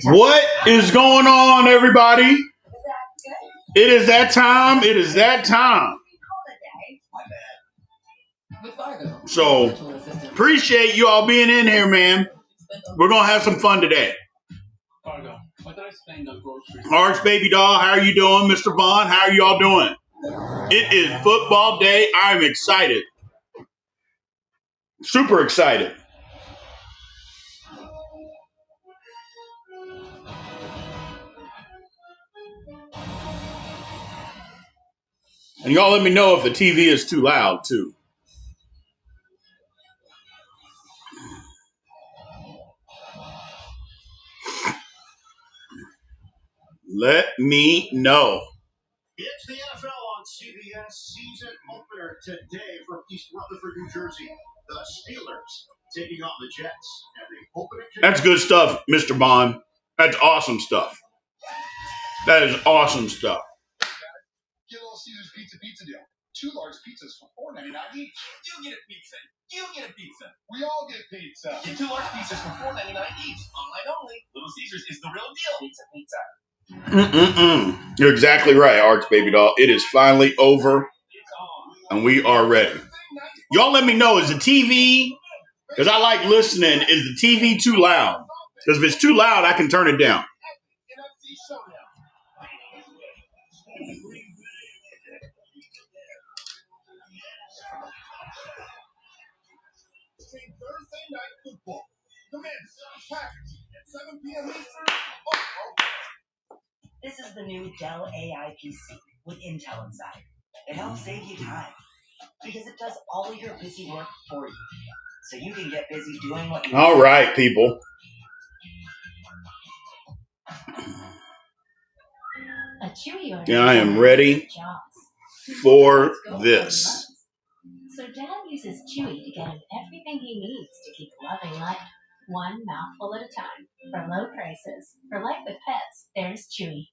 What is going on, everybody? It is that time. It is that time. So, appreciate you all being in here, man. We're going to have some fun today. Arch Baby Doll, how are you doing? Mr. Vaughn, how are you all doing? It is football day. I'm excited. Super excited. And y'all let me know if the TV is too loud, too. Let me know. It's the NFL on CBS season opener today from East Rutherford, New Jersey. The Steelers taking on the Jets. That's good stuff, Mr. Bond. That's awesome stuff. That is awesome stuff. Get a little Caesar's pizza deal. 2 large pizzas for $4.99 each. You get a pizza. You get a pizza. We all get pizza. Get 2 large pizzas for $4.99 each. Online only. Little Caesars is the real deal. Pizza. You're exactly right, Arch Baby Doll. It is finally over, and we are ready. Y'all let me know, is the TV, because I like listening, is the TV too loud? Because if it's too loud, I can turn it down. Thursday night football. The Mets, Packers, 7 p.m. Eastern. This is the new Dell AI PC with Intel inside. It helps save you time because it does all of your busy work for you. So you can get busy doing what you All right, people. Yeah, I am ready for this. So Dad uses Chewy to get him everything he needs to keep loving life, one mouthful at a time. For low prices, for life with pets, there's Chewy.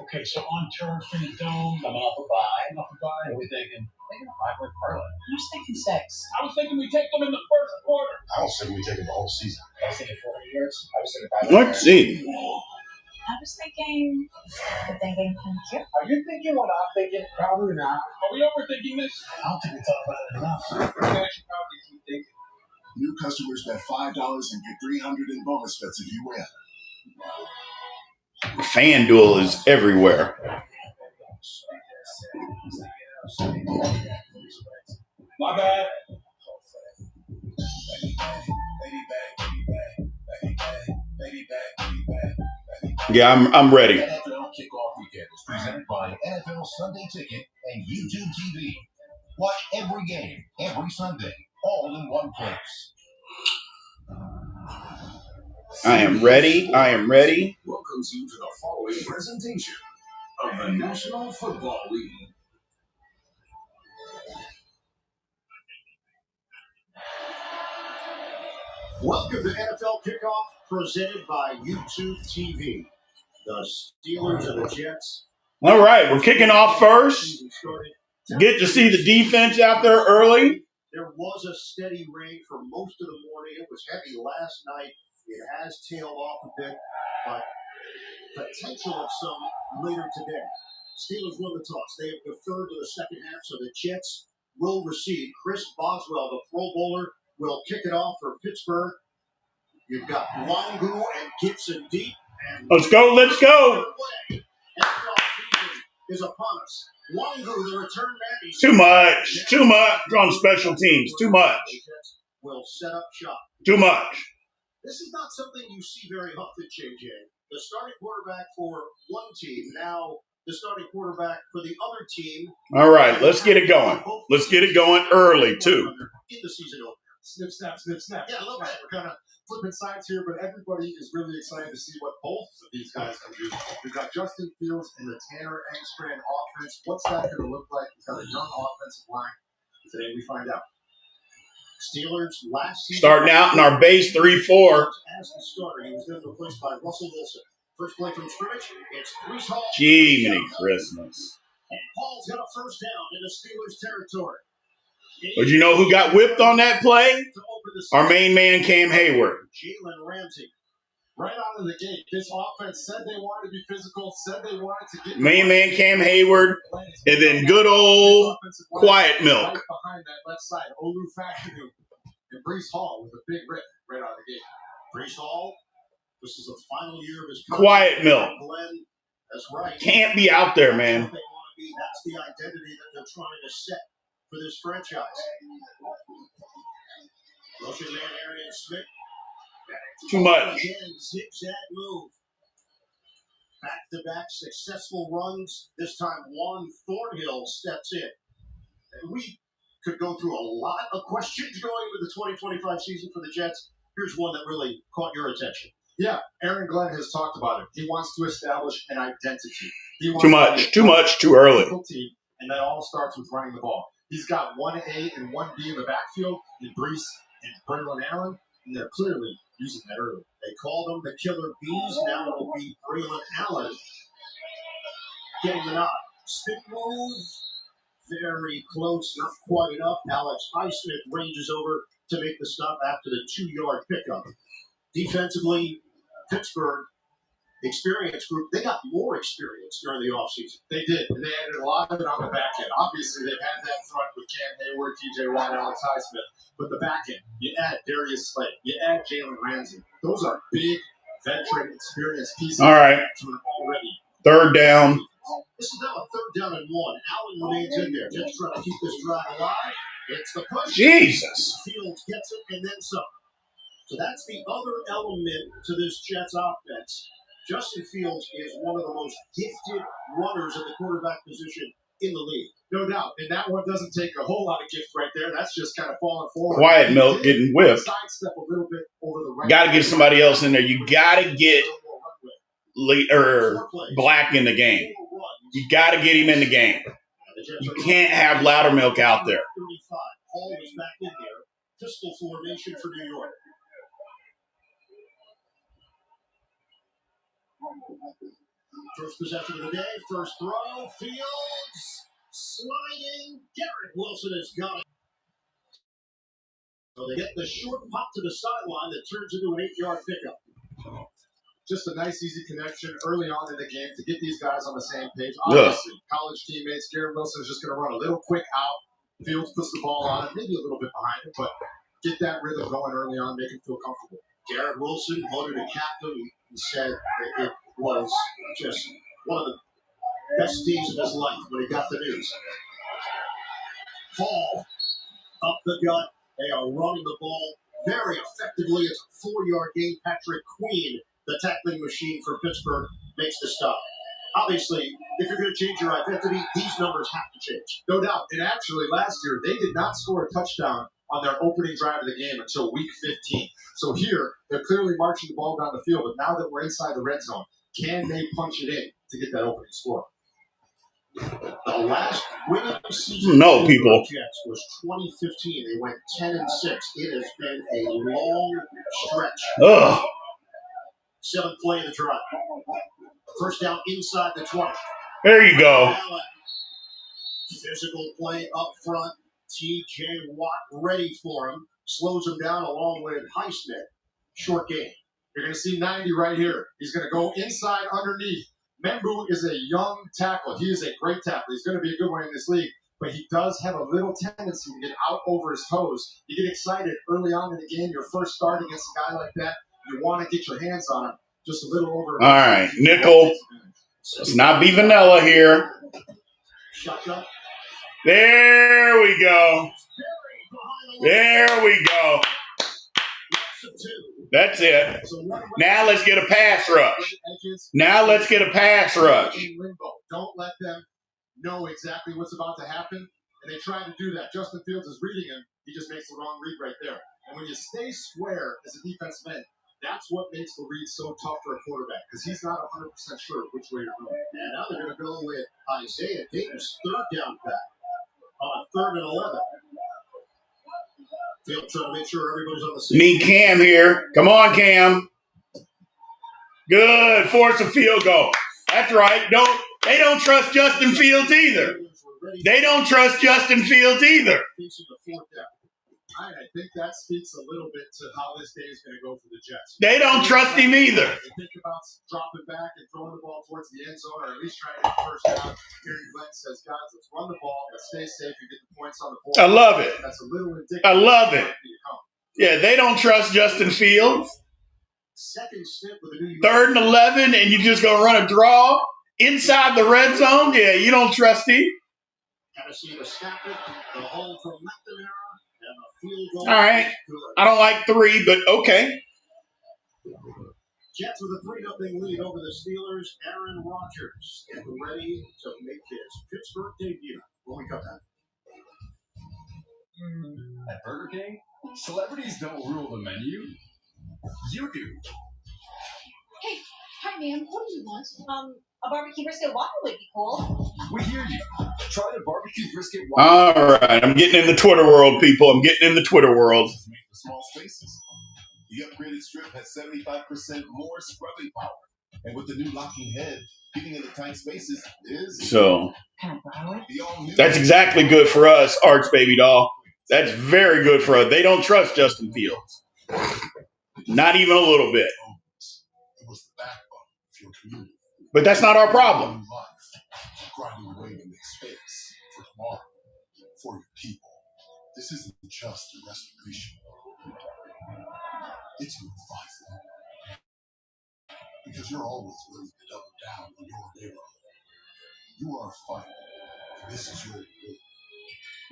Okay, so on terms for the dome, I'm off a buy. What are we thinking? Thinking a 5-win parlay. I was thinking 6. I was thinking we take them in the first quarter. I was thinking we take it the whole season. I was thinking 400 yards. I was thinking 500 Let's see. I was thinking the thinking here. Are you thinking what I'm thinking? Probably not. Are we overthinking this? I don't think we talk about it enough. I should probably keep thinking. New customers bet $5 and get $300 in bonus bets if you win. FanDuel is everywhere. My bad. Yeah, I'm ready. NFL Kickoff Weekend is presented by NFL Sunday Ticket and YouTube TV. Watch every game, every Sunday, all in one place. I am ready. I am ready. Welcomes you to the following presentation of the National Football League. Welcome to NFL Kickoff, presented by YouTube TV. The Steelers and the Jets. All right, we're kicking off first. Get to see the defense out there early. There was a steady rain for most of the morning. It was heavy last night. It has tailed off a bit, but potential of some later today. Steelers won the toss. They have deferred to the second half, so the Jets will receive. Chris Boswell, the Pro Bowler, will kick it off for Pittsburgh. You've got Wangu and Gibson deep. And Let's go. Let's go. NFL season is upon us. Wangu, the return man. Too much. Too much on special teams. Too much. Will set up shop. Too much. This is not something you see very often, JJ. The starting quarterback for one team, now the starting quarterback for the other team. All right, let's get it going. Let's get it going early, too. In the season opener. Snip, snap, snip, snap. Yeah, a little bit. We're kind of flipping sides here, but everybody is really excited to see what both of these guys can do. We've got Justin Fields in the Tanner Engstrand offense. What's that going to look like? He's got a young offensive line. Today we find out. Steelers last season. Starting out in our base 3-4. As the starter, he was then replaced by Russell Wilson. First play from scrimmage, it's Brees Hall. Gee, many Christmas. And Hall's got a first down in the Steelers' territory. But you know who got whipped on that play? Our main man, Cam Hayward. Jalen Ramsey. Right out of the gate, this offense said they wanted to be physical, said they wanted to get Main man, Cam Hayward, and then good old quiet milk. Right behind that left side, Olu Fashanu and Breece Hall with a big rip right out of the gate. Breece Hall, this is the final year of his Quiet milk. Glenn, that's right. Can't be out there, man. That's what they want to be. That's the identity that they're trying to set for this franchise. Motion man, Arian Smith. Too much. Again, zigzag move. Back-to-back successful runs. This time, Juan Thornhill steps in. And we could go through a lot of questions going into the 2025 season for the Jets. Here's one that really caught your attention. Yeah, Aaron Glenn has talked about it. He wants to establish an identity. He wants Too much, too early. Team, and that all starts with running the ball. He's got 1A and 1B in the backfield in Breece and Braylon Allen, and they're clearly using that early. They called them the Killer Bees. Now it'll be Braylon Allen getting the nod. Spin move. Very close, not quite enough. Alex Highsmith ranges over to make the stop after the 2-yard pickup. Defensively, Pittsburgh experience group, they got more experience during the offseason. They did, and they added a lot of it on the back end. Obviously, they've had that front with Cam Hayward, TJ Watt, Alex Highsmith. But the back end, you add Darius Slay, you add Jalen Ramsey. Those are big, veteran, experienced pieces. All right. To an already. Third down. This is now a 3rd down and 1. Allen remains in there, just trying to keep this drive alive. It's the push. Jesus. Fields gets it and then some. So that's the other element to this Jets offense. Justin Fields is one of the most gifted runners at the quarterback position in the league. No doubt. And that one doesn't take a whole lot of gift right there. That's just kind of falling forward. Quiet milk getting whipped. Sidestep a little bit over the right. Got to get somebody else in there. You got to get Black in the game. You got to get him in the game. You can't have Loudermilk out there. 35. Hall was back in there. Pistol formation for New York. First possession of the day. First throw. Fields sliding. Garrett Wilson has got it. So they get the short pop to the sideline that turns into an 8-yard pickup. Just a nice, easy connection early on in the game to get these guys on the same page. Obviously, college teammates. Garrett Wilson is just going to run a little quick out. Fields puts the ball on it, maybe a little bit behind him, but get that rhythm going early on, make him feel comfortable. Garrett Wilson voted a captain. He said that it was just one of the best days of his life when he got the news. Hall up the gut. They are running the ball very effectively. It's a 4-yard gain. Patrick Queen, the tackling machine for Pittsburgh, makes the stop. Obviously, if you're going to change your identity, these numbers have to change. No doubt. And actually, last year, they did not score a touchdown on their opening drive of the game until week 15. So here, they're clearly marching the ball down the field. But now that we're inside the red zone, can they punch it in to get that opening score? The last winning season No, people. for the Jets was 2015. They went 10-6. It has been a long stretch. Ugh. 7th play of the drive. First down inside the 20. There you go. Physical play up front. TJ Watt ready for him. Slows him down along with Highsmith. Short game. You're going to see 90 right here. He's going to go inside underneath. Membu is a young tackle. He is a great tackle. He's going to be a good one in this league. But he does have a little tendency to get out over his toes. You get excited early on in the game. Your first start against a guy like that. You want to get your hands on him. Just a little over. All right, nickel. Let's not be vanilla here. Shotgun. There we go. There we go. That's it. Now let's get a pass rush. Now let's get a pass rush. Don't let them know exactly what's about to happen. And they try to do that. Justin Fields is reading him. He just makes the wrong read right there. And when you stay square as a defensive end, that's what makes the read so tough for a quarterback, because he's not 100% sure which way you're going. And now they're going to go with Isaiah Davis, 3rd down back on a 3rd and 11. Field trying to make sure everybody's on the same. Need Cam here. Come on, Cam. Good. Force a field goal. That's right. They don't trust Justin Fields either. They don't trust Justin Fields either. I think that speaks a little bit to how this day is going to go for the Jets. They don't trust him either. They think about dropping back and throwing the ball towards the end zone, or at least trying to get the first down. Gary Glenn says, guys, let's run the ball, let's stay safe and get the points on the board. I love it. That's a little indicative. I love it. Yeah, they don't trust Justin Fields. Second step with the New York. 3rd and 11, and you just going to run a draw inside the red zone? Yeah, you don't trust him. Tennessee to snap it, the hole from McNamara, and a field goal. All right. I don't like 3, but okay. Jets with a 3-0 lead over the Steelers. Aaron Rodgers getting ready to make his Pittsburgh debut. When we come back. At Burger King, celebrities don't rule the menu. You do. Hey, hi, ma'am. What do you want? A barbecue brisket waffle would be cool. We hear you. Try the barbecue brisket waffle. All right. I'm getting in the Twitter world, people. I'm getting in the Twitter world. Make the small spaces. The upgraded strip has 75% more scrubbing power. And with the new locking head, getting in the tight spaces is... So, the all-new... that's exactly good for us, Arch Baby Doll. That's very good for us. They don't trust Justin Fields. Not even a little bit. It was the backbone of your community. But that's not our problem. Grinding away to make space for tomorrow, for your people. This isn't just a restoration. It's a revival. Because you're always willing to double down on your neighborhood. You are a fighter, and this is your reward.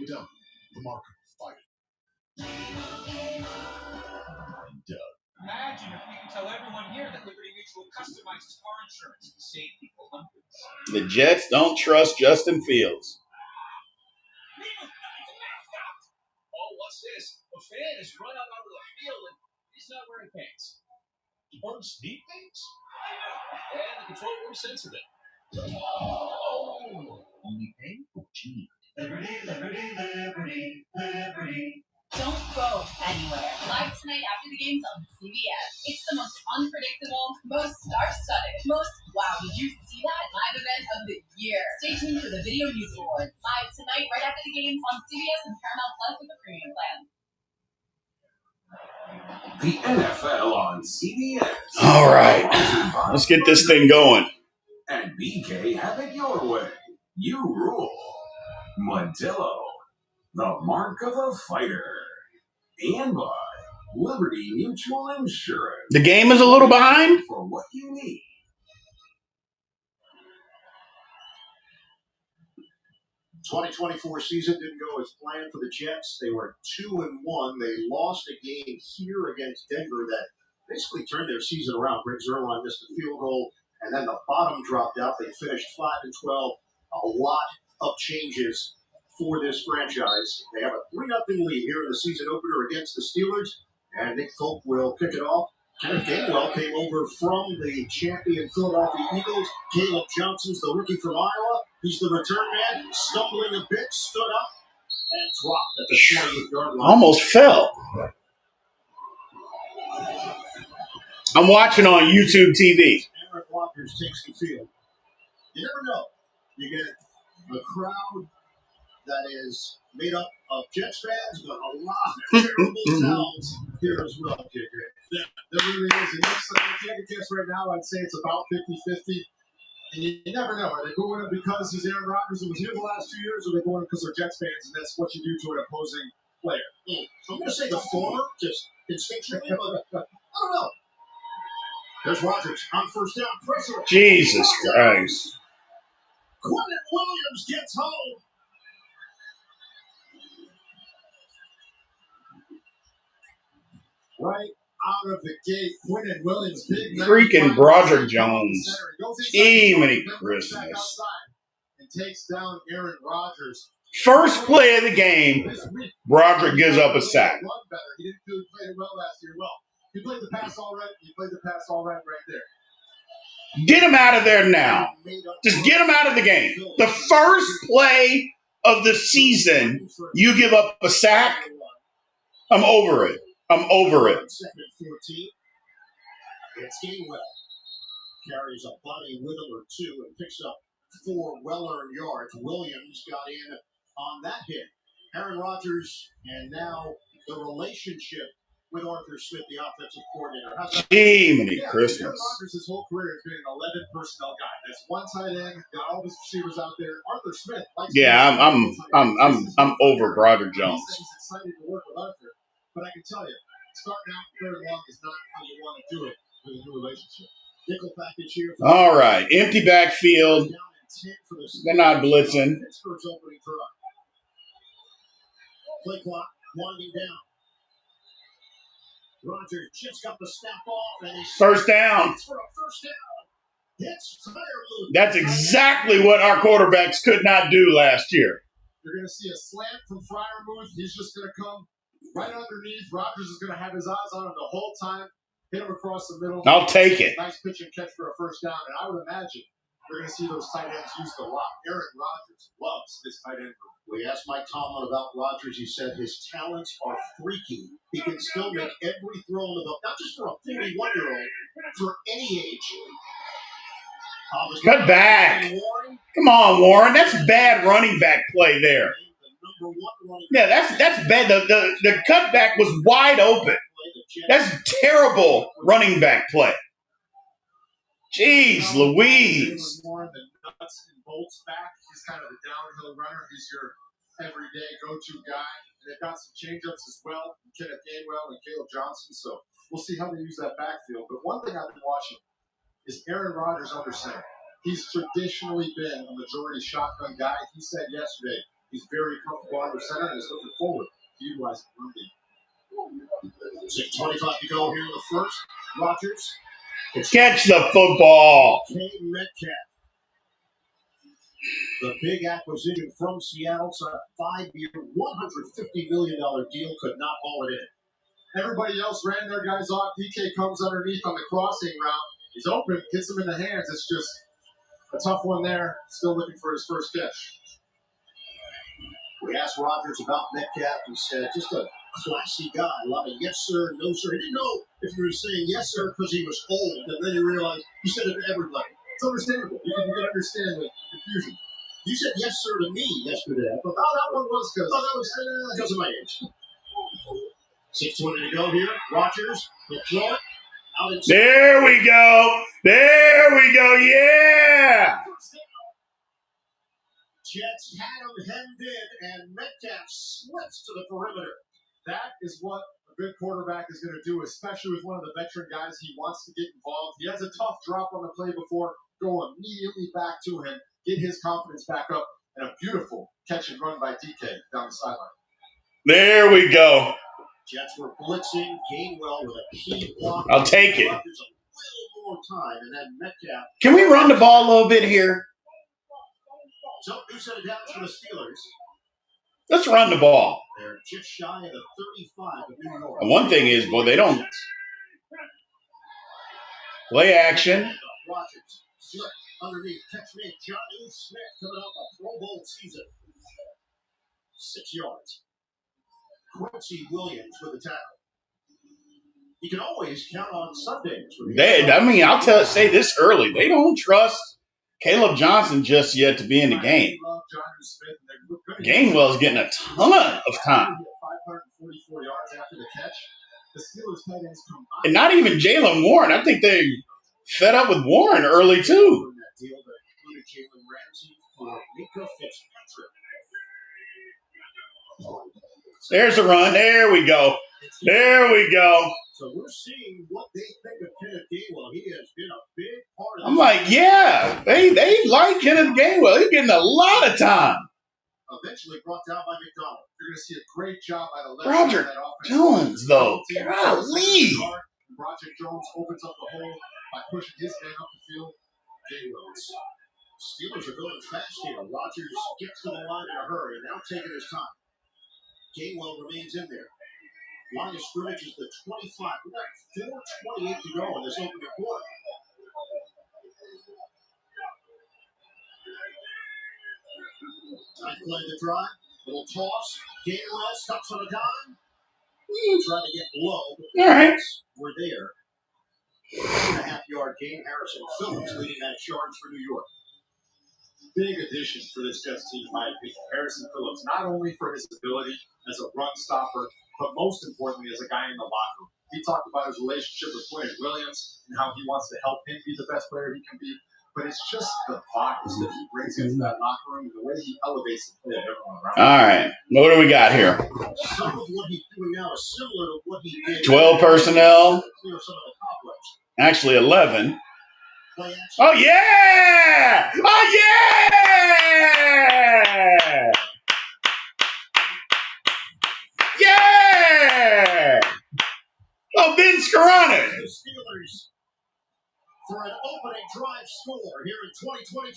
Without the mark of a fighter. Imagine if we could tell everyone here that Liberty Mutual customizes car insurance to save people hundreds. The Jets don't trust Justin Fields. Oh, what's this? A fan has run out onto the field and he's not wearing pants. Do birds need pants? And the control room censored it. Oh, only pay for G. Liberty, liberty, liberty, liberty. Don't go anywhere. Live tonight after the games on CBS. It's the most unpredictable, most star-studded, most wow, did you see that? Live event of the year. Stay tuned for the Video News Awards. Live tonight right after the games on CBS and Paramount Plus with the premium plan. The NFL on CBS. All right. Let's get this thing going. And BK, have it your way. You rule. Modelo, the mark of a fighter. And by Liberty Mutual Insurance. The game is a little behind. For what you need. The 2024 season didn't go as planned for the Jets. They were 2-1. They lost a game here against Denver that basically turned their season around. Greg Zuerlein missed a field goal, and then the bottom dropped out. They finished 5-12. A lot of changes for this franchise. They have a 3-0 lead here in the season opener against the Steelers, and Nick Folk will kick it off. Kenneth Gainwell came over from the champion Philadelphia Eagles. Caleb Johnson's the rookie from Iowa. He's the return man, stumbling a bit, stood up, and dropped at the 20-yard line. Almost fell. I'm watching on YouTube TV. Aaron Rodgers takes the field. You never know. You get a crowd that is made up of Jets fans, but a lot of terrible sounds here as well, KJ. There really is. And if I had to guess right now, I'd say it's about 50-50. And you never know. Are they going because he's Aaron Rodgers and was here the last 2 years, or are they going because they're Jets fans and that's what you do to an opposing player? I'm going to say the former, just instinctually, but I don't know. There's Rodgers on first down, pressure. Jesus Christ. Quentin Williams gets home. Right out of the gate, Quentin Williams, big Freaking Broderick Jones. Jiminy Christmas. And takes down Aaron Rodgers. First play of the game, Broderick gives up a sack. He didn't do play it well last year. Well, he played the pass all right. He played the pass all right there. Get him out of there now. Just get him out of the game. The first play of the season, you give up a sack. I'm over it. I'm over it. Second 14. It's Gainwell. Carries a body with him or two and picks up 4 well-earned yards. Williams got in on that hit. Aaron Rodgers, and now the relationship with Arthur Smith, the offensive coordinator. Jiminy Christmas. Aaron Rodgers, his whole career has been an 11 personnel guy. That's one tight end, got all his receivers out there. Arthur Smith likes I'm over Broderick Jones. He's excited to work with Arthur, but I can tell you, starting out third long is not how you want to do it with a new relationship. Nickel package here. All right, empty backfield. They're not blitzing. Pittsburgh's opening drive. Play clock winding down. Rodgers just got the snap off and he's First down. for a first down. Hits Firewood. That's exactly what our quarterbacks could not do last year. You're going to see a slant from Freiermuth. He's just going to come right underneath. Rodgers is going to have his eyes on him the whole time. Hit him across the middle. I'll take it. Nice pitch and catch for a first down. And I would imagine you're going to see those tight ends used a lot. Aaron Rodgers loves this tight end group. We asked Mike Tomlin about Rodgers. He said his talents are freaky. He can still make every throw in the book, not just for a 41-year-old, for any age. Cut back. Come on, Warren. That's bad running back play there. Yeah, that's bad. The cutback was wide open. That's terrible running back play. Jeez Louise. More the nuts and bolts back. He's kind of the downhill runner. He's your everyday go-to guy. And they've got some change-ups as well. Kenneth Gainwell and Caleb Johnson. So we'll see how they use that backfield. But one thing I've been watching is Aaron Rodgers under center. He's traditionally been a majority shotgun guy. He said yesterday he's very comfortable under center and is looking forward to utilizing the run game. 6:25 to go here in the first. Rodgers. Catch the football. Kane Metcalf. The big acquisition from Seattle, so a 5-year, $150 million deal, could not haul it in. Everybody else ran their guys off. DK comes underneath on the crossing route. He's open, gets him in the hands. It's just a tough one there. Still looking for his first catch. We asked Rodgers about Metcalf. He said, just a classy guy. A lot of yes, sir, no, sir. He didn't know if you were saying yes, sir, because he was old. And then he realized you said it to everybody. It's understandable. You can understand the confusion. You said yes, sir, to me yesterday. I thought, that one was because of my age. 6:20 to go here. Rodgers will throw it. Out in There we go. There we go. Yeah. Jets had him hemmed in, and Metcalf slips to the perimeter. That is what a good quarterback is going to do, especially with one of the veteran guys. He wants to get involved. He has a tough drop on the play before. Go immediately back to him, get his confidence back up, and a beautiful catch and run by DK down the sideline. There we go. Jets were blitzing. Gainwell with a key block. I'll take it. There's a little more time, and then Metcalf. Can we run the ball a little bit here? So, new set of downs for the Steelers. Let's run the ball. They're just shy of the 35 of New York. And one thing is, boy, they don't play action. Rodgers, flip underneath, catch made. Jonnu Smith coming off a Pro Bowl season. 6 yards. Quincy Williams with the tackle. You can always count on Sundays. I'll say this early. They don't trust Caleb Johnson just yet to be in the game. Gainwell's getting a ton of time. 544 yards after the catch. The Steelers tight ends combined. And not even Jalen Warren. I think they fed up with Warren early, too. That deal that included Jalen Ramsey for Mika Fitzpatrick. There's a run. There we go. There we go. So we're seeing what they think of Kenneth Gainwell. He has been a big part of I'm like, yeah, they like Kenneth Gainwell. He's getting a lot of time. Eventually brought down by McDonald. You're going to see a great job by the left Roger side of that offense. Jones, though. Golly. Roger Jones opens up the hole by pushing his man up the field. Gainwell. Steelers are going fast here. Rodgers gets to the line in a hurry, now taking his time. Gainwell remains in there. Line of scrimmage is the 25. We got 4:28 to go in this opening quarter. Nice play the drive. Little toss. Gainwell stops on a dime. Trying to get low. All right. We're there. 1.5-yard gain. Harrison Phillips leading that charge for New York. big addition for this Jets team, in my opinion. Harrison Phillips, not only for his ability as a run stopper, but most importantly as a guy in the locker room. He talked about his relationship with Quinn Williams and how he wants to help him be the best player he can be. But it's just the vibes that he brings into that locker room and the way he elevates the play of everyone around him. All right. What do we got here? Some of what he's doing now is similar to what he did. 12 personnel. Clear some of the cobwebs. Actually, 11. Play action. Oh, yeah! Oh, yeah! Yeah! Oh, Ben Skoranek. The Steelers for an opening drive score here in 2025.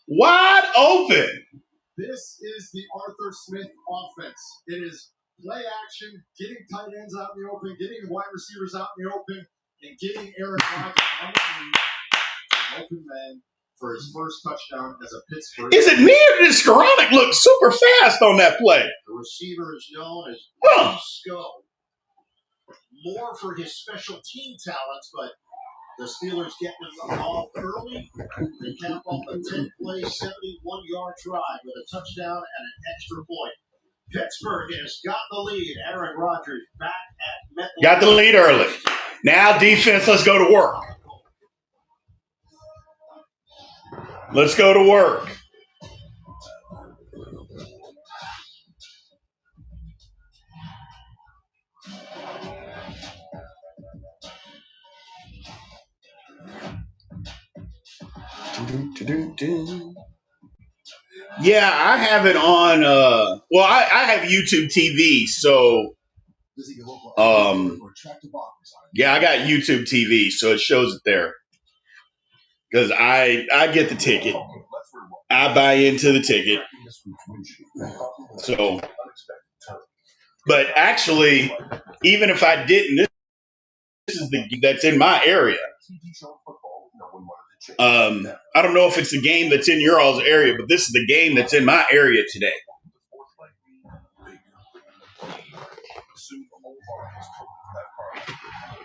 Wide open. This is the Arthur Smith offense. It is play action, getting tight ends out in the open, getting wide receivers out in the open, and getting Aaron Rodgers on the lead, an open man for his first touchdown as a Pittsburgh. Is it me or did Skoranek look super fast on that play? The receiver is known as Sco. More for his special team talents, but the Steelers getting them off early. They cap off a 10-play, 71-yard drive with a touchdown and an extra point. Pittsburgh has got the lead. Aaron Rodgers back at MetLife. Got the lead early. Now defense, let's go to work. Let's go to work. Yeah, I have it on. I have YouTube TV, so yeah, I got YouTube TV, so it shows it there. Because I get the ticket, I buy into the ticket. So, but actually, even if I didn't, this is that's in my area. I don't know if it's the game that's in your all's area, but this is the game that's in my area today.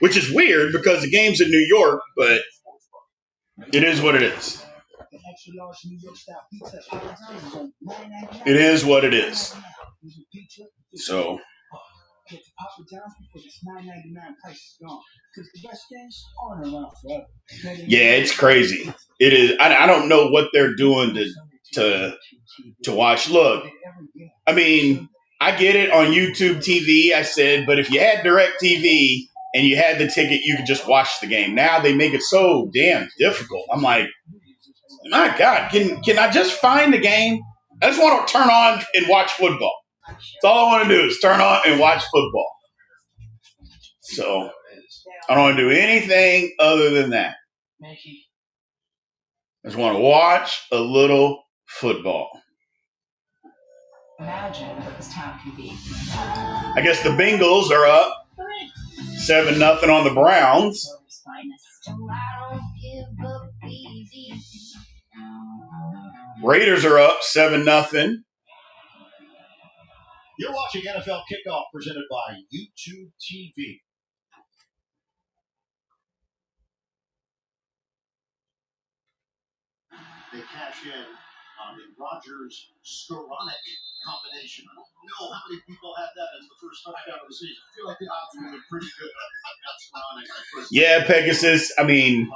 Which is weird because the game's in New York, but it is what it is. It is what it is. So. Yeah, it's crazy. It is. I don't know what they're doing to watch. Look, I mean, I get it on YouTube TV. I said, but if you had Direct TV and you had the ticket, you could just watch the game. Now they make it so damn difficult. I'm like, my God, can I just find the game? I just want to turn on and watch football. That's all I want to do is turn on and watch football. So I don't want to do anything other than that. I just want to watch a little football. Imagine what this town can be. I guess the Bengals are up 7-0 on the Browns. Raiders are up 7-0. You're watching NFL Kickoff presented by YouTube TV. They cash in on the Rodgers-Skoranek combination. I don't know how many people had that as the first touchdown of the season. I feel like the odds were pretty good on Skoranek. Yeah, Pegasus. I mean,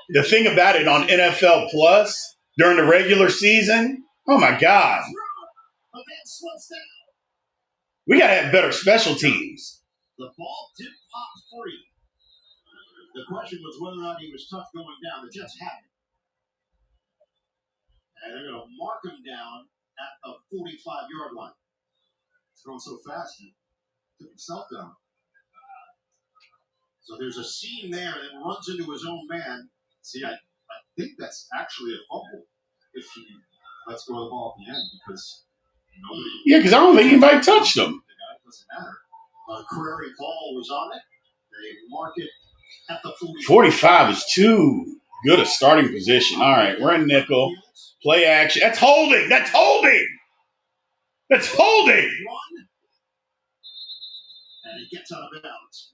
the thing about it on NFL Plus during the regular season, oh my God. We got to have better special teams. The ball did pop free. The question was whether or not he was tough going down. The Jets had it. And they're going to mark him down at the 45-yard line. It's going so fast, he took himself down. So there's a seam there that runs into his own man. See, I think that's actually a fumble if he lets go of the ball at the end because nobody. Yeah, because I don't think anybody touched him. It doesn't matter. Prairie Ball was on it. They mark it at the 45 is too good a starting position. All right, we're in nickel. Play action. That's holding. That's holding. That's holding. And he gets out of bounds.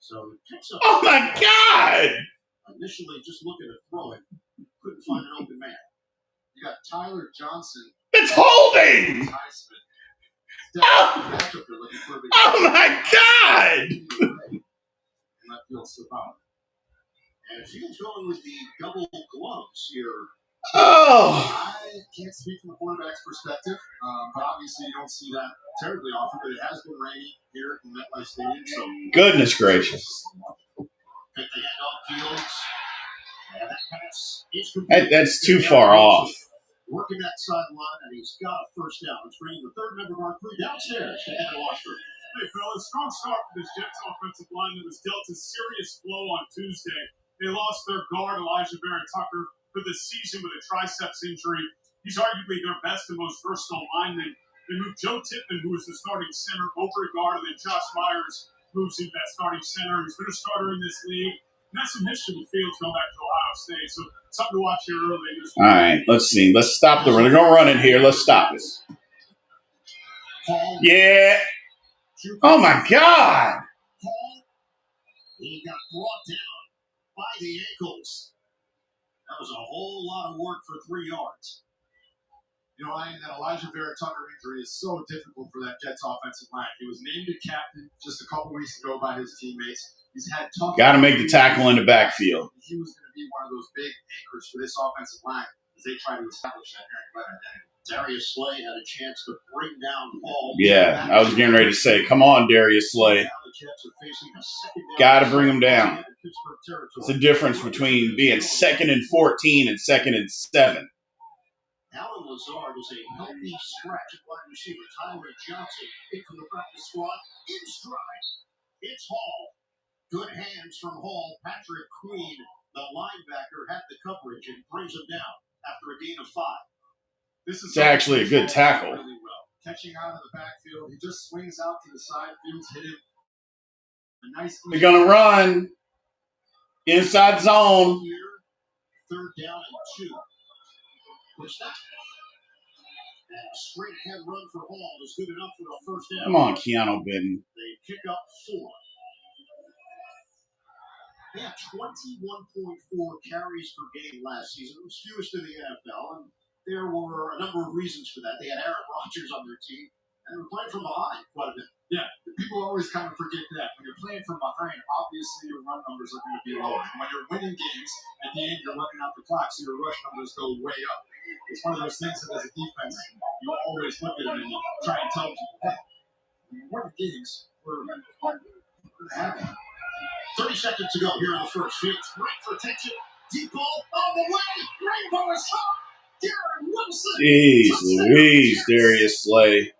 So he picks up. Oh, my God. Initially just looking to throw it. couldn't find an open man. You got Tyler Johnson. It's holding! Oh, oh my God! And Fields going with the double gloves here. Oh! I can't speak from the quarterback's perspective, but obviously you don't see that terribly often. But it has been rainy here in MetLife Stadium, so Goodness gracious! pick the handoff Fields, and that pass is That's too far off. Working that sideline, and he's got a first down. It's bringing the third member of our crew downstairs to Evan Washburn. Hey, fellas, strong start for this Jets offensive line that was dealt a serious blow on Tuesday. They lost their guard, Elijah Tucker, for the season with a triceps injury. He's arguably their best and most versatile lineman. They moved Joe Tippmann, who was the starting center, over a guard, and then Josh Myers moves into that starting center. He's been a starter in this league. And that's some history with Fields going back to Ohio State. So something to watch here early. All right, let's see. Let's stop the run. They're going to run it here. Let's stop it. Yeah. Oh, my God. He got brought down by the ankles. That was a whole lot of work for 3 yards. You know, Ryan, that Elijah Tucker injury is so difficult for that Jets offensive line. He was named a captain just a couple weeks ago by his teammates. He's had tough. Got to make the tackle in the backfield. He was going to be one of those big anchors for this offensive line as they try to establish that identity. Darius Slay had a chance to bring down Paul. Yeah, I was getting ready to say, come on, Darius Slay. Got to bring him down. It's the difference between being 2nd and 14 and 2nd and 7. Alan Lazard is a healthy scratch at wide receiver. Tyler Johnson, picked from the practice squad, in stride. It's Hall. Good hands from Hall. Patrick Queen, the linebacker, had the coverage and brings him down after a gain of 5. This is it's actually a good tackle. Really well. Catching out of the backfield, he just swings out to the side. Fields hit him. A nice. They're gonna run inside zone. Here, 3rd down and 2. Push that. And a straight ahead run for Hall is good enough for a first down. Come on, Keanu Benton. They pick up 4. They had 21.4 carries per game last season. It was fewest in the NFL, and there were a number of reasons for that. They had Aaron Rodgers on their team, and they were playing from behind quite a bit. Yeah, people always kind of forget that. When you're playing from behind, obviously your run numbers are going to be lower. And when you're winning games, at the end you're running out the clock, so your rush numbers go way up. It's one of those things that as a defense, you always look at it and you try and tell people, hey, when you win games, we're happy. 30 seconds to go here in the first. Fields, right protection, deep ball, all the way, rainbow is hot. Darren Wilson. Jeez Louise, Darius Slay.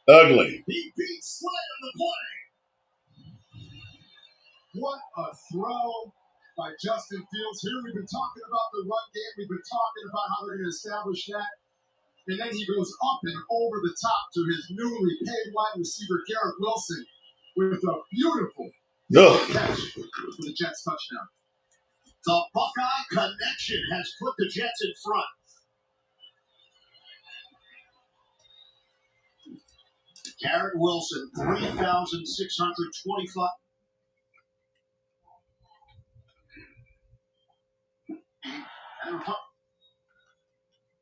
Ugly. He beat Slay on the play. What a throw by Justin Fields. Here we've been talking about the run game. We've been talking about how they're going to establish that. And then he goes up and over the top to his newly paid wide receiver, Garrett Wilson, with a beautiful catch for the Jets touchdown. The Buckeye connection has put the Jets in front. Garrett Wilson, 3,625.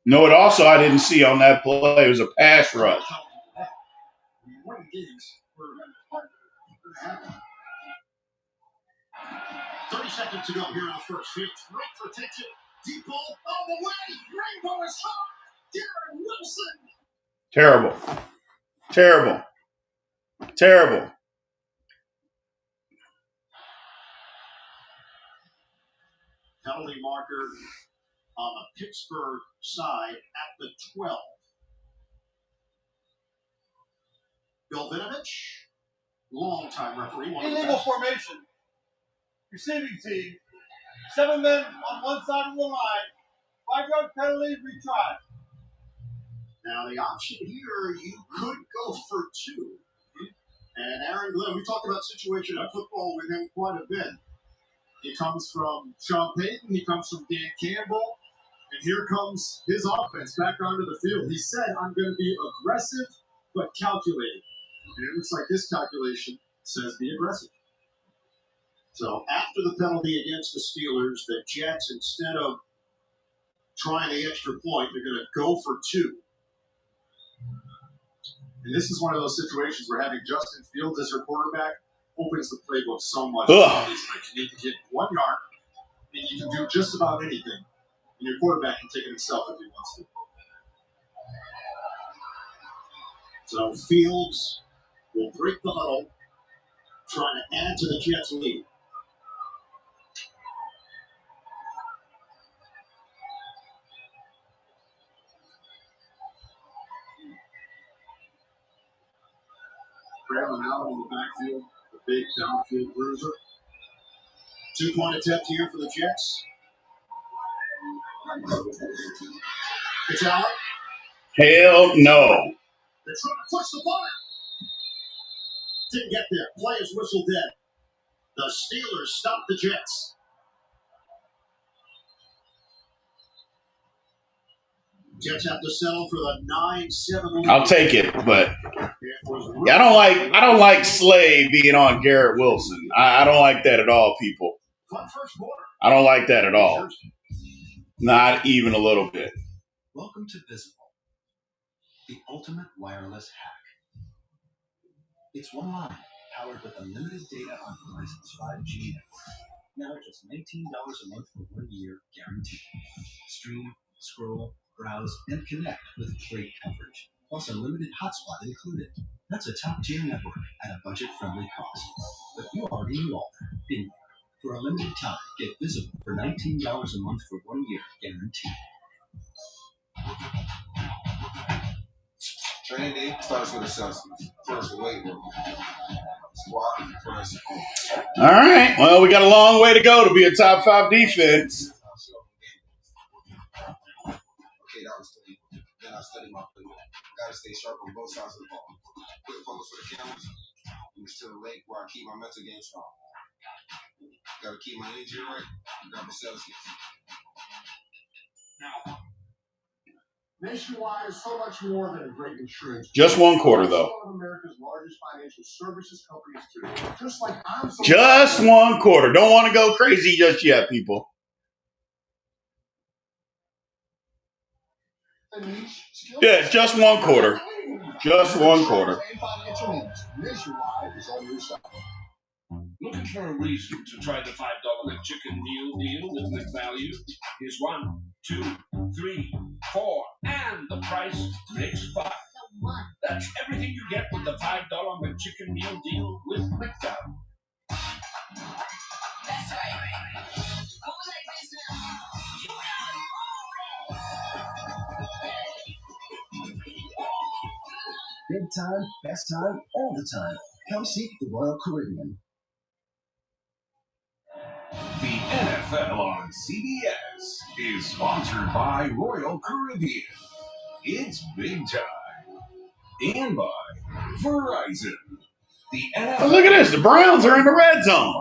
No, it also I didn't see on that play. It was a pass rush. 30 seconds to go here in the first. Fields, right protection, deep ball, all the way, rainbow is hot. Darren Wilson. Terrible. Terrible. Terrible. Penalty marker on the Pittsburgh side at the 12. Bill Vinovich, longtime referee. Illegal formation. Receiving team. 7 men on one side of the line. 5-yard penalty, retry. Now, the option here, you could go for 2. And Aaron Glenn, we talked about situation of football with him quite a bit. He comes from Sean Payton. He comes from Dan Campbell. And here comes his offense back onto the field. He said, I'm going to be aggressive but calculated. And it looks like this calculation says be aggressive. So after the penalty against the Steelers, the Jets, instead of trying the extra point. They're going to go for two. And this is one of those situations where having Justin Fields as your quarterback opens the playbook so much. You need to get 1 yard, and you can do just about anything. And your quarterback can take it himself if he wants to. So Fields will break the huddle, trying to add to the Jets' lead. Traveling out in the backfield, the big downfield bruiser. 2-point attempt here for the Jets. It's out. Hell no. They're trying to push the ball. Didn't get there. Play is whistled dead. The Steelers stop the Jets. Jets have to settle for the 9-7 lead. I'll take it, but I don't like Slay being on Garrett Wilson. I don't like that at all, people. I don't like that at all. Not even a little bit. Welcome to Visible, the ultimate wireless hack. It's one line powered with unlimited data on Verizon's 5G network. Now just $19 a month for 1 year guaranteed. Stream, scroll, browse, and connect with great coverage. Plus unlimited hotspot included. That's a top-tier network at a budget-friendly cost. But you already knew all that, didn't you? For a limited time, get Visible for $19 a month for 1 year guaranteed. Training day starts with assessments. First, the weight room. Squat, press. All right. Well, we got a long way to go to be a top 5 defense. Okay, that was clean. Then I study my play. Gotta stay sharp on both sides of the ball. Quick focus for the cameras. And it's to the lake where I keep my mental game strong. Gotta keep my energy right. Grab my Celsius. Now, Nationwide is so much more than a great insurance. Just 1 quarter, though. It's one of America's largest financial services companies, too. Just like I'm so Just 1 quarter. Don't want to go crazy just yet, people. Yeah, it's just 1 quarter. Just 1 quarter. Nationwide is on your side. Looking for a reason to try the $5 McChicken meal deal with good value? Here's 1, 2, 3, 4, and the price makes 5. That's everything you get with the $5 McChicken meal deal with McDonald's. That's right. Go like this now. You Big time, best time, all the time. Come seek the Royal Caribbean. The NFL on CBS is sponsored by Royal Caribbean. It's big time. And by Verizon. The NFL. Oh, look at this. The Browns are in the red zone.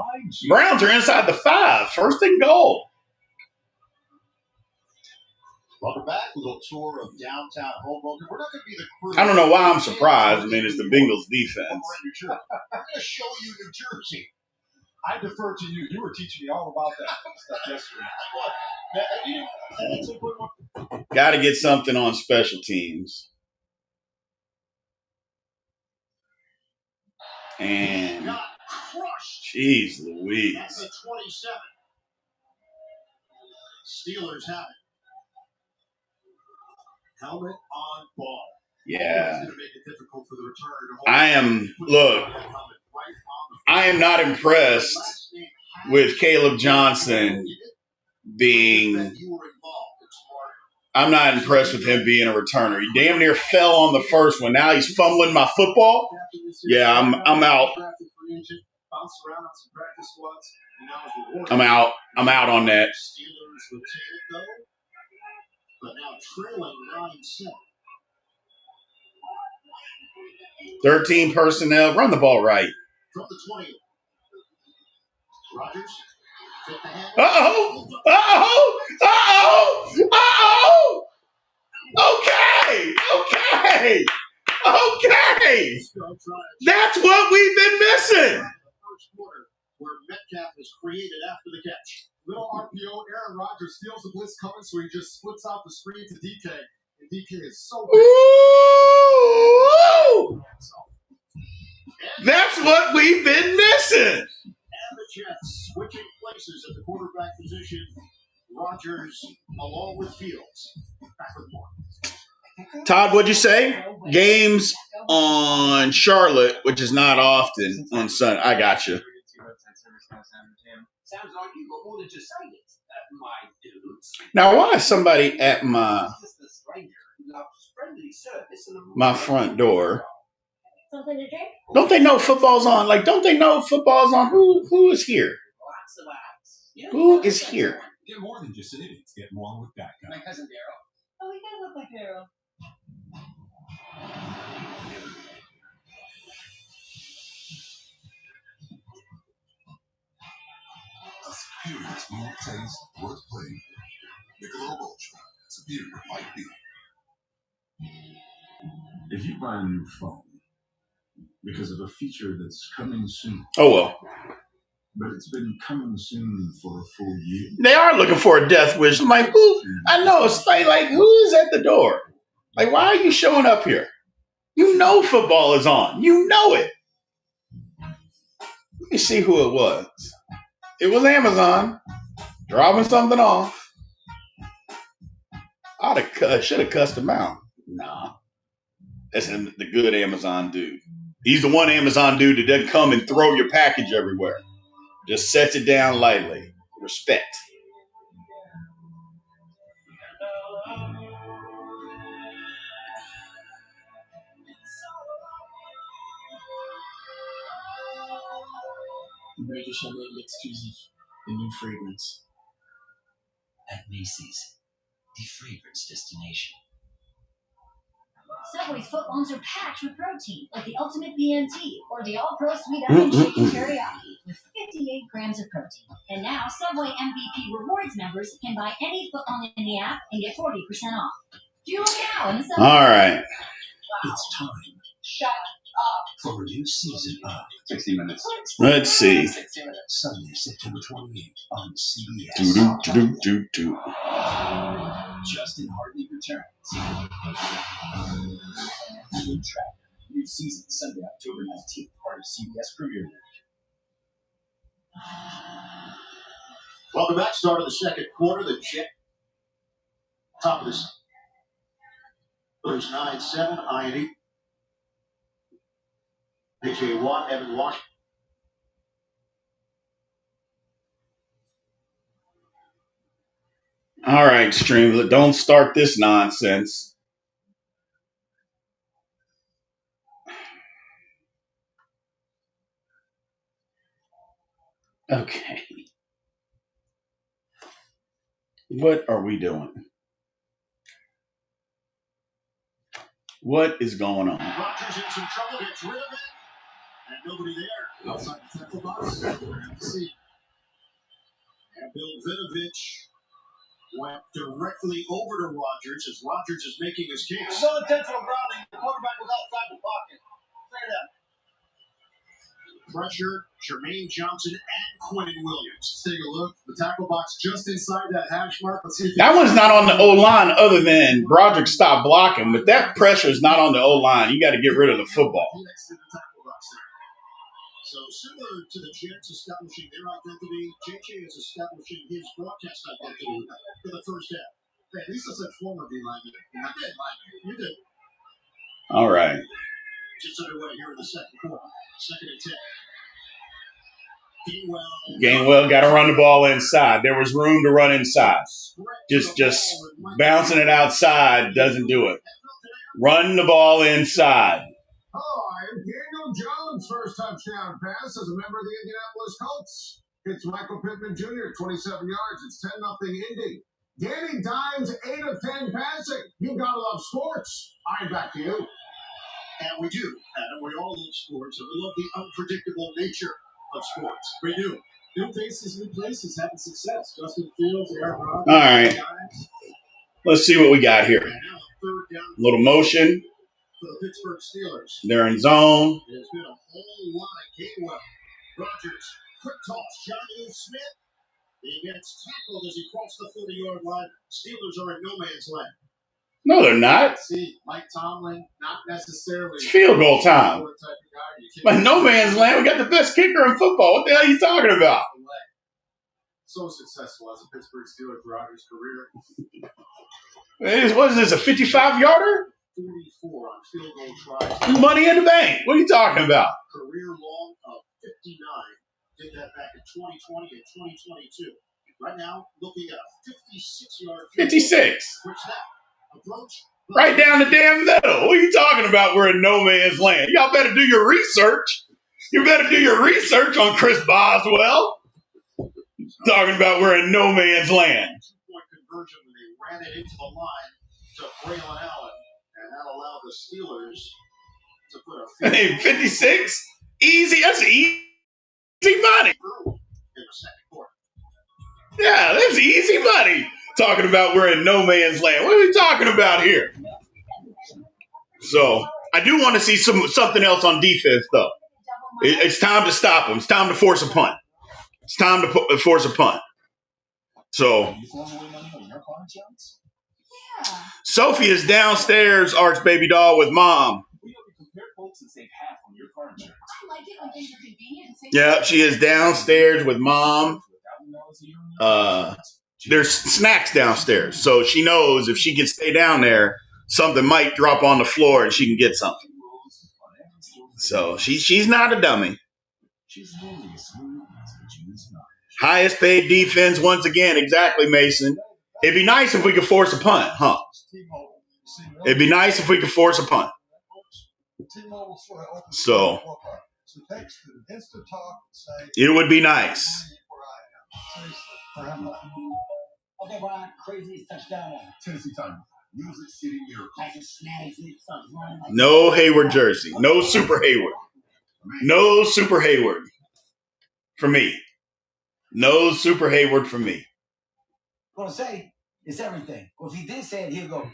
Browns are inside the 5. First and goal. Welcome back. A little tour of downtown Hoboken. We're not going to be the crew. I don't know why I'm surprised. I mean, it's the Bengals defense. We're going to show you New Jersey. I defer to you. You were teaching me all about that stuff yesterday. Got to get something on special teams. And, jeez Louise. That's a 27. Steelers have it. Helmet on ball. Yeah. Make it difficult for the returner I am not impressed with Caleb Johnson being – I'm not impressed with him being a returner. He damn near fell on the first one. Now he's fumbling my football. Yeah, I'm out. I'm out. I'm out on that. But now trailing 9-7. 13 personnel. Run the ball right. From the 20. Rodgers. Uh-oh. Uh-oh. Uh-oh. Uh-oh. Okay. Okay. Okay. That's what we've been missing. where Metcalf is created after the catch. Little RPO, Aaron Rodgers feels the blitz coming, so he just splits out the screen to DK. And DK is so big. Ooh! That's what we've been missing. And the Jets switching places at the quarterback position. Rodgers along with Fields. Back with more. Todd, what'd you say? Games on Charlotte, which is not often on Sunday. I got you. Sounds like you got more than just say it, my dudes. Now, why is somebody at my front door? Something to drink? Don't they know football's on? Like, don't they know football's on? Who is here? Who is here? Get more than just idiots. Get more with that guy. My cousin Daryl. Oh, he does look like Daryl. A superior smooth taste worth playing. Michelob Ultra. Superior might be. If you buy a new phone because of a feature that's coming soon. Oh, well. But it's been coming soon for a full year. They are looking for a death wish. I'm like, who? I know. It's like who is at the door? Like, why are you showing up here? You know football is on. You know it. Let me see who it was. It was Amazon dropping something off. I should have cussed him out. Nah. That's the good Amazon dude. He's the one Amazon dude that doesn't come and throw your package everywhere. Just sets it down lightly. Respect. Burger Chanel Exclusive, the new fragrance. At Macy's, the fragrance destination. Subway's footlongs are packed with protein, like the Ultimate BNT or the All-Pro Sweet Onion Chicken Teriyaki, with 58 grams of protein. And now, Subway MVP Rewards members can buy any footlong in the app and get 40% off. Fuel now in the Subway. All right. It's time. Shut up. For a new season of 60 minutes. Let's see. Sunday, September 28th on CBS. Do. Justin Hartley returns. Good track. New season Sunday, October 19th, part of CBS Premier League. Welcome back. Start of the second quarter. The Jet. Top of this. There's 9-7. INE. AJ Watt, Evan Washington. All right, Streamlet. Don't start this nonsense. Okay. What are we doing? What is going on? Rodgers in some trouble, gets rid of it, and nobody there outside the tackle box. We're going to have to see. And Bill Vinovich went directly over to Rodgers as Rodgers is making his case. There's no intentional grounding. The quarterback was outside the pocket. Figure it out. Pressure, Jermaine Johnson and Quinn Williams. Let's take a look. The tackle box just inside that hash mark. Let's see if That one's not on the O-line other than Broderick stopped blocking, but that pressure is not on the O-line. You got to get rid of the football. he exited the tackle box there. So similar to the Jets establishing their identity, JJ is establishing his broadcast identity for the first half. Hey, at least I said former D lineman. I did, lineman. You did. All right. Just underway here in the second quarter. Second and 10. Gainwell got to run the ball inside. There was room to run inside. Just bouncing it outside doesn't do it. Run the ball inside. Hi, Daniel Jones' first touchdown pass as a member of the Indianapolis Colts. It's Michael Pittman Jr., 27 yards. It's 10-0 Indy. Danny Dimes, 8 of 10 passing. You gotta love sports. All right, back to you. And we do, Adam. We all love sports, and we love the unpredictable nature of sports. We do. New faces, new places, having success. Justin Fields, Aaron Rodgers. All right. Let's see what we got here. And now third down A little motion. for the Pittsburgh Steelers. They're in zone. There's been a whole lot of Gainwell. Rodgers Quick toss, Johnny Smith. He gets tackled as he crossed the 40-yard line. Steelers are in no man's land. No, they're not. See, Mike Tomlin, not necessarily It's field goal time. Like no man's land. We got the best kicker in football. What the hell are you talking about? So successful as a Pittsburgh Steelers throughout his career. What is this, a 55-yarder? 44 on field goal tries. Money in the bank. What are you talking about? Career long of 59. Did that back in 2020 and 2022. Right now, looking at a 56-yard field 56. goal. Which that approach. Right down the damn middle. What are you talking about? We're in no man's land. Y'all better do your research. You better do your research on Chris Boswell. Talking about we're in no man's land. Two-point conversion when they ran it into the line to Braylon Allen, and that allowed the Steelers to put a Hey, 56? Easy. That's easy money. in the second quarter. Yeah, that's easy money. Talking about we're in no man's land. What are we talking about here? So I do want to see something else on defense, though. It's time to stop them. It's time to force a punt. It's time to force a punt. So Sophie is downstairs, Arch baby doll, with mom. Yeah, she is downstairs with mom. There's snacks downstairs, so she knows if she can stay down there, something might drop on the floor and she can get something. So she's not a dummy. Highest paid defense once again. Exactly, Mason. It'd be nice if we could force a punt, huh? It'd be nice if we could force a punt. So it would be nice. Okay, Brian, craziest touchdown ever. Tennessee time. Music City Miracle. No Hayward jersey. No Super Hayward. No Super Hayward for me. No Super Hayward for me. Gonna say it's everything. Well, if he did say it, he'll go.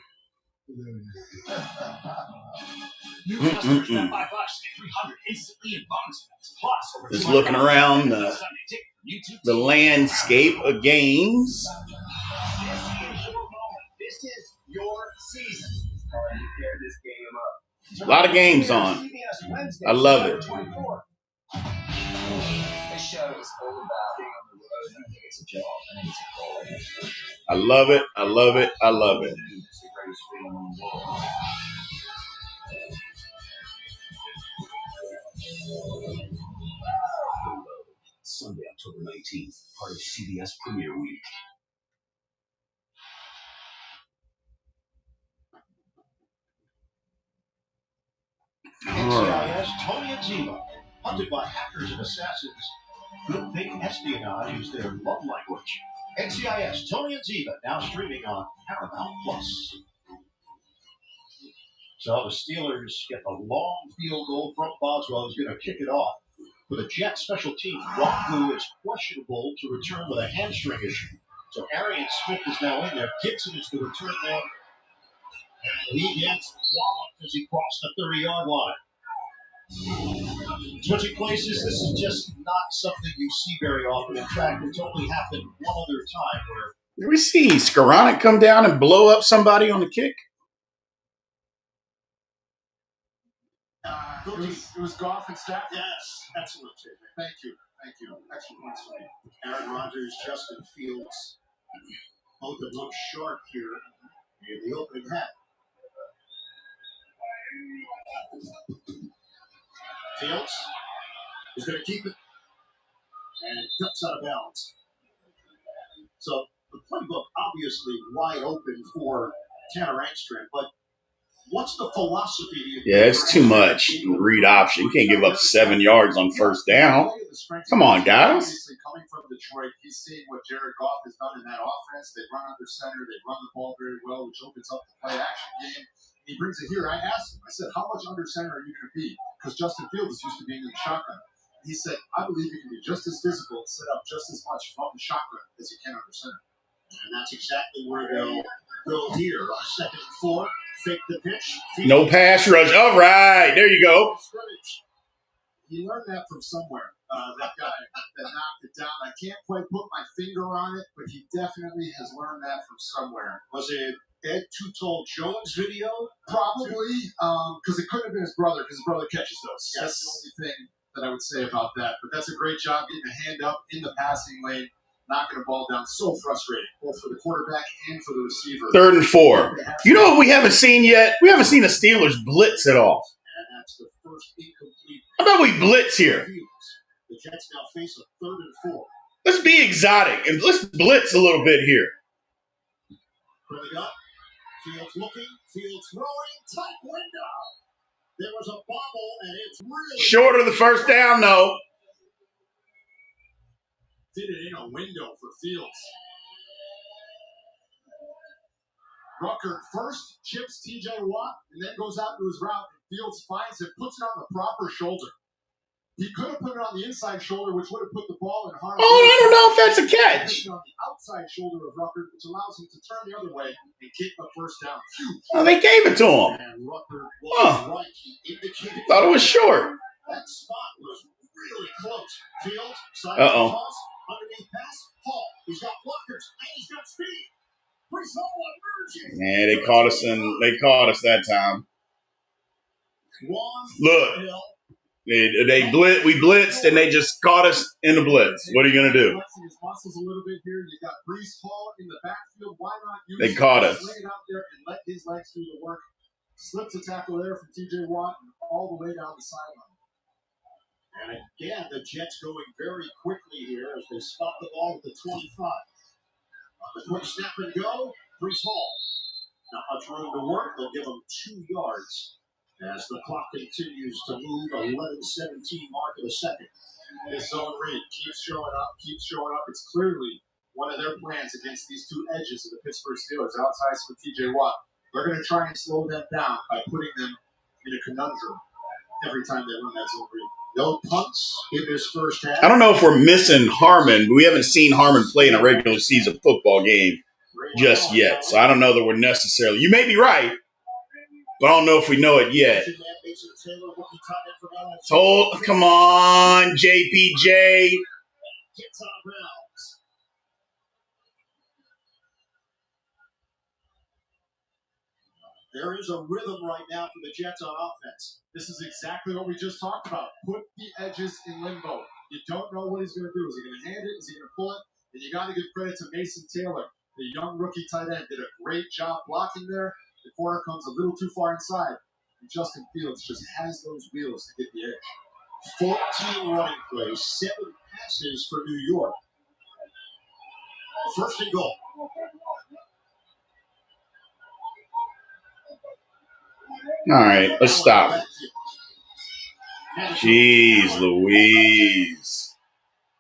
New customers spend $5 to get 300 instantly in bonus bets. Plus, over Just looking around the landscape of games. This is your season. A lot of games on. I love it. This show is all about being on the road. I don't think it's a job. I think it's a goal. I love it. I love it. I love it. It's the greatest feeling in the world. Sunday, October 19th, part of CBS Premiere Week. NCIS Tony and Ziva, hunted by hackers and assassins who think espionage is their love language. NCIS Tony and Ziva, now streaming on Paramount Plus. So the Steelers get the long field goal from Boswell, who's going to kick it off. For the Jets special teams, Wahoo is questionable to return with a hamstring issue. So Arian Smith is now in there. Gibson is the return man. And he gets walloped as he crossed the 30-yard line. Switching places, this is just not something you see very often. In fact, it's only happened one other time where... Did we see Skoranek come down and blow up somebody on the kick? It was Goff and Stafford. Yes, excellent, Jimmy. Thank you. Extra points for me. Aaron Rodgers, Justin Fields, both have looked sharp here in the opening half. Fields is going to keep it and ducks out of bounds. So the playbook obviously wide open for Tanner Angstrom, but what's the philosophy? Yeah, it's too much. Read option. You can't give up 7 yards on first down. Come on, guys. Obviously, coming from Detroit, he's seeing what Jared Goff has done in that offense. They run under center. They run the ball very well, which opens up the play-action game. He brings it here. I asked him, I said, how much under center are you going to be? Because Justin Fields is used to being in the shotgun. He said, I believe you can be just as physical and set up just as much from the shotgun as you can under center. And that's exactly where they'll go here on 2nd and 4. Fake the pitch. No pass rush. All right. There you go. He learned that from somewhere. that guy that knocked it down. I can't quite put my finger on it, but he definitely has learned that from somewhere. Was it Ed Too-Tall Jones video? Probably, because it couldn't have been his brother, because his brother catches those. Yes. That's the only thing that I would say about that. But that's a great job getting a hand up in the passing lane, knocking the ball down. So frustrating, both for the quarterback and for the receiver. 3rd and 4. You know what we haven't seen yet? We haven't seen the Steelers blitz at all. And that's the first incomplete. How about we blitz here? The Jets now face a 3rd and 4. Let's be exotic and let's blitz a little bit here. Curling up. Fields looking. Fields throwing. Tight window. There was a bobble, and it's really Short of the first down, though. Did it in a window for Fields. Rucker first chips T.J. Watt and then goes out to his route. And Fields finds it, puts it on the proper shoulder. He could have put it on the inside shoulder, which would have put the ball in harm's way. Oh, I don't know if that's a catch. On the outside shoulder of Rucker, which allows him to turn the other way and kick the first down. Oh, they gave it to him. And Rucker was right. He indicated Thought it was short. that spot was really close. Fields, side toss, underneath pass. Hall. He's got blockers and he's got speed. Brees Hall emerging. Man, they caught us that time. Look. We blitzed and they just caught us in the blitz. What are you gonna do? His muscles a little bit here. You got Brees Hall in the backfield. Why not use They caught us. Lay it out there and let his legs do the work. Slips a tackle there from T.J. Watt and all the way down the sideline. And again, the Jets going very quickly here as they spot the ball at the 25. On the quick snap and go, Brees Hall. Not much room to work. They'll give him 2 yards. As the clock continues to move, 11-17 mark of the second. This zone read keeps showing up. It's clearly one of their plans against these 2 edges of the Pittsburgh Steelers, outside with T.J. Watt. They're going to try and slow them down by putting them in a conundrum every time they run that zone read. No punts in this first half. I don't know if we're missing Harmon, but we haven't seen Harmon play in a regular season football game just yet. So I don't know that we're necessarily – you may be right. But I don't know if we know it yet. Come on, JPJ. There is a rhythm right now for the Jets on offense. This is exactly what we just talked about. Put the edges in limbo. You don't know what he's going to do. Is he going to hand it? Is he going to pull it? And you got to give credit to Mason Taylor, the young rookie tight end. Did a great job blocking there. The corner comes a little too far inside. And Justin Fields just has those wheels to get the edge. 14 running plays, 7 passes for New York. First and goal. All right, let's stop. Jeez Louise.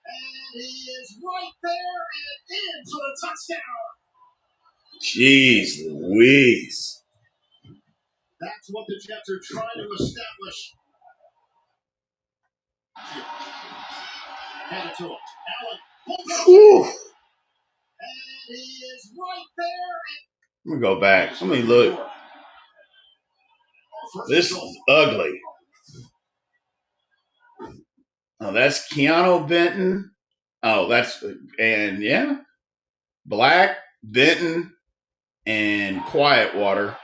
And he is right there and in for the touchdown. Jeez Louise. That's what the Jets are trying to establish. Hand it to him. Allen. Whew. And he is right there. Let me go back. Let me look. This is ugly. Oh, that's Keanu Benton. Oh, yeah. Black, Benton, and Quietwater.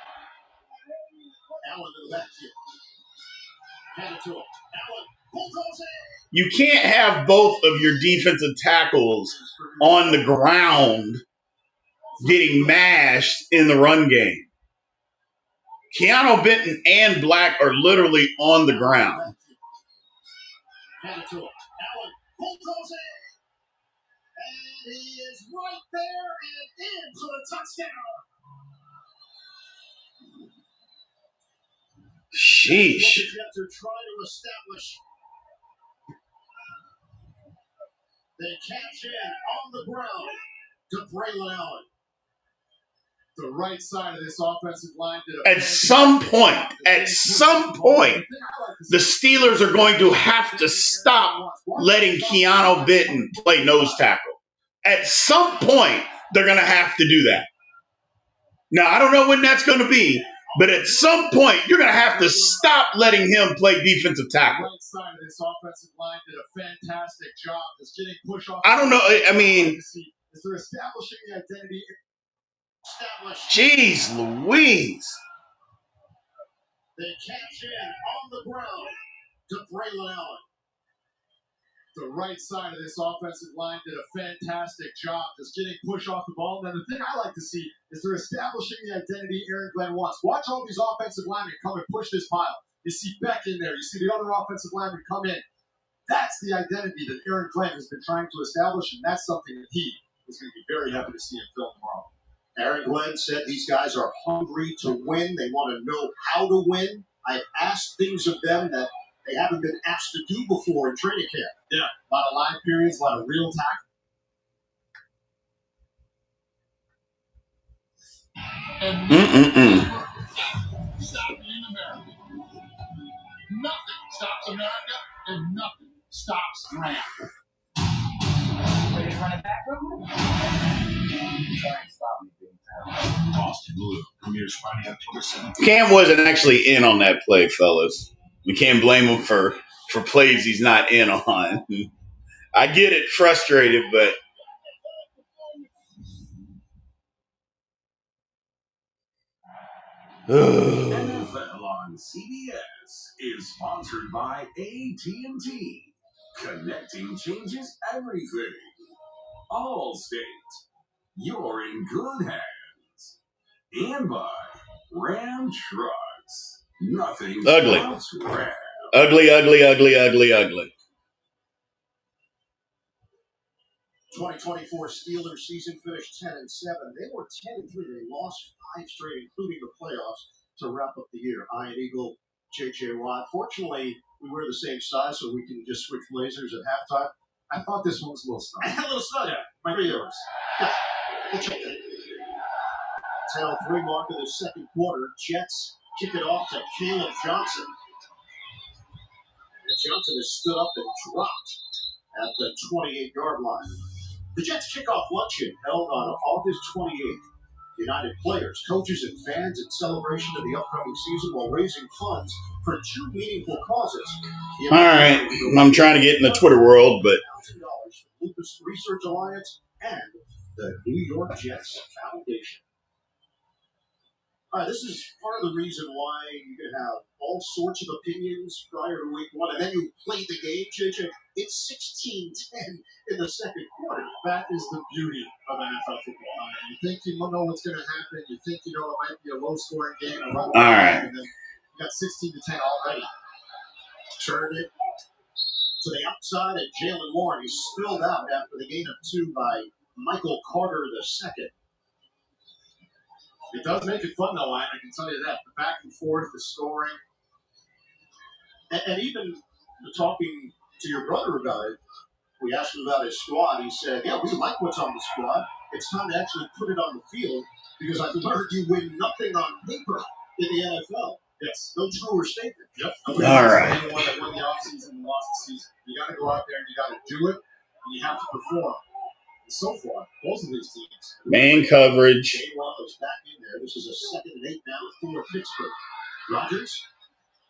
Allen to the backfield. Hand it to him. Allen bulldoze it. You can't have both of your defensive tackles on the ground getting mashed in the run game. Keanu Benton and Black are literally on the ground. Hand it to him. Allen bulldoze it. And he is right there and in for the touchdown. Sheesh. The Jets are trying to establish. They catch in on the ground to Braylon Allen. The right side of this offensive line did At some point, the Steelers are going to have to stop letting Keanu Benton play nose tackle. At some point, they're going to have to do that. Now, I don't know when that's going to be, but at some point, you're going to have to stop letting him play defensive tackle. right side of this offensive line did a fantastic job just getting push off. I don't know. I mean, Is they're establishing the identity. Jeez Louise. They catch in on the ground to Braylon Allen. The right side of this offensive line did a fantastic job just getting push off the ball. Now, the thing I like to see is they're establishing the identity Aaron Glenn wants. Watch all these offensive linemen come and push this pile. You see Beck in there. You see the other offensive linemen come in. That's the identity that Aaron Glenn has been trying to establish, and that's something that he is going to be very happy to see in film tomorrow. Aaron Glenn said these guys are hungry to win. They want to know how to win. I've asked things of them that they haven't been asked to do before in training camp. Yeah, a lot of line periods, a lot of real tackling. Stopping America. Nothing stops America, and nothing stops Graham. Ready to run it back, bro? Try and stop me, big time. Boston Blue premieres Friday, October 7th. Cam wasn't actually in on that play, fellas. We can't blame him for plays he's not in on. I get it, frustrated, but NFL on CBS is sponsored by AT&T. Connecting changes everything. Allstate, you're in good hands. And by Ram Trucks, nothing Ugly. stops Ram. ugly, ugly, ugly, ugly, ugly. 2024 Steelers season finished 10-7. They were 10-3. They lost 5 straight, including the playoffs, to wrap up the year. Iron Eagle, J.J. Watt. Fortunately, we wear the same size, so we can just switch blazers at halftime. I thought this one was a little snug. A little snug. Yeah. My 3 years. Yeah. We'll check it. Tail 3 mark of the second quarter. Jets kick it off to Caleb Johnson. And Johnson has stood up and dropped at the 28-yard line. The Jets kickoff luncheon held on August 28th. United players, coaches, and fans in celebration of the upcoming season while raising funds for 2 meaningful causes. All right. I'm trying to get in the Twitter world, but $1,000 for Lupus Research Alliance and the New York Jets Foundation. All right, this is part of the reason why you can have all sorts of opinions prior to week 1, and then you play the game, JJ. It's 16-10 in the second quarter. That is the beauty of NFL football. You think you know what's going to happen. You think you know it might be a low-scoring game. all right. And then you got 16-10 already. Turned it to the outside, and Jalen Warren, he spilled out after the gain of 2 by Michael Carter II. It does make it fun, though, I can tell you that. The back and forth, the scoring. And even talking to your brother about it, we asked him about his squad. He said, yeah, we like what's on the squad. It's time to actually put it on the field because I've learned you win nothing on paper in the NFL. Yes. No truer statement. Yep. All right. Anyone that won the offseason and lost the season. You got to go out there and you got to do it, and you have to perform. And so far, both of these teams. Man coverage. J-Rock is back in there. This is a 2nd and 8 now for Pittsburgh. Rodgers,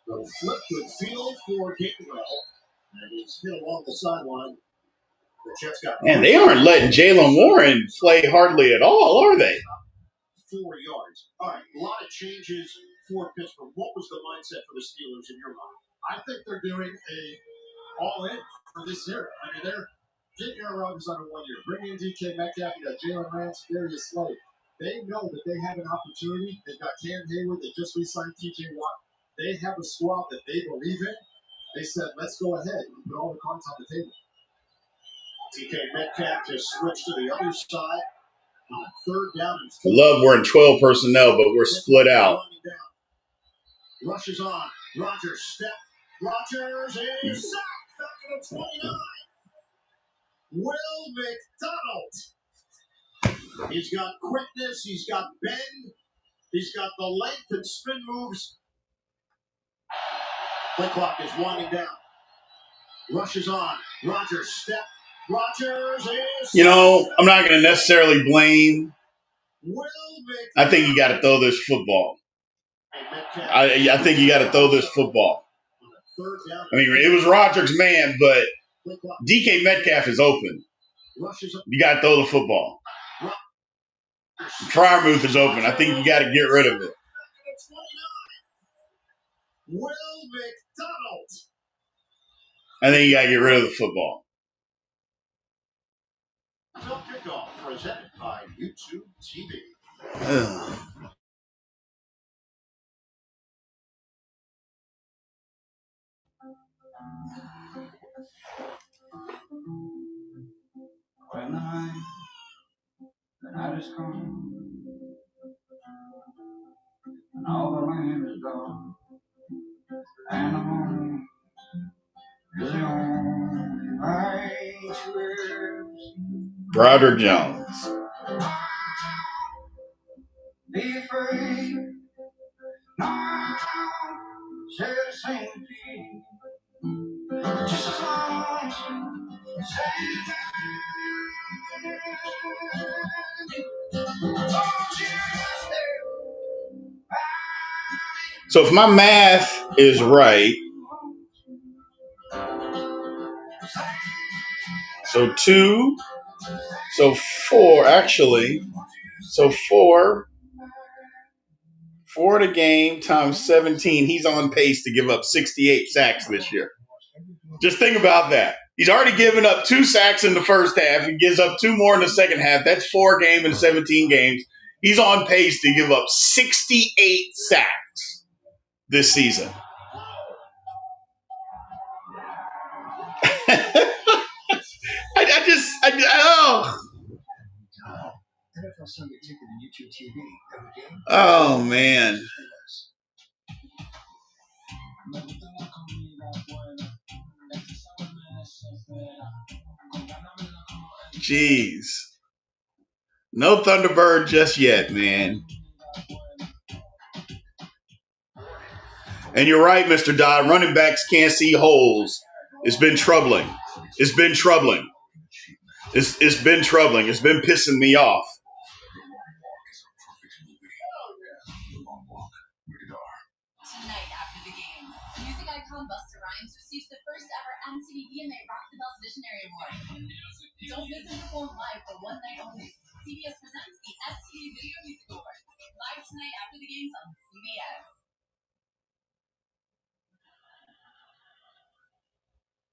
little flip, good field for Gainwell. And he's hit along the sideline. The Jets got. Man, they aren't letting Jalen Warren play hardly at all, are they? 4 yards. All right, a lot of changes for Pittsburgh. What was the mindset for the Steelers in your mind? I think they're doing a all-in for this year. I mean, they're getting Aaron Rodgers on a 1 year. Bring in DK Metcalf. You got Jalen Ramsey, Darius Slade. They know that they have an opportunity. They've got Cam Hayward. They just re-signed TJ Watt. They have a squad that they believe in. They said, let's go ahead and put all the cards on the table. DK Metcalf just switched to the other side. On 3rd down and 4. I love we're in 12 personnel, but we're split out. Rushes on. Rodgers step. Rodgers is sacked. Back to the 29. Will McDonald. He's got quickness. He's got bend. He's got the length and spin moves. Play clock is winding down. Rushes on. Rodgers step. Rodgers is. You know, I'm not going to necessarily blame. I think you got to throw this football. I think you got to throw this football. I mean, it was Rodgers' man, but DK Metcalf is open. You got to throw the football. Freiermuth is open. I think you got to get rid of it. Will McDonald. I think you got to get rid of the football. Kickoff presented by YouTube TV. When the night is come, and all the land is gone, and the moon is the only light to ever see. Broderick Jones. Be afraid, now, say the same thing. Just as long as you say So if my math is right, so 2, so 4, actually, so 4 the game times 17, he's on pace to give up 68 sacks this year. Just think about that. He's already given up 2 sacks in the first half. He gives up 2 more in the second half. That's 4 games in 17 games. He's on pace to give up 68 sacks this season. NFL Sunday Ticket and YouTube TV. Every game. Oh, man. Jeez. No Thunderbird just yet, man. And you're right, Mr. Dodd. Running backs can't see holes. It's been troubling. It's been troubling. It's been troubling. It's been pissing me off. Tonight after the game, music icon Busta Rhymes receives the first ever MTV VMA Rock the Bells Visionary Award. Don't miss him perform live for one night only. CBS presents the MTV Video Music Awards, live tonight after the games on CBS.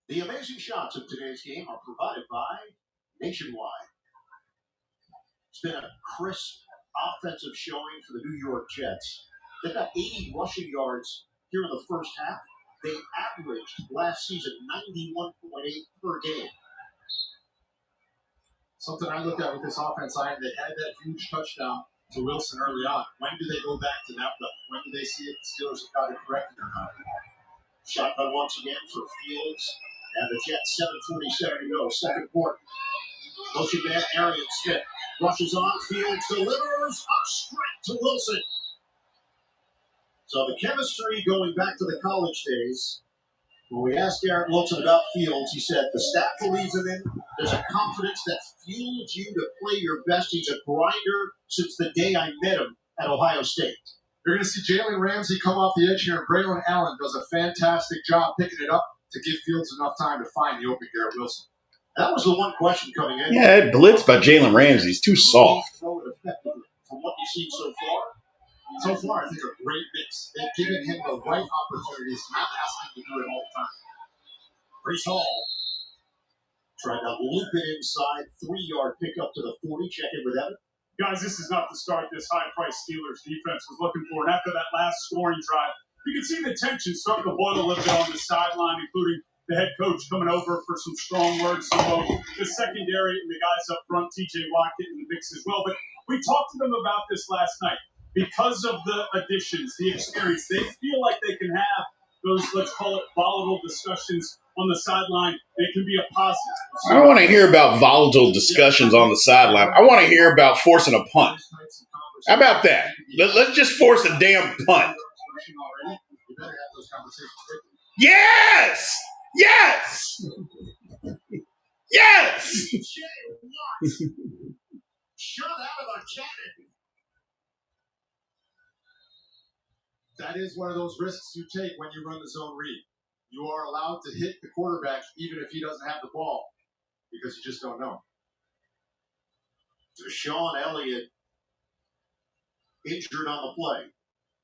The amazing shots of today's game are provided by Nationwide. It's been a crisp offensive showing for the New York Jets. They've got 80 rushing yards here in the first half. They averaged last season 91.8 per game. Something I looked at with this offense, they had that huge touchdown to Wilson early on. When do they go back to that play? When do they see if the Steelers have got it corrected or not? Shotgun once again for Fields. And the Jets, 7:47 to go, second quarter. Motion man, Arian Smith rushes on. Fields delivers up straight to Wilson. So the chemistry going back to the college days. When we asked Garrett Wilson about Fields, he said the staff believes in him. There's a confidence that fuels you to play your best. He's a grinder since the day I met him at Ohio State. You're going to see Jalen Ramsey come off the edge here, and Braylon Allen does a fantastic job picking it up to give Fields enough time to find the open Garrett Wilson. That was the one question coming in. Yeah, that blitz by Jalen Ramsey is too soft. From what you've seen so far. So far, I think a great mix. They've given him the right opportunities, not asking him to do it all the time. Brees Hall tried to loop it inside, 3-yard pickup to the 40. Check in with Evan. Guys, this is not the start this high-priced Steelers defense was looking for. And after that last scoring drive, you can see the tension starting to boil a little bit on the sideline, including the head coach coming over for some strong words from both the secondary and the guys up front, TJ Watt getting in the mix as well. But we talked to them about this last night. Because of the additions, the experience, they feel like they can have those, let's call it, volatile discussions on the sideline. They can be a positive. I don't want to hear about volatile discussions on the sideline. I want to hear about forcing a punt. How about that? Let's just force a damn punt. Yes! Yes! Yes! Shot out of a cannon. That is one of those risks you take when you run the zone read. You are allowed to hit the quarterback even if he doesn't have the ball because you just don't know. Deshaun Elliott injured on the play.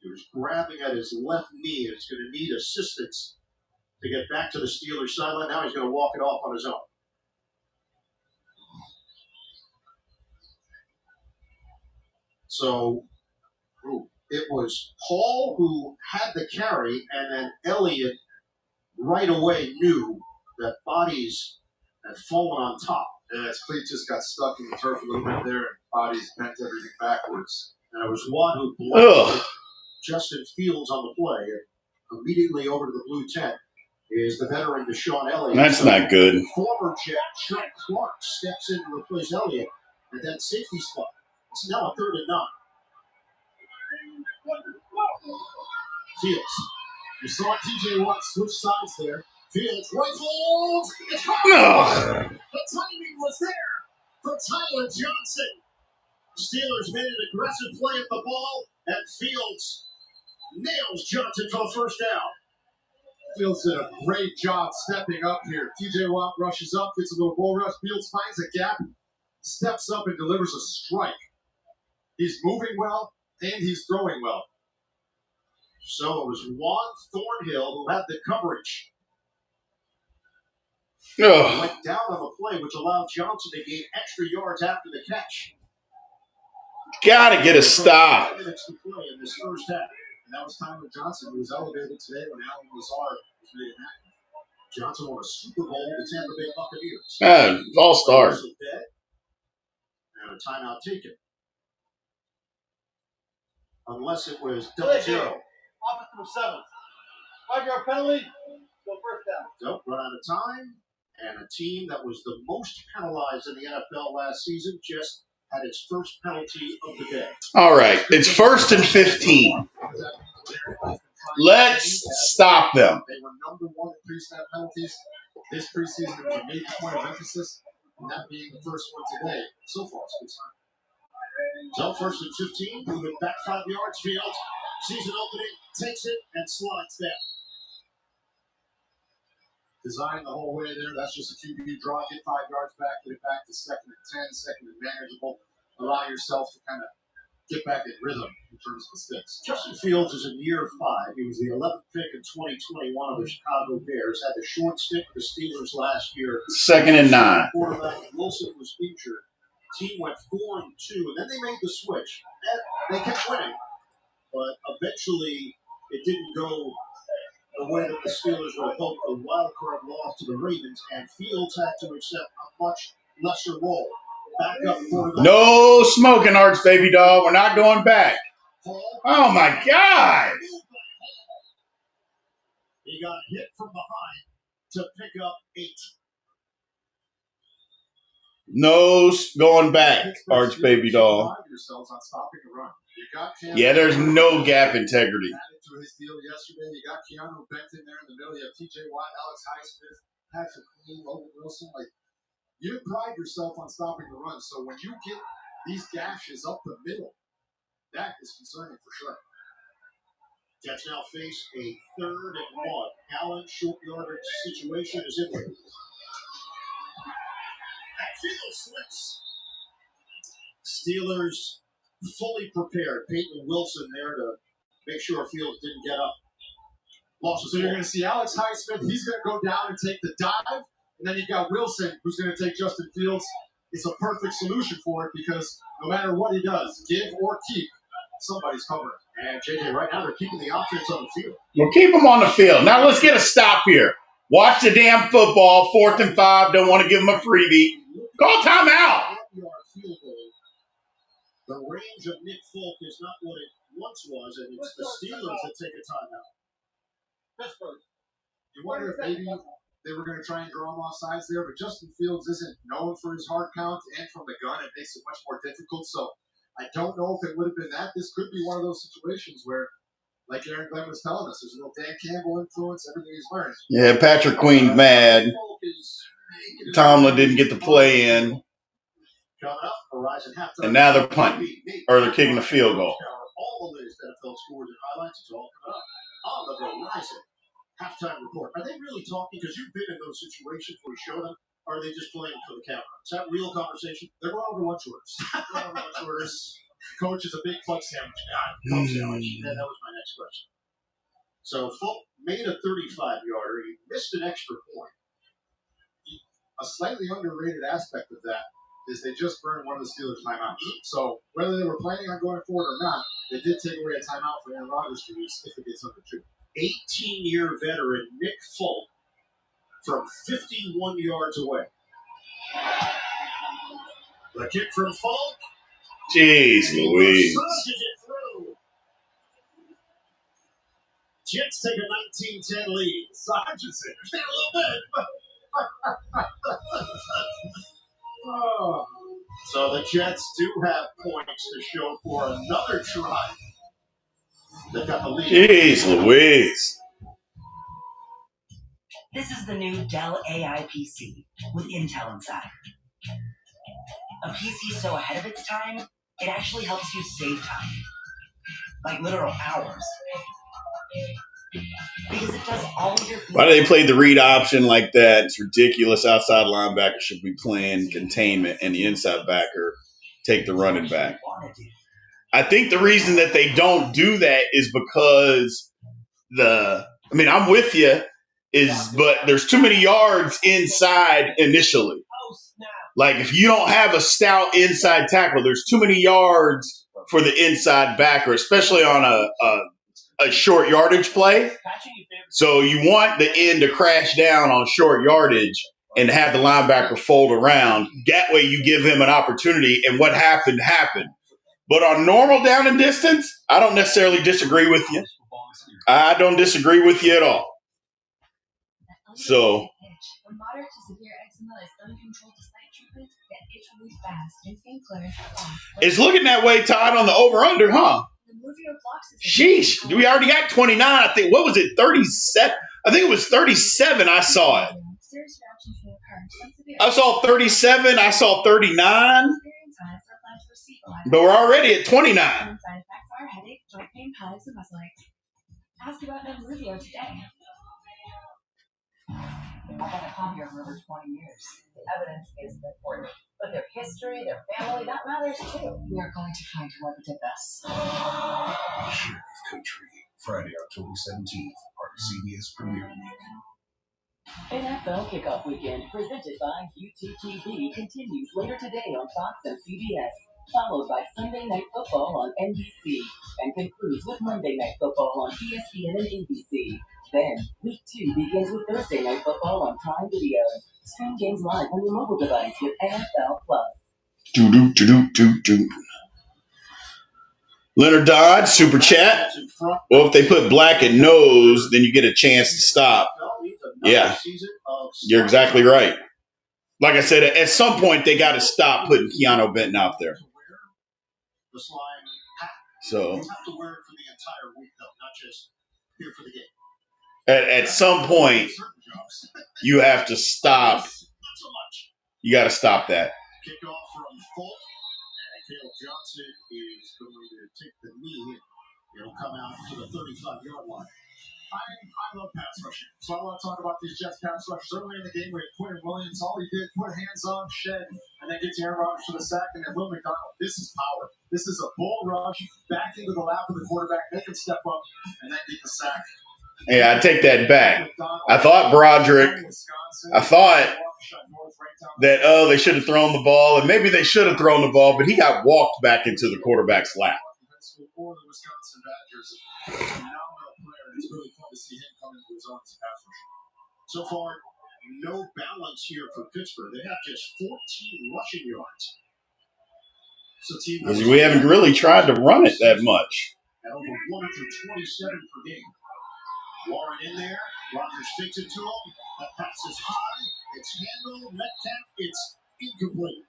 He was grabbing at his left knee and is going to need assistance to get back to the Steelers sideline. Now he's going to walk it off on his own. So it was Hall who had the carry, and then Elliott right away knew that bodies had fallen on top. Yeah, his cleat just got stuck in the turf a little bit there, and bodies bent everything backwards. And it was one who blocked Justin Fields on the play. And immediately over to the blue tent is the veteran Deshaun Elliott. That's not good. Former Jet Chuck Clark steps in to replace Elliott at that safety spot. It's now a 3rd and 9. Fields. You saw T.J. Watt switch sides there. Fields rifles. It's caught. No. The timing was there for Tyler Johnson. Steelers made an aggressive play at the ball, and Fields nails Johnson for the first down. Fields did a great job stepping up here. T.J. Watt rushes up, gets a little bull rush. Fields finds a gap, steps up, and delivers a strike. He's moving well, and he's throwing well. So it was Juan Thornhill who had the coverage. Went down on the play, which allowed Johnson to gain extra yards after the catch. Gotta get a stop. 5 minutes to play in this first half. And that was Tyler Johnson, who was elevated today when Alan Lazard was made an active. Johnson won a Super Bowl with the Tampa Bay Buccaneers. All-star. And a timeout taken. Unless it was double zero. Offense number 7. 5-yard penalty. Go first down. So run out of time. And a team that was the most penalized in the NFL last season just had its first penalty of the day. All right. It's 1st and 15. Let's stop them. They were number 1 in pre-snap penalties. This preseason was a major point of emphasis, and that being the first one today. So far, it's a good sign. So 1st and 15, moving back 5 yards. Field, season opening, takes it and slides down. Designed the whole way there. That's just a QB draw. Get 5 yards back. Get it back to 2nd and 10. 2nd and manageable. Allow yourself to kind of get back in rhythm in terms of the sticks. Justin Fields is in year 5. He was the 11th pick in 2021 of the Chicago Bears. Had a short stint with the Steelers last year. 2nd and 9. Quarterback Wilson was injured. Team went 4-2, and then they made the switch. And they kept winning, but eventually it didn't go the way that the Steelers would have hoped. A wild card loss to the Ravens, and Fields had to accept a much lesser role. Back up quarterback. No smoking, Arts, baby doll. We're not going back. Oh, my God. He got hit from behind to pick up 8. No going back, Arts, baby doll. Yeah, there's no gap integrity. To his deal yesterday, you got Keanu Benton there in the middle. You have T.J. Watt, Alex Highsmith, Patrick Queen, Logan Wilson. Like, you pride yourself on stopping the run. So when you get these gashes up the middle, that is concerning for sure. Jets now face a 3rd and 1. Allen, short yardage situation is in there. Field slips. Steelers fully prepared. Peyton Wilson there to make sure Fields didn't get up. So you're going to see Alex Highsmith. He's going to go down and take the dive. And then you've got Wilson, who's going to take Justin Fields. It's a perfect solution for it because no matter what he does, give or keep, somebody's covering. And JJ, right now they're keeping the offense on the field. We'll keep them on the field. Now let's get a stop here. Watch the damn football. 4th and 5. Don't want to give them a freebie. Call timeout. The range of Nick Folk is not what it once was, and it's the Steelers that take a timeout. Pittsburgh. You wonder if maybe they were going to try and draw him off sides there, but Justin Fields isn't known for his hard count, and from the gun, it makes it much more difficult. So I don't know if it would have been that. This could be one of those situations where, like Aaron Glenn was telling us, there's a little Dan Campbell influence, everything he's learned. Yeah, Patrick Queen's mad. Tomlin didn't get the play in. And now they're punting, or they're kicking a field goal. All the latest NFL scores and highlights, it's all coming up on the Verizon halftime report. Are they really talking? Because you've been in those situations where you show them. Or are they just playing for the camera? Is that real conversation? They're going over lunch orders. They're going over lunch orders. Coach is a big club sandwich. Club sandwich. Yeah, that was my next question. So Fulk made a 35-yarder. He missed an extra point. A slightly underrated aspect of that is they just burned one of the Steelers' timeouts. So whether they were planning on going forward or not, they did take away a timeout for Aaron Rodgers to use if it gets under 2. 18-year veteran Nick Fulk from 51 yards away. The kick from Fulk. Jeez Louise. Massages it through. Jets take a 19-10 lead. Massages it a little bit. Oh. So the Jets do have points to show for another try. They got the lead. Jeez Louise. This is the new Dell AI PC with Intel inside. A PC so ahead of its time, it actually helps you save time. Like literal hours. Because it does all of your... Why do they play the read option like that? It's ridiculous. Outside linebacker should be playing containment and the inside backer take the running back. I think the reason that they don't do that is because I'm with you, but there's too many yards inside initially. Like if you don't have a stout inside tackle, there's too many yards for the inside backer, especially on a short yardage play. So you want the end to crash down on short yardage and have the linebacker fold around. That way you give him an opportunity, and what happened. But on normal down and distance, I don't necessarily disagree with you. I don't disagree with you at all. So when moderate to severe eczema is uncontrolled despite treatment, get itch relief fast and skin clearance fast. It's looking that way, Todd, on the over-under, huh? Sheesh. We already got 29. I think, what was it, 37? I think it was 37 I saw it. I saw 37. I saw 39. But we're already at 29. Ask about Nemluvio today. I've had a hobby for over 20 years. The evidence isn't important, but their history, their family, that matters too. We are going to find whoever did this. Sheriff Country, Friday, October 17th, part of CBS Premier League. NFL Kickoff Weekend, presented by UTTV, continues later today on Fox and CBS, followed by Sunday Night Football on NBC, and concludes with Monday Night Football on ESPN and ABC. Then, Week 2 begins with Thursday Night Football on Prime Video. Stream games live on your mobile device with NFL Plus. Leonard Dodd, super chat. Well, if they put black at nose, then you get a chance to stop. Yeah, you're exactly right. Like I said, at some point, they got to stop putting Keanu Benton out there. So, you have to wear it for the entire week, though, not just here for the game. At some point, you have to stop. You got to stop that. Kickoff from Fulk. Caleb Johnson is going to take the knee. It'll come out to the 35-yard line. I love pass rushing. So I want to talk about these Jets pass rushers. Early in the game, we had Quinn Williams. All he did, put hands on, shed, and then get to Aaron Rodgers for the sack. And then Will McDonald. This is power. This is a bull rush back into the lap of the quarterback. Make him step up and then get the sack. Yeah, I take that back. I thought Broderick. I thought that, they should have thrown the ball, and maybe they should have thrown the ball, but he got walked back into the quarterback's lap. It's really fun to see him come into his own as a pass rusher. So far, no balance here for Pittsburgh. They have just 14 rushing yards. So we haven't really tried to run it that much. At over 127 per game. Warren in there. Rodgers fakes it to him. That pass is high. It's handled. Metcalf. It's incomplete.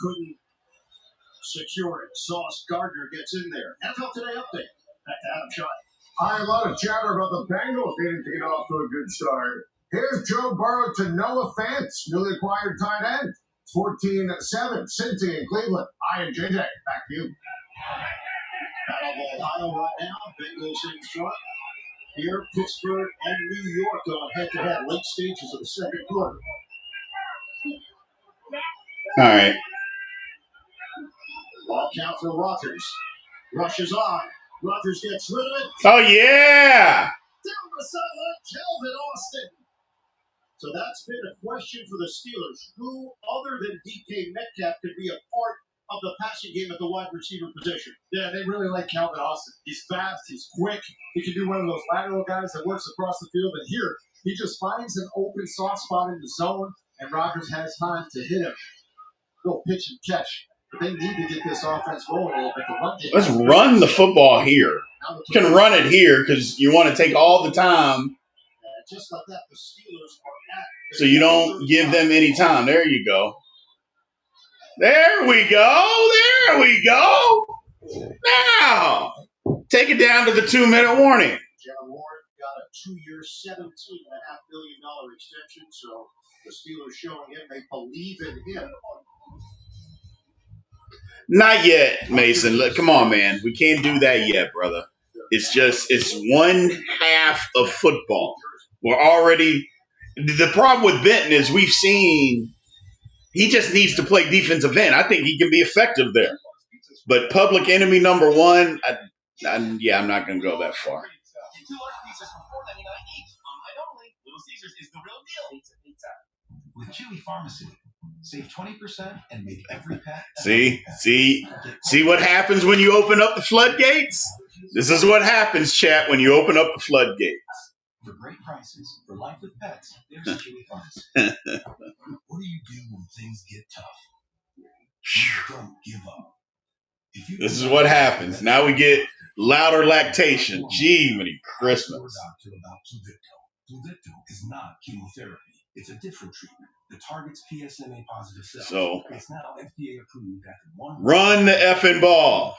Couldn't secure it. Sauce Gardner gets in there. NFL Today update. Back to Adam Schott. A lot of chatter about the Bengals needing to get off to a good start. Here's Joe Burrow to Noah Fant, newly acquired tight end. 14-7, Cincy in Cleveland. I and JJ, back to you. Battle of Ohio right now. Bengals in front. Here, Pittsburgh and New York on head-to-head late stages of the second quarter. All right. Ball count for Rodgers. Rushes on. Rodgers gets rid of it. Oh, yeah. Down the sideline, Calvin Austin. So that's been a question for the Steelers. Who other than DK Metcalf could be a part of the passing game at the wide receiver position? Yeah, they really like Calvin Austin. He's fast, he's quick. He can be one of those lateral guys that works across the field. And here, he just finds an open soft spot in the zone, and Rodgers has time to hit him. Go pitch and catch. But they need to get this offense rolling a little bit. The run game. Let's run the football here. You can run it here because you want to take all the time just like that, the Steelers are at. so you don't give them any time. There you go. There we go. There we go. Now, take it down to the 2-minute warning. John Warren got a 2-year, $17.5 billion extension, so the Steelers showing him they believe in him. Not yet, Mason. Look, come on, man. We can't do that yet, brother. It's one half of football. We're already – the problem with Benton is we've seen he just needs to play defensive end. I think he can be effective there. But public enemy number one, I'm not going to go that far. With Chewy Pharmacy, save 20% and make every pack. See what happens when you open up the floodgates? This is what happens, chat, when you open up the floodgates. For great prices, for life with pets, there's Chewy Pharmacy. What do you do when things get tough? You don't give up. This is what happens. Now we get louder lactation. Gee, many Christmas. Doctor about Pluvicto is not chemotherapy. It's a different treatment that targets PSMA positive cells. So it's now FDA approved after one. Run the effing ball.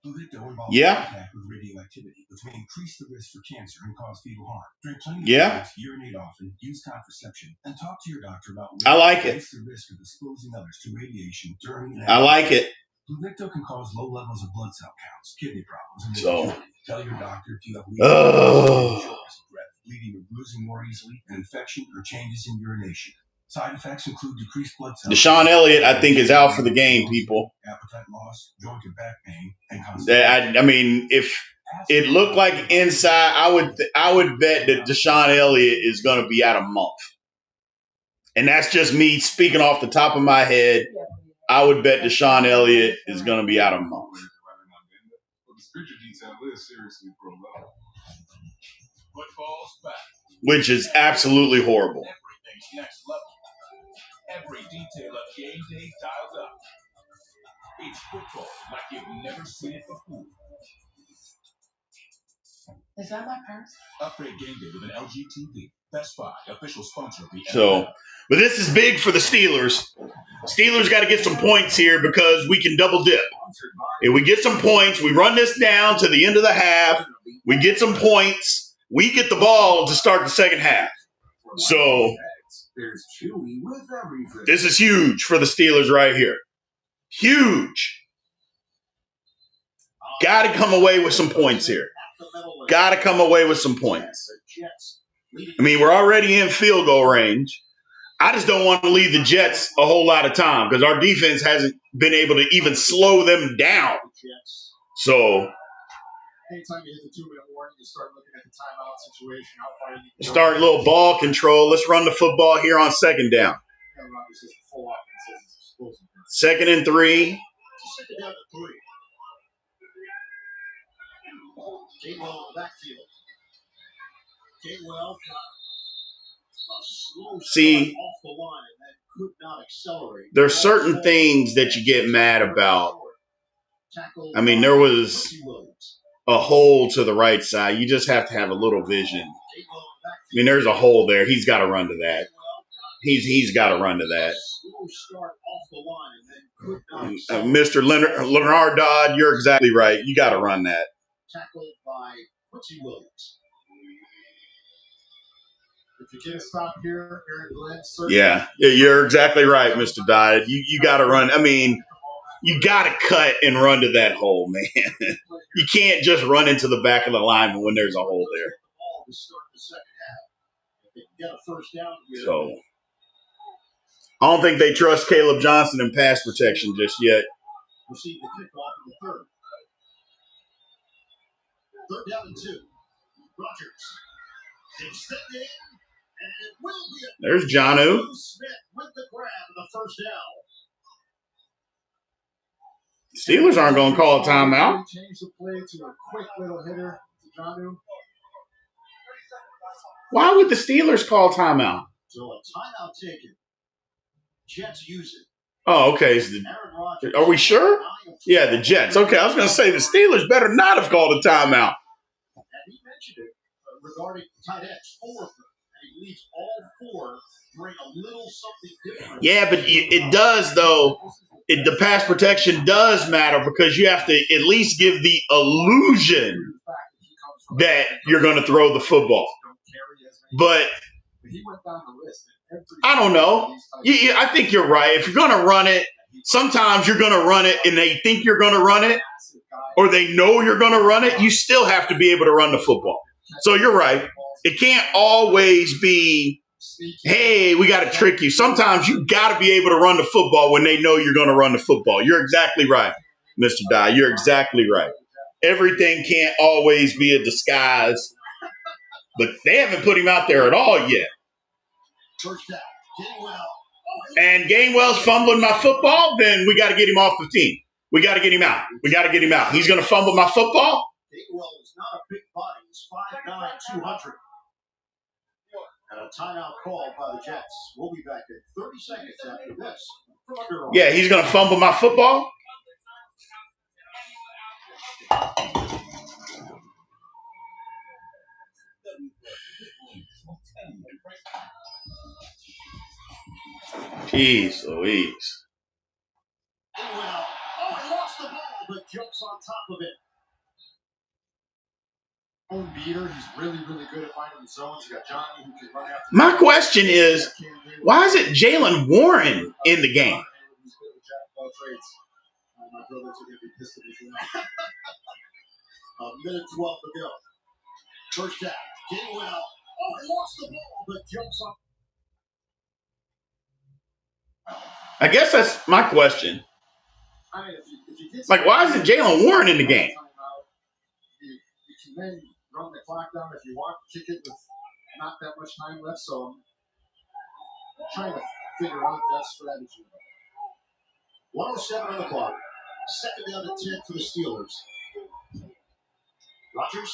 Pluvicto involves contact with radioactivity, which may increase the risk for cancer and cause fetal harm. Drink plenty of fluids, urinate often, use contraception, and talk to your doctor about ways to reduce the risk of exposing others to radiation during and after. I like it. Pluvicto can cause low levels of blood cell counts, kidney problems, and infertility. Tell your doctor if you have shortness of breath, bleeding or bruising more easily, an infection, or changes in urination. Side effects include decreased blood cells. Deshaun Elliott, I think, is out for the game, people. Appetite loss, joint and back pain, and constipation. I mean, if it looked like inside, I would bet that Deshaun Elliott is going to be out a month. And that's just me speaking off the top of my head. I would bet Deshaun Elliott is going to be out a month. Which is absolutely horrible. Everything's next level. Every detail of game day dialed up. It's football like you've never seen it before. Is that my purse? Upgrade game day with an LG TV. Best Buy, official sponsor of the NFL. But this is big for the Steelers. Steelers got to get some points here because we can double dip. If we get some points, we run this down to the end of the half, we get some points, we get the ball to start the second half. So this is huge for the Steelers right here. Huge. Got to come away with some points here. Got to come away with some points. I mean, we're already in field goal range. I just don't want to leave the Jets a whole lot of time because our defense hasn't been able to even slow them down. So, anytime you hit the 2-minute warning, you start looking at the timeout situation. How far you can start a little ball control. Let's run the football here on second down. 2nd and 3. Second down to 3. Gainwell in the backfield. Gainwell got a slow start off the line and then could not accelerate. There's certain things that you get mad about. I mean, there was a hole to the right side. You just have to have a little vision. I mean, there's a hole there. He's got to run to that. He's got to run to that. Mr. Leonard Dodd, you're exactly right. You got to run that. Tackled by Quincy Williams. If you get a stop here, Aaron Glenn. Yeah, you're exactly right, Mr. Dodd. You got to run. I mean, you got to cut and run to that hole, man. You can't just run into the back of the lineman when there's a hole there. So I don't think they trust Caleb Johnson in pass protection just yet. Receive the kickoff in the third. Third down and 2. Rodgers. Extended. And it will be There's Jonnu. Smith with the grab of the first down. Steelers aren't going to call a timeout. Change the play to a quick little hitter to Jonnu. Why would the Steelers call timeout? So a timeout taken. Jets use it. Oh, okay. Are we sure? Yeah, the Jets. Okay, I was going to say the Steelers better not have called a timeout. And he mentioned it regarding tight ends, 4 of them. And he leaves all 4 bring a little something different. Yeah, but it does, though. The pass protection does matter because you have to at least give the illusion that you're going to throw the football. But I don't know. I think you're right. If you're going to run it, sometimes you're going to run it and they think you're going to run it or they know you're going to run it. You still have to be able to run the football. So you're right. It can't always be, hey, we got to trick you. Sometimes you got to be able to run the football when they know you're going to run the football. You're exactly right, Mr. Dye. You're exactly right. Everything can't always be a disguise. But they haven't put him out there at all yet. And Gainwell's fumbling my football, then we got to get him off the team. We got to get him out. We got to get him out. He's going to fumble my football? Gainwell is not a big body. He's 5'9", 200. And a timeout call by the Jets. We'll be back in 30 seconds after this. Yeah, he's going to fumble my football? Jeez Louise. Gainwell. Oh, he lost the ball, but jumps on top of it. Own beater. He's really, really good at finding the zones. You got Johnny who can run after. My question is, why is it Jalen Warren in the game? He's good with jack of all trades. My brothers are going to be pissed at me for that. A minute 12 to go. First down. Gainwell. Oh, he lost the ball, but jumps on. I guess that's my question. I mean, if you get Like, why isn't Jalen Warren in the game? You can then run the clock down if you want, kick it with not that much time left. So I'm trying to figure out that strategy. 107 on the clock. Second down and 10 for the Steelers. Rodgers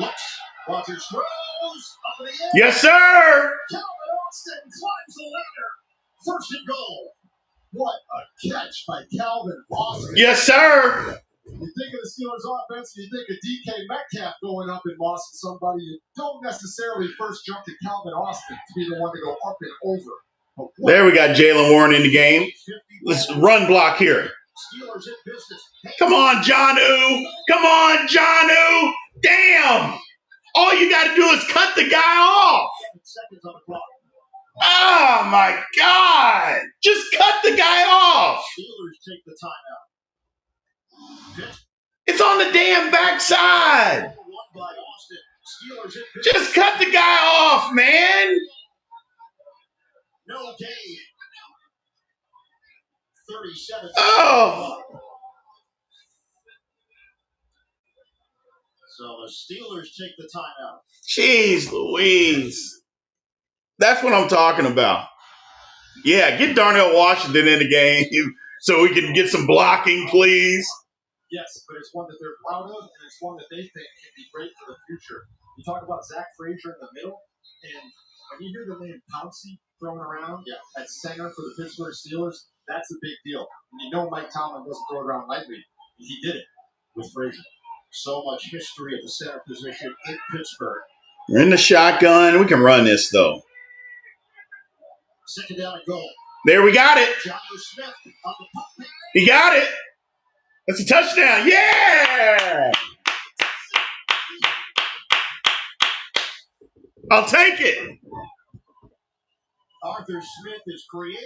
looks. Rodgers throws up in the air. Yes, sir. Calvin Austin climbs the ladder. First and goal. What a catch by Calvin Austin. Yes, sir. You think of the Steelers offense, you think of DK Metcalf going up and mossing somebody. You don't necessarily first jump to Calvin Austin to be the one to go up and over. There we got Jalen Warren in the game. Let's run block here. Steelers in business. Come on, Jonnu. Come on, Jonnu. Damn. All you got to do is cut the guy off. Seconds on the clock. Oh, my God. Just cut the guy off. Steelers take the timeout. It's on the damn backside. Just cut the guy off, man. No gain. 37. Oh. So the Steelers take the timeout. Jeez Louise. That's what I'm talking about. Yeah, get Darnell Washington in the game so we can get some blocking, please. Yes, but it's one that they're proud of, and it's one that they think can be great for the future. You talk about Zach Frazier in the middle, and when you hear the name Pouncey thrown around at center for the Pittsburgh Steelers, that's a big deal. And you know Mike Tomlin doesn't throw it around lightly. He did it with Frazier. So much history at the center position in Pittsburgh. We're in the shotgun. We can run this, though. Second down and goal. There, we got it. Jonnu Smith on the pump. He got it. That's a touchdown. Yeah. I'll take it. Arthur Smith is creative,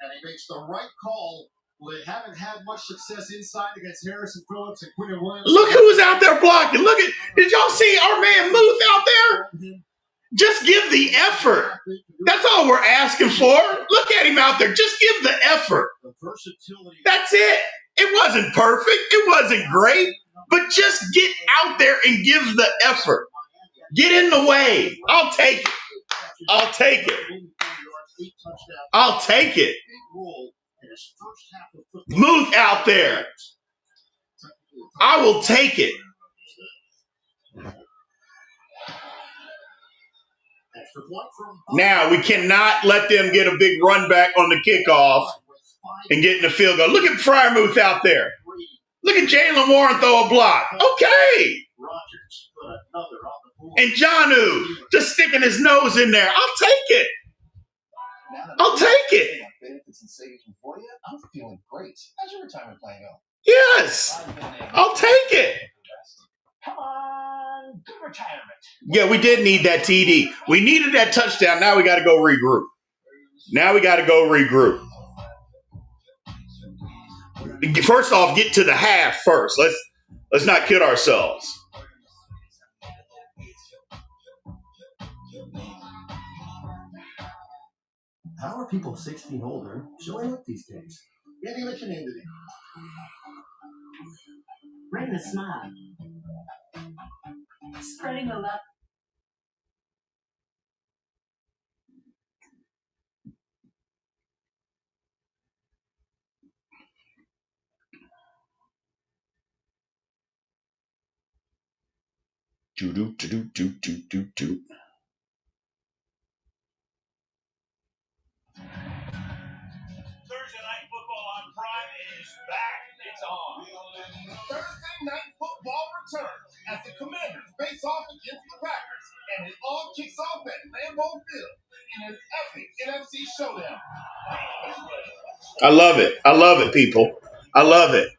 and he makes the right call Well, they haven't had much success inside against Harrison Phillips and Quinn Williams. Look who's out there blocking. Look at, did y'all see our man Muth out there? Just give the effort. That's all we're asking for. Look at him out there. Just give the effort. That's it. It wasn't perfect. It wasn't great. But just get out there and give the effort. Get in the way. I'll take it. I'll take it. I'll take it. Muth out there. I will take it. Now, we cannot let them get a big run back on the kickoff and get in the field goal. Look at Fryermuth out there. Look at Jalen Warren throw a block. Okay. And Jonnu just sticking his nose in there. I'll take it. I'll take it. I'm feeling great. How's your retirement plan going? Yes. I'll take it. Come on, good retirement. Yeah, we did need that TD. We needed that touchdown. Now we got to go regroup. First off, get to the half first. Let's not kid ourselves. How are people 16 older showing up these days? Maybe let your name today. Bring the smile. Spreading the love. Do. Thursday Night Football on Prime is back. It's on. Thursday Night Football returns as the Commanders face off against the Packers, and it all kicks off at Lambeau Field in an epic NFC showdown. I love it. I love it, people. I love it.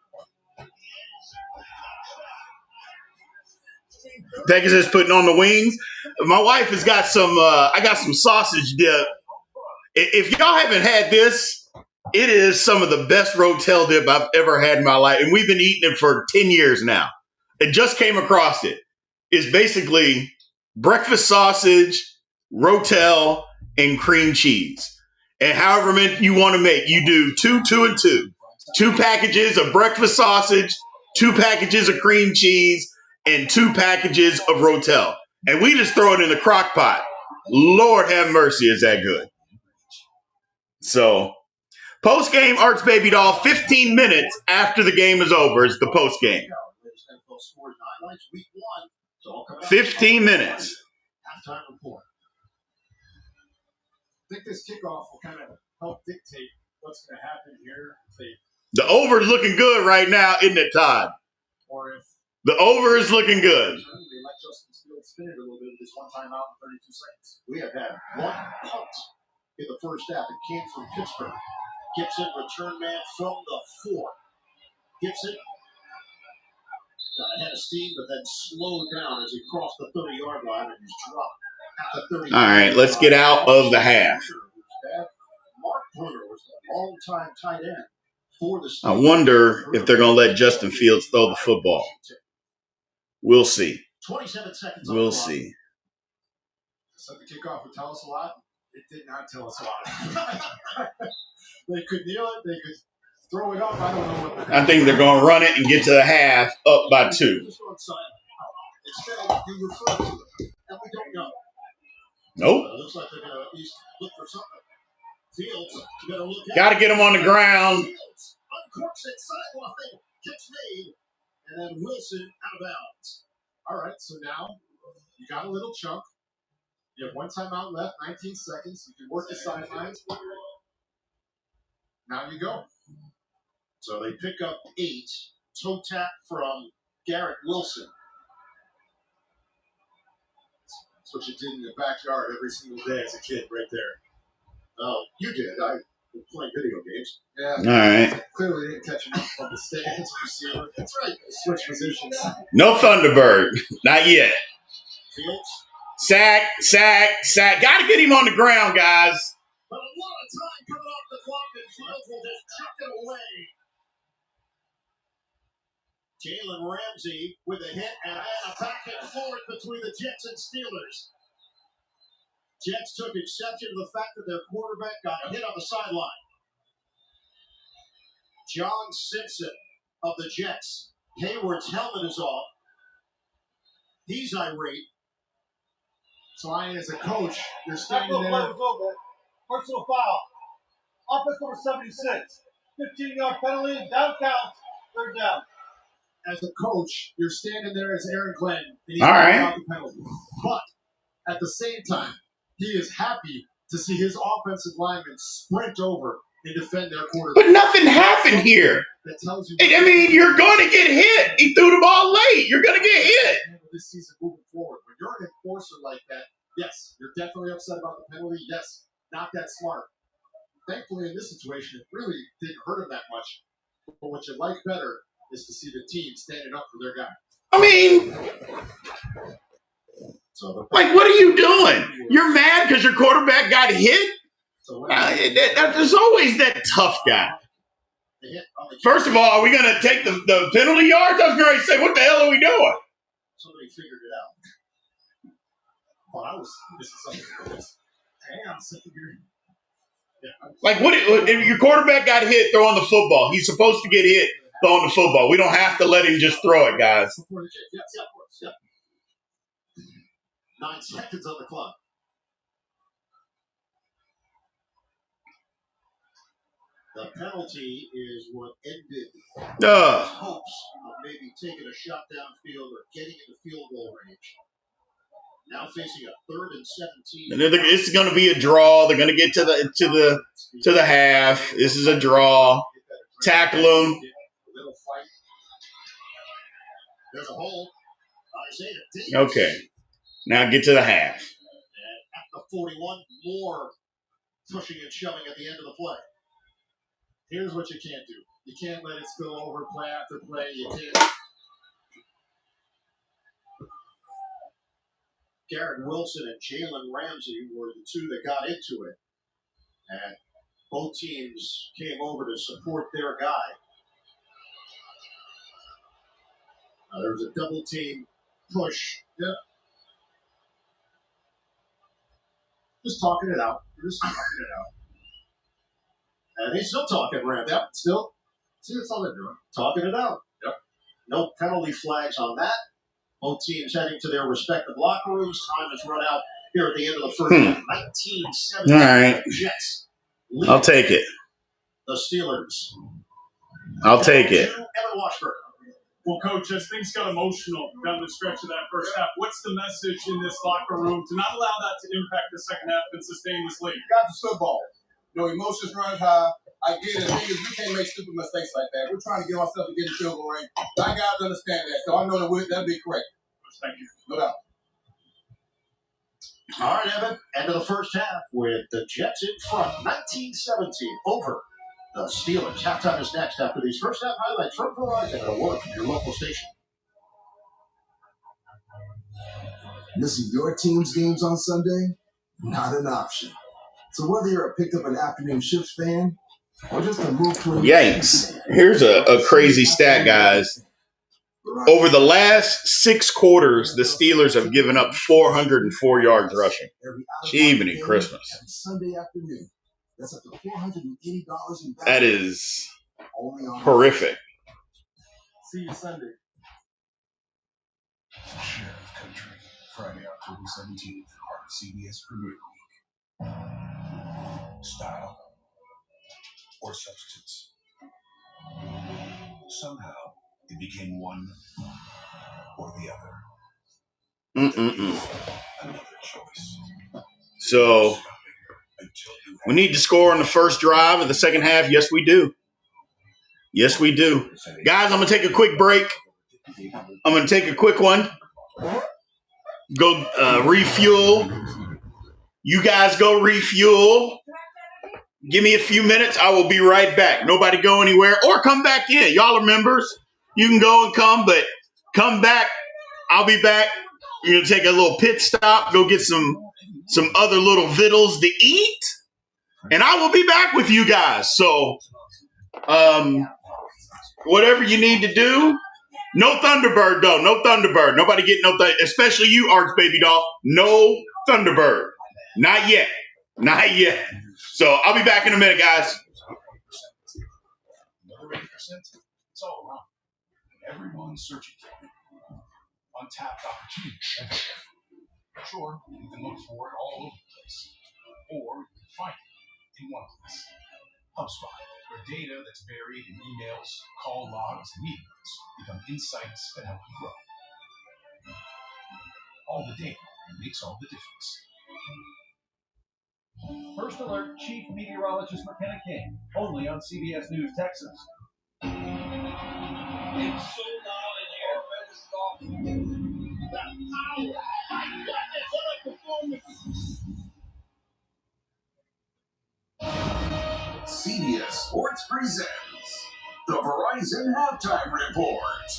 Pegasus putting on the wings. My wife has got some, I got some sausage dip. If y'all haven't had this, it is some of the best Rotel dip I've ever had in my life. And we've been eating it for 10 years now. It just came across it. It's basically breakfast sausage, Rotel, and cream cheese. And however many you want to make, you do 2 and 2. 2 packages of breakfast sausage, 2 packages of cream cheese, and 2 packages of Rotel. And we just throw it in the crock pot. Lord have mercy, is that good. So, post-game Arts Baby Doll, 15 minutes after the game is over. It's the post-game. 15 minutes. Halftime report. I think this kickoff will kind of help dictate what's going to happen here. The over is looking good right now, isn't it, Todd? Or if the over is looking good. they let Justin Fields spin it a little bit with this one timeout in 32 seconds. We have had one punt in the first half. It came from Pittsburgh. Gibson, return man from the 4. Gibson got ahead of steam, but then slowed down as he crossed the 30-yard line and was dropped at the 30. All right, let's get out of the half. Mark Bruner was the long-time tight end for the I wonder if they're going to let Justin Fields throw the football. We'll see. 27 seconds. We'll see. So the kickoff would tell us a lot. It did not tell us a lot. They could kneel it. They could throw it up. I don't know what. I think they're going to run it and get to the half up by 2. Instead of you refer to it, and we don't know. Nope. It looks like they're going to at least look for something. Fields, you got to look. Got to get him on the ground. Fields uncorks it sideline. Catch made, and then Wilson out of bounds. All right, so now you got a little chunk. You have one timeout left, 19 seconds. You can work the sidelines. Now you go. So they pick up 8. Toe tap from Garrett Wilson. That's what you did in the backyard every single day as a kid right there. Oh, you did. I was playing video games. Yeah. All right. Clearly didn't catch him up on the stands. Receiver. That's right. Switch positions. No Thunderbird. Not yet. Fields. Sack. Got to get him on the ground, guys. But a lot of time coming off the clock, and Fields will just chuck it away. Jalen Ramsey with a hit and then a back and forth between the Jets and Steelers. Jets took exception to the fact that their quarterback got hit on the sideline. John Simpson of the Jets. Hayward's helmet is off. He's irate. So as a coach, you're That standing play there. was over. Personal foul. Offense number 76. 15-yard penalty. Down counts. Third down. As a coach, you're standing there as Aaron Glenn, and he's All right. about the penalty. But at the same time, he is happy to see his offensive linemen sprint over and defend their quarterback. But nothing happened here. That tells you. I mean, you're going to get hit. He threw the ball late. You're going to get hit. This season moving forward, when you're an enforcer like that, yes, you're definitely upset about the penalty. Yes, not that smart. Thankfully, in this situation, it really didn't hurt him that much. But what you like better is to see the team standing up for their guy. I mean, like, what are you doing? You're mad because your quarterback got hit? There's always that tough guy. First of all, are we going to take the penalty yards? I was going to say, what the hell are we doing? Somebody figured it out. Oh, I was missing something. Hang on a second here. Yeah. Like, if your quarterback got hit throwing the football, he's supposed to get hit throwing the football. We don't have to let him just throw it, guys. Yes, of course. Yeah. 9 seconds on the clock. The penalty is what ended hopes of maybe taking a shot downfield or getting in the field goal range. Now facing a 3rd and 17. And it's going to be a draw. They're going to get to the half. This is a draw. Tackle them. A little fight. There's a hole. Isaiah Davis. Okay. Now get to the half. And at the 41, more pushing and shoving at the end of the play. Here's what you can't do. You can't let it spill over play after play. You can't. Garrett Wilson and Jalen Ramsey were the two that got into it. And both teams came over to support their guy. There was a double team push. Yeah. Just talking it out. Just talking it out. And he's still talking, Ramsey. Yep, still. See, that's all they're doing. Talking it out. Yep. No penalty flags on that. Both teams heading to their respective locker rooms. Time has run out here at the end of the first half. 19-17. All right. Jets. I'll take it. The Steelers. I'll take it. Evan Washburn. Well, Coach, as things got emotional down the stretch of that first half, what's the message in this locker room to not allow that to impact the second half and sustain this lead? Got the football. Emotions run high. I get it. The thing is, we can't make stupid mistakes like that. We're trying to get ourselves to get in field goal range. My guys understand that, so I know that'll be correct. Thank you. No doubt. All right, Evan. End of the first half with the Jets in front. 19-17 over the Steelers. Halftime is next after these first half highlights from Verizon and a word from your local station. Missing your team's games on Sunday? Not an option. So whether you're a picked up an afternoon shift fan or just a move to a Yikes. Here's a crazy stat, guys. Over the last 6 quarters, the Steelers have given up 404 yards rushing. Jiminy Christmas. Sunday afternoon. That's up to $480 in value. That is horrific. See you Sunday. Sheriff Country, Friday, October 17th, part of CBS Premier League. Style or substance. Somehow, it became one or the other. Another choice. So, we need to score on the first drive of the second half. Yes, we do. Yes, we do. Guys, I'm going to take a quick break. I'm going to take a quick one. Go refuel. You guys go refuel. Give me a few minutes. I will be right back. Nobody go anywhere or come back in. Y'all are members. You can go and come, but come back. I'll be back. You're going to take a little pit stop, go get some other little vittles to eat, and I will be back with you guys. So whatever you need to do, No Thunderbird, though. No Thunderbird. Nobody get no Thunderbird. Especially you, Arch Baby Doll. No Thunderbird. Not yet. Not yet. So I'll be back in a minute, guys. Another 8%. It's all around. Everyone's searching for it. Untapped opportunities everywhere. Sure, you can look for it all over the place. Or you can find it in one place. HubSpot, where data that's buried in emails, call logs, and meetings become insights that help you grow. All the data makes all the difference. First Alert Chief Meteorologist McKenna King, only on CBS News Texas. It's so loud in here. Better stop. That power. My goodness, what a performance. CBS Sports presents the Verizon Halftime Report.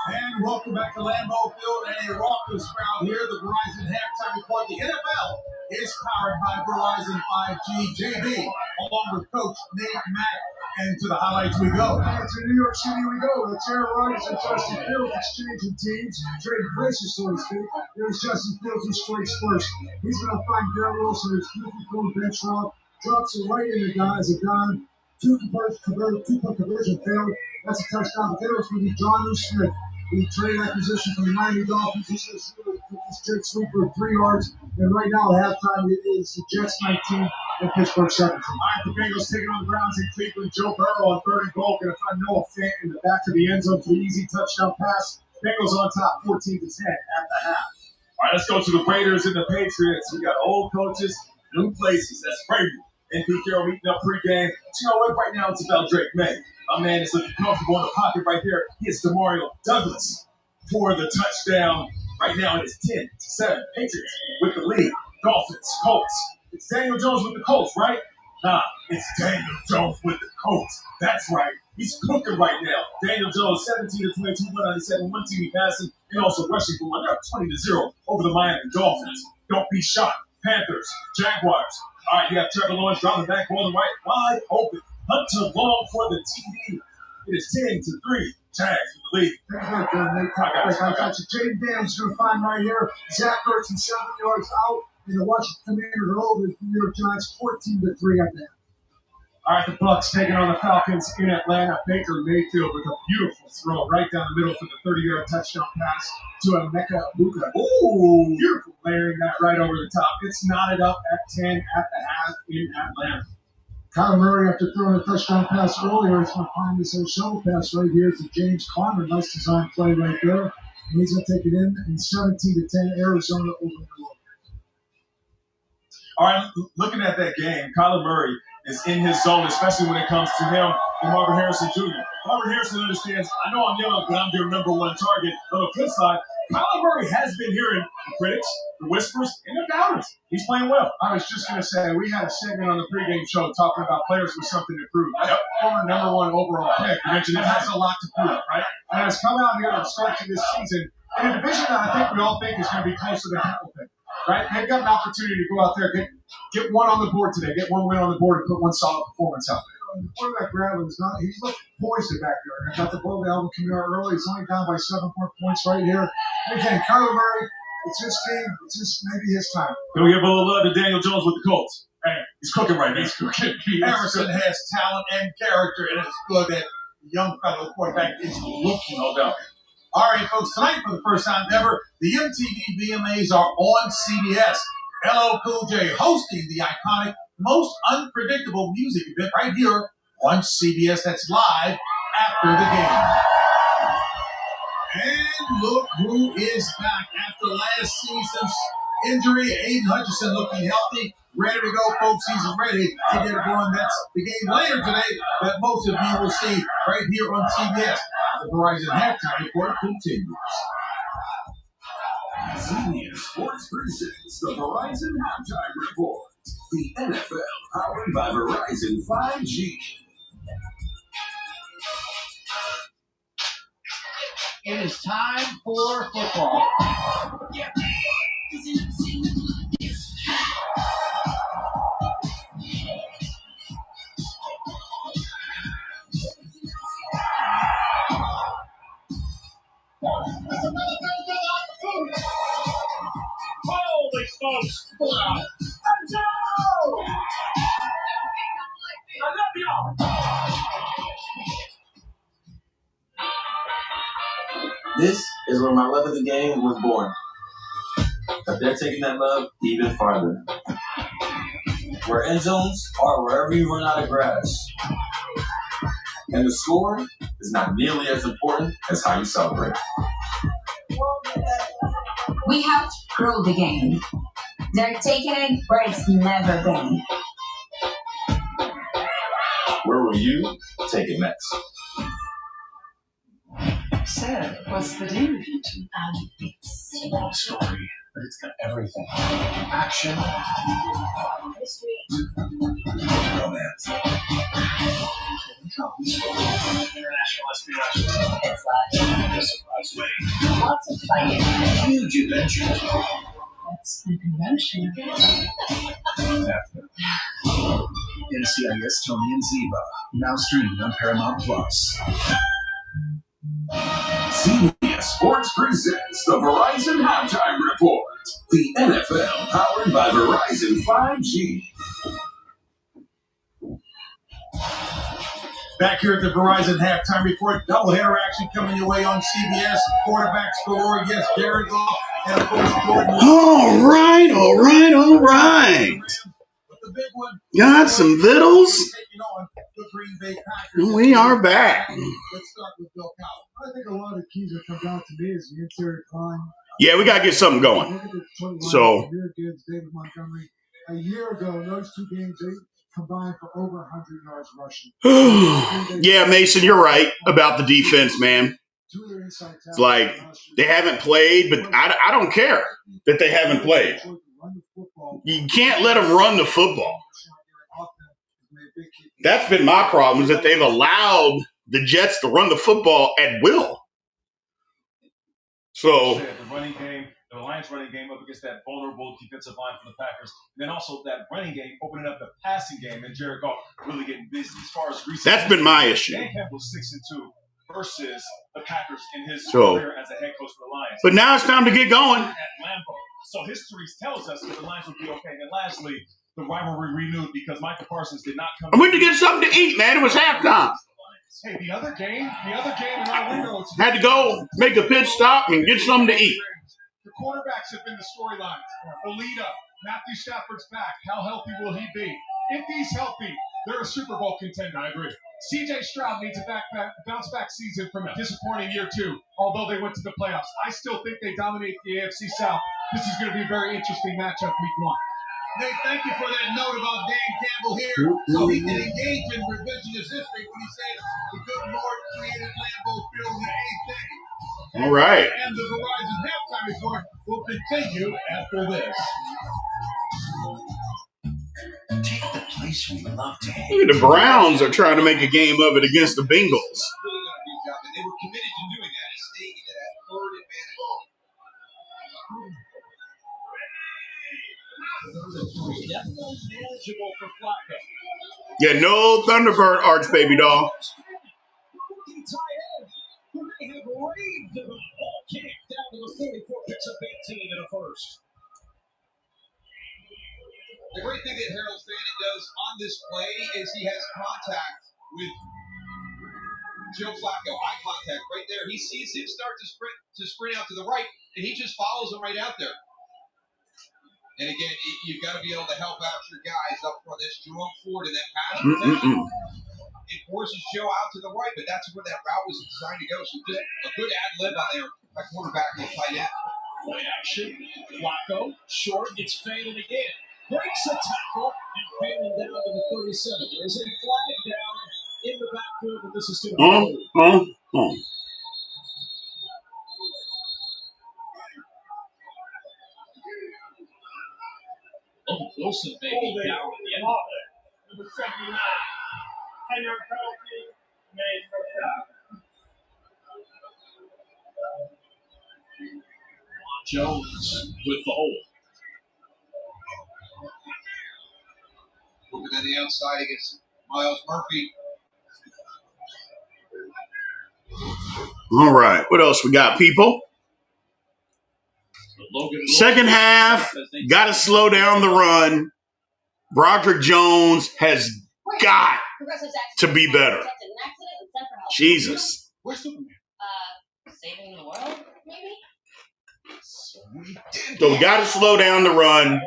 And welcome back to Lambeau Field and a raucous crowd here. The Verizon Halftime Report. The NFL is powered by Verizon 5G. JB, along with Coach Nate Mack. And to the highlights we go. And to New York City we go. It's Aaron Rodgers and Justin Fields exchanging teams, trading places, so to speak. There's Justin Fields who strikes first. He's going to find Garrett Wilson, his goofy cold bench route, drops it right in the guys. A gone. Two-point conversion failed. That's a touchdown. But then it was going to be John Smith. We traded acquisition from the Miami Dolphins. He's going to shoot a straight sweeper of 3 yards. And right now, at halftime, it is the Jets 19 and Pittsburgh 17. All right, the Bengals taking on the Browns in Cleveland. Joe Burrow on 3rd and goal. Going to find Noah Fant in the back of the end zone for the easy touchdown pass. Bengals on top, 14-10 at the half. All right, let's go to the Raiders and the Patriots. We got old coaches, new places. That's crazy. And Pete Carroll meeting up pregame. But you know what? Right now, it's about Drake May. My man is looking comfortable in the pocket right there. It's Demario Douglas for the touchdown. Right now, it is 10-7. Patriots with the lead. Dolphins, Colts. It's Daniel Jones with the Colts, right? Nah, it's Daniel Jones with the Colts. That's right. He's cooking right now. Daniel Jones, 17-22, 197, 1 TD passing, and also rushing for 1. They're up 20-0 over the Miami Dolphins. Don't be shocked. Panthers, Jaguars. All right, you got Trevor Lawrence dropping back on the right, wide open. Hunter Long for the TD. It is 10-3. Jags with the lead. I got you. Jaden Daniels going to find right here. Zach Ertz 7 yards out. And the Washington Commanders are over the New York Giants 14-3 at that. All right, the Bucs taking on the Falcons in Atlanta. Baker Mayfield with a beautiful throw right down the middle for the 30-yard touchdown pass to Emeka Egbuka. Ooh, beautiful layering that right over the top. It's knotted up at 10 at the half in Atlanta. Kyler Murray, after throwing a touchdown pass earlier, is going to find this little shovel pass right here to James Conner. Nice design play right there. And he's going to take it in 17-10, Arizona over the road. All right, looking at that game, Kyler Murray is in his zone, especially when it comes to him and Marvin Harrison Jr. Marvin Harrison understands, I know I'm young, but I'm their number one target. On the flip side, Kyler Murray has been hearing the critics, the whispers, and the doubters. He's playing well. I was just going to say, we had a segment on the pregame show talking about players with something to prove. Yep. Former number 1 overall pick. You mentioned it has a lot to prove, right? And it's come out here and start to this season in a division that I think we all think is going to be close to the Hamilton. Right? They've got an opportunity to go out there, get one on the board today, get one win on the board, and put one solid performance out there. The quarterback Bradley is not, he's looking poised back there. I got the ball to Alvin Kamara early. He's only down by 7 points right here. And again, Kyler Murray, it's his team. It's just maybe his time. Can we give a little love to Daniel Jones with the Colts? Hey, he's cooking right now. He's cooking. Harrison has talent and character, and it's good that the young fellow quarterback is looking, no doubt. All right, folks, tonight for the first time ever, the MTV VMAs are on CBS. LL Cool J hosting the iconic, most unpredictable music event right here on CBS. That's live after the game. And look who is back after last season's injury. Aiden Hutchinson looking healthy, ready to go, folks. He's ready to get it going. That's the game later today that most of you will see right here on CBS. The Verizon Halftime Report continues. CBS Sports presents the Verizon Halftime Report. The NFL powered by Verizon 5G. It is time for football. This is where my love of the game was born. But they're taking that love even farther. Where end zones are wherever you run out of grass. And the score is not nearly as important as how you celebrate. We helped grow the game. They're taking it where it's never been. Where will you take it next? So, what's the deal with you two? It's a long story, but it's got everything. Action, History. romance. International espionage. It's like The surprise way. lots of fighting. Huge adventure. That's unconventional. Definitely. NCIS Tony and Ziva. Now streaming on Paramount Plus. CBS Sports presents the Verizon Halftime Report. The NFL powered by Verizon 5G. Back here at the Verizon Halftime Report, doubleheader action coming your way on CBS. Quarterbacks galore, yes, Jared Goff, and of course, Jordan. All right. But the big one, Got some vittles. taking on the Green Bay Packers. We are back. Let's start with Bill Cowell. I think a lot of the keys that come down to me is the interior line. Yeah, we got to get something going. Look at the front line. So- Amir Gibbs, David Montgomery. A year ago, in those two games, they combined for over 100 yards rushing. Yeah, Mason, you're right about the defense, man. Two of their inside It's like they haven't played, but I don't care that they haven't played. You can't let them run the football. That's been my problem, is that they've allowed the Jets to run the football at will. So, The running game, the Lions running game up against that vulnerable defensive line for the Packers. And then also that running game opening up the passing game and Jared Goff really getting busy as far as recent. that's been my issue. Dan Campbell's 6-2 versus the Packers in his So- career as a head coach for the Lions. But now it's time to get going. At Lambeau. So history tells us that the Lions will be okay. And then lastly, the rivalry renewed because Michael Parsons did not come. I went to get something to eat, man. It was halftime. Hey, the other game in Orlando. Had to go make a pit stop and get something to eat. The quarterbacks have been the storylines. The lead up. Matthew Stafford's back. How healthy will he be? If he's healthy, they're a Super Bowl contender. I agree. CJ Stroud needs a bounce back season from a disappointing year 2, although they went to the playoffs. I still think they dominate the AFC South. This is going to be a very interesting matchup week 1. Nate, thank you for that note about Dan Campbell here. So he can engage in revisionist history when he said the good Lord created Lambeau Field in the 8th day. All right. And the Verizon Halftime Report will continue after this. Take the place we love to hate. Look at the Browns are trying to make a game of it against the Bengals. Really done a good job, and they were committed to doing that, staying into that third advantage. Definitely manageable for Flacco. Yeah, no Thunderbird arch, baby doll. They have raved about all camp down to the 44 picks up 18 in a first. The great thing that Harold Fanning does on this play is he has contact with Joe Flacco, eye contact right there. He sees him start to sprint out to the right, and he just follows him right out there. And again, you've got to be able to help out your guys up front. That's Jerome Ford in that pass protection. It forces Joe out to the right, but that's where that route was designed to go. So just a good ad-lib out there by quarterback and tight end. Play action. Flacco, short, it's Fanning again. Breaks a tackle, and Fanning down to the 37. There's a flag down in the backfield, but this is going to be Wilson may be down at the end of it. Number 79. 10-yard penalty. Made first down. Jones with the hold. Moving to the outside against Miles Murphy. All right. What else we got, people? Second half, got to slow down the run. Broderick Jones has got to be better. Jesus. Where's Superman? Saving the world, maybe? So we got to slow down the run.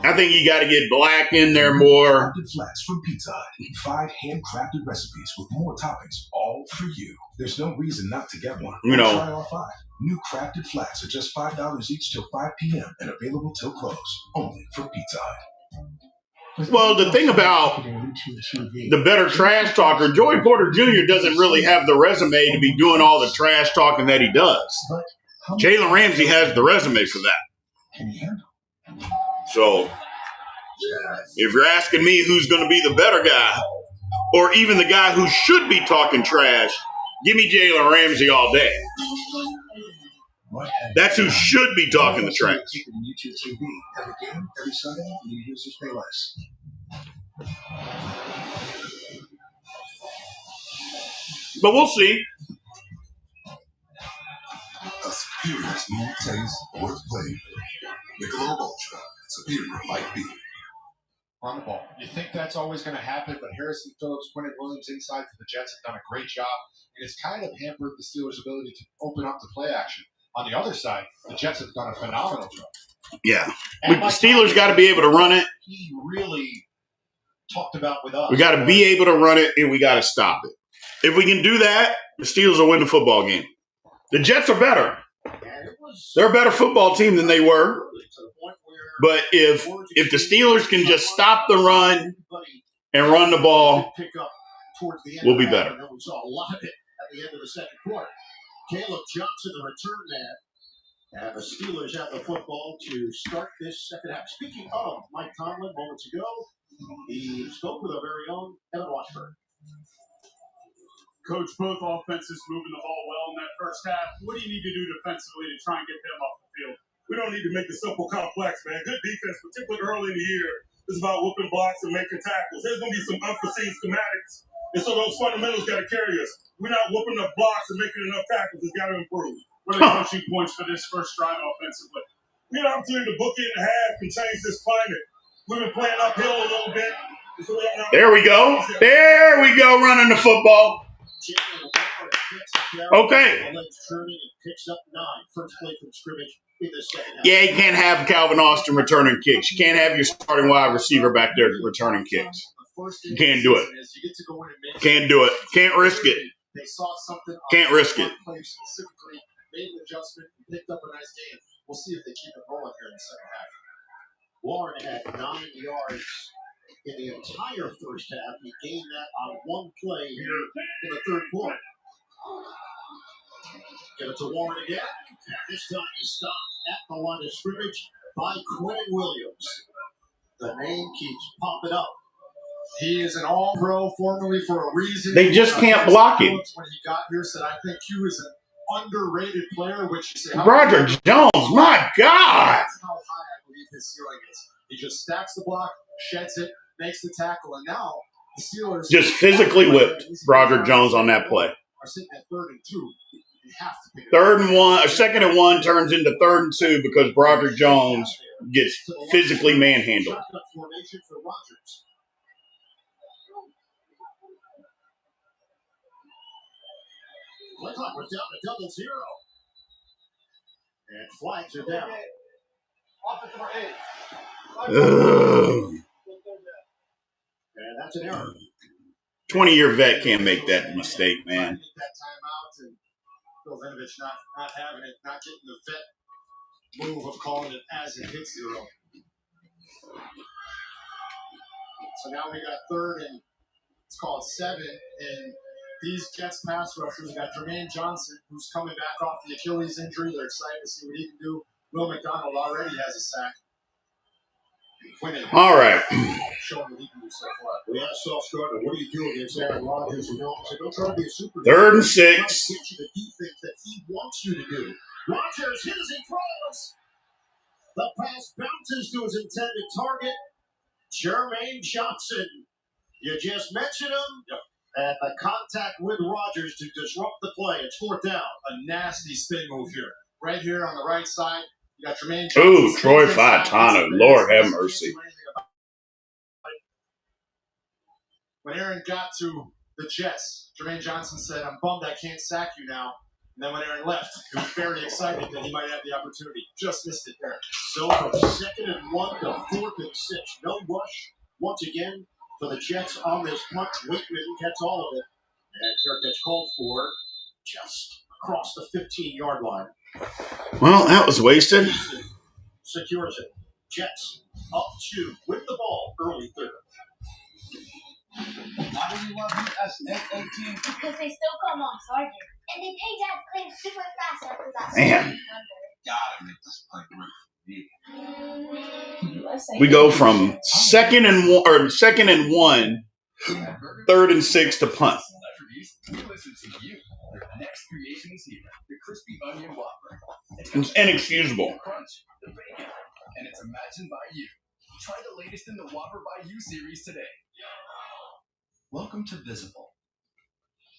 I think you got to get Black in there more. Crafted flats from Pizza Hut. 5 handcrafted recipes with more toppings, all for you. There's no reason not to get one. You know. Try all 5. New crafted flats are just $5 each till 5 p.m. and available till close. Only for Pizza Hut. Well, the thing about the better trash talker, Joey Porter Jr. doesn't really have the resume to be doing all the trash talking that he does. Jalen Ramsey has the resume for that. So, if you're asking me who's going to be the better guy, or even the guy who should be talking trash, give me Jalen Ramsey all day. That's who should be talking the trash. YouTube TV. Every game, every Sunday, new users pay less. But we'll see. A superior smooth taste worth playing for. Michelob Ultra, superior light beer. Run the ball. You think that's always going to happen, but Harrison Phillips, Quentin Williams inside for the Jets have done a great job, and it's kind of hampered the Steelers' ability to open up the play action. On the other side, the Jets have done a phenomenal job. Yeah. The Steelers got to be able to run it. He really talked about with us. We got to be able to run it, and we got to stop it. If we can do that, the Steelers will win the football game. The Jets are better. They're a better football team than they were. But if the Steelers can just stop the run and run the ball, we'll be better. We saw a lot of it at the end of the second quarter. Caleb Johnson, the return man, and the Steelers have the football to start this second half. Speaking of Mike Tomlin moments ago, he spoke with our very own Evan Washburn. Coach, both offenses moving the ball well in that first half. What do you need to do defensively to try and get them off the field? We don't need to make it simple complex, man. Good defense, particularly early in the year, is about whooping blocks and making tackles. There's going to be some unforeseen schematics, and so those fundamentals got to carry us. We're not whooping enough blocks and making enough tackles. It's got to improve. What are the coaching points for this first drive offensively? We had an opportunity to book it in half and change this climate. We've been playing uphill a little bit. So there we go. There we go, running the football. Okay. Yeah, you can't have Calvin Austin returning kicks. You can't have your starting wide receiver back there returning kicks. You can't do it. Can't do it. Can't risk it. Can't risk it. Specifically made an adjustment and picked up a nice game. We'll see if they keep it rolling here in the second half. Warren had 9 yards in the entire first half. He gained that on one play here in the third quarter. Give it to Warren again. This time he stopped at the line of scrimmage by Quentin Williams. The name keeps popping up. He is an all-pro, formerly for a reason. They just can't block him. When he got here, said, I think Q is an underrated player, which you say, Rodgers Jones, my God. That's how high I believe his ceiling is. He just stacks the block, sheds it, makes the tackle, and now the Steelers just physically whipped Rodgers Jones on that play. Are sitting at 3rd and 2. You have to pick 3rd and 1, or 2nd and 1 turns into 3rd and 2 because Rodgers Jones gets physically manhandled. Formation for Rodgers. Play clock was down to 0. And flags are down. And that's an error. 20-year vet can't make that mistake, man. That timeout and Bill Vinovich not having it, not getting the vet move of calling it as it hits 0. So now we got 3rd and it's called 7, and these Jets pass rushers got Jermaine Johnson, who's coming back off the Achilles injury. They're excited to see what he can do. Will McDonald already has a sack. All right. Showing what he can do so far. We have soft starter. What do you do against Aaron Rodgers? You know, so don't try to be a super. 3rd and 6. Get you the defense that he wants you to do. Rodgers hit as he throws. The pass bounces to his intended target, Jermaine Johnson. You just mentioned him. Yep. And the contact with Rodgers to disrupt the play. It's 4th down. A nasty spin move here. Right here on the right side, you got Jermaine Johnson. Ooh, Troy Fautano. Lord have mercy. When Aaron got to the Jets. Jermaine Johnson said, "I'm bummed I can't sack you now." And then when Aaron left, he was very excited that he might have the opportunity. Just missed it there. So from 2nd and 1 to 4th and 6. No rush once again for the Jets on this punt. Wakeman gets all of it. And fair catch called for just across the 15-yard line. Well, that was wasted. Secures it. Jets up 2 with the ball early third. Why do we love you as F-18? Because they still call Mom Sergeant. And they pay Dad claim super fast after that. Man. Gotta make this play great. We go from 2nd and 1, 3rd and 6 to punt. Celebrities, we listen to you. The next creation is here. The crispy onion whopper. It's inexcusable. Crunch, the bacon, and it's imagined by you. Try the latest in the Whopper by You series today. Welcome to Visible,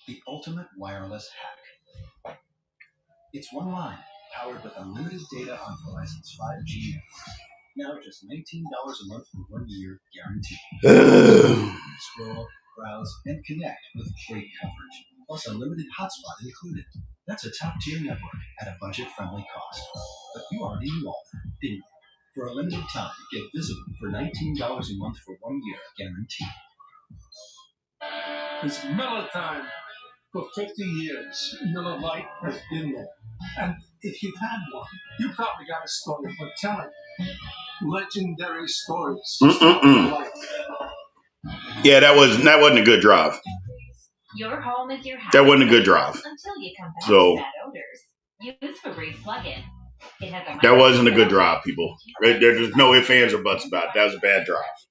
the ultimate wireless hack. It's one line, powered with unlimited data on Verizon's 5G. Now just $19 a month for 1 year guaranteed. Scroll, browse, and connect with great coverage, plus unlimited hotspot included. That's a top-tier network at a budget-friendly cost. But you already knew all that, didn't you? For a limited time, get Visible for $19 a month for 1 year guaranteed. It's Miller time. For 50 years, Miller Lite has been there. And if you've had one, you probably got a story for telling. Legendary stories. Yeah, that wasn't a good drive. Your home is your house. That wasn't a good drive. Until you come back So to bad odors. Use Febreze plug-in. It has a that wasn't a good drive, people. There's no ifs, ands, or buts about it. That was a bad drive.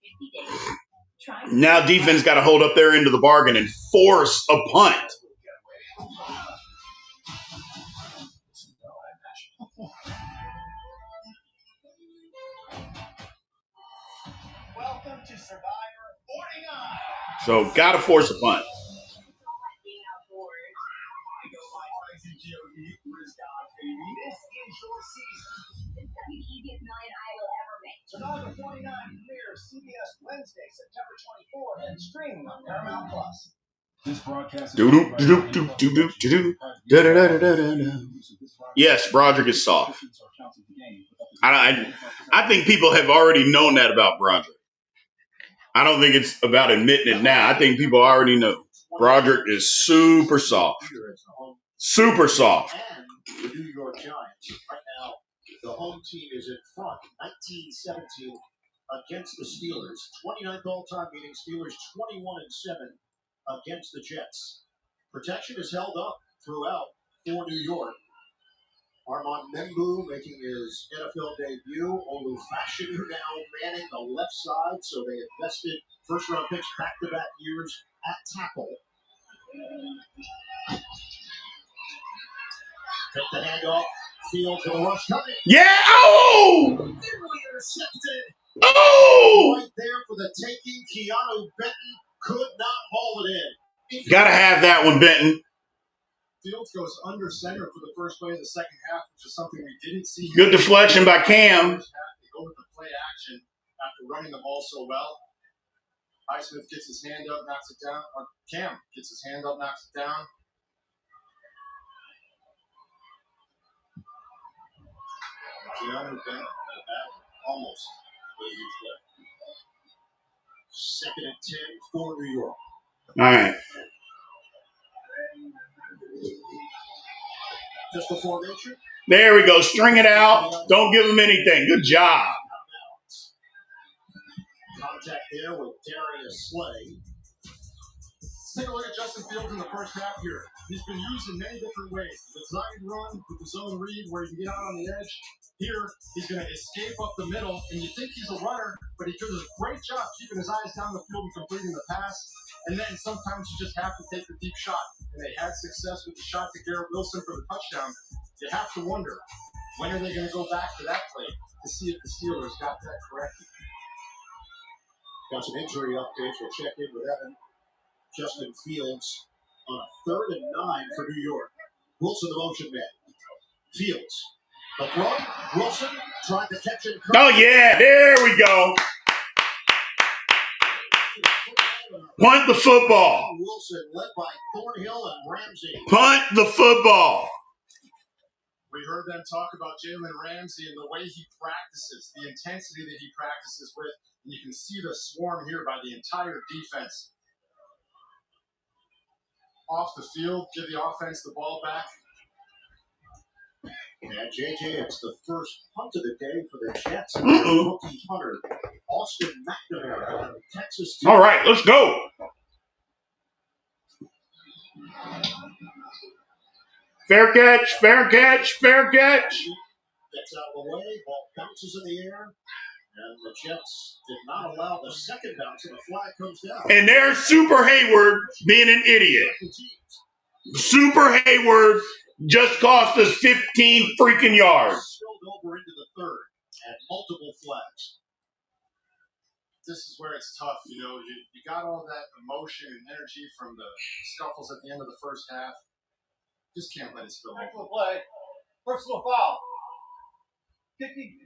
Now defense got to hold up their end of the bargain and force a punt. Welcome to Survivor 49. So got to force a punt. This is your season. It's gonna be the easiest million I will ever make. Survivor 49 premieres CBS Wednesday, September 24th, and streaming on Paramount Plus. This broadcast Yes, Broderick is soft. I think people have already known that about Broderick. I don't think it's about admitting it now. I think people already know. Broderick is super soft. Super soft. And the New York Giants. Right now, the home team is in front, 19-17 against the Steelers. 29th all-time, meaning Steelers 21-7 against the Jets. Protection is held up throughout for New York. Armand Membu making his NFL debut. Olu Fashanu now manning the left side, so they invested first-round picks back-to-back years at tackle. Take the handoff. Field to the rush. Coming. Yeah! Oh! Intercepted. Oh! Right there for the taking. Keanu Benton could not haul it in. Gotta have that one, Benton. Fields goes under center for the first play of the second half, which is something we didn't see. Good deflection by Cam. They go with the play action after running the ball so well. Highsmith gets his hand up, knocks it down. Or Cam gets his hand up, knocks it down. Keanu Benton, almost a huge play. 2nd and 10 for New York. All right. Just a formation. There we go. String it out. Don't give him anything. Good job. Contact there with Darius Slay. Let's take a look at Justin Fields in the first half here. He's been used in many different ways. The design run with the zone read where you can get out on the edge. Here, he's going to escape up the middle, and you think he's a runner, but he does a great job keeping his eyes down the field and completing the pass. And then sometimes you just have to take the deep shot. And they had success with the shot to Garrett Wilson for the touchdown. You have to wonder, when are they going to go back to that play to see if the Steelers got that correctly? Got some injury updates. We'll check in with Evan. Justin Fields on a 3rd and 9 for New York. Wilson, the motion man. Fields. The throw. Wilson trying to catch it. Oh, yeah. There we go. Punt the football. Wilson led by Thornhill and Ramsey. Punt the football. We heard them talk about Jalen Ramsey and the way he practices, the intensity that he practices with, and you can see the swarm here by the entire defense. Off the field, give the offense the ball back. And JJ, it's the first punt of the day for the Jets. Rookie punter, Austin McNamara, Texas. All right, let's go. Fair catch, fair catch, fair catch. Gets out of the way, ball bounces in the air, and the Jets did not allow the second bounce, and the flag comes down. And there's Super Hayward being an idiot. Super Hayward just cost us 15 freaking yards. Spilled over into the third, and multiple flags. This is where it's tough, you know. You got all that emotion and energy from the scuffles at the end of the first half. Just can't let it spill over. Excellent play. Personal foul. Kicking.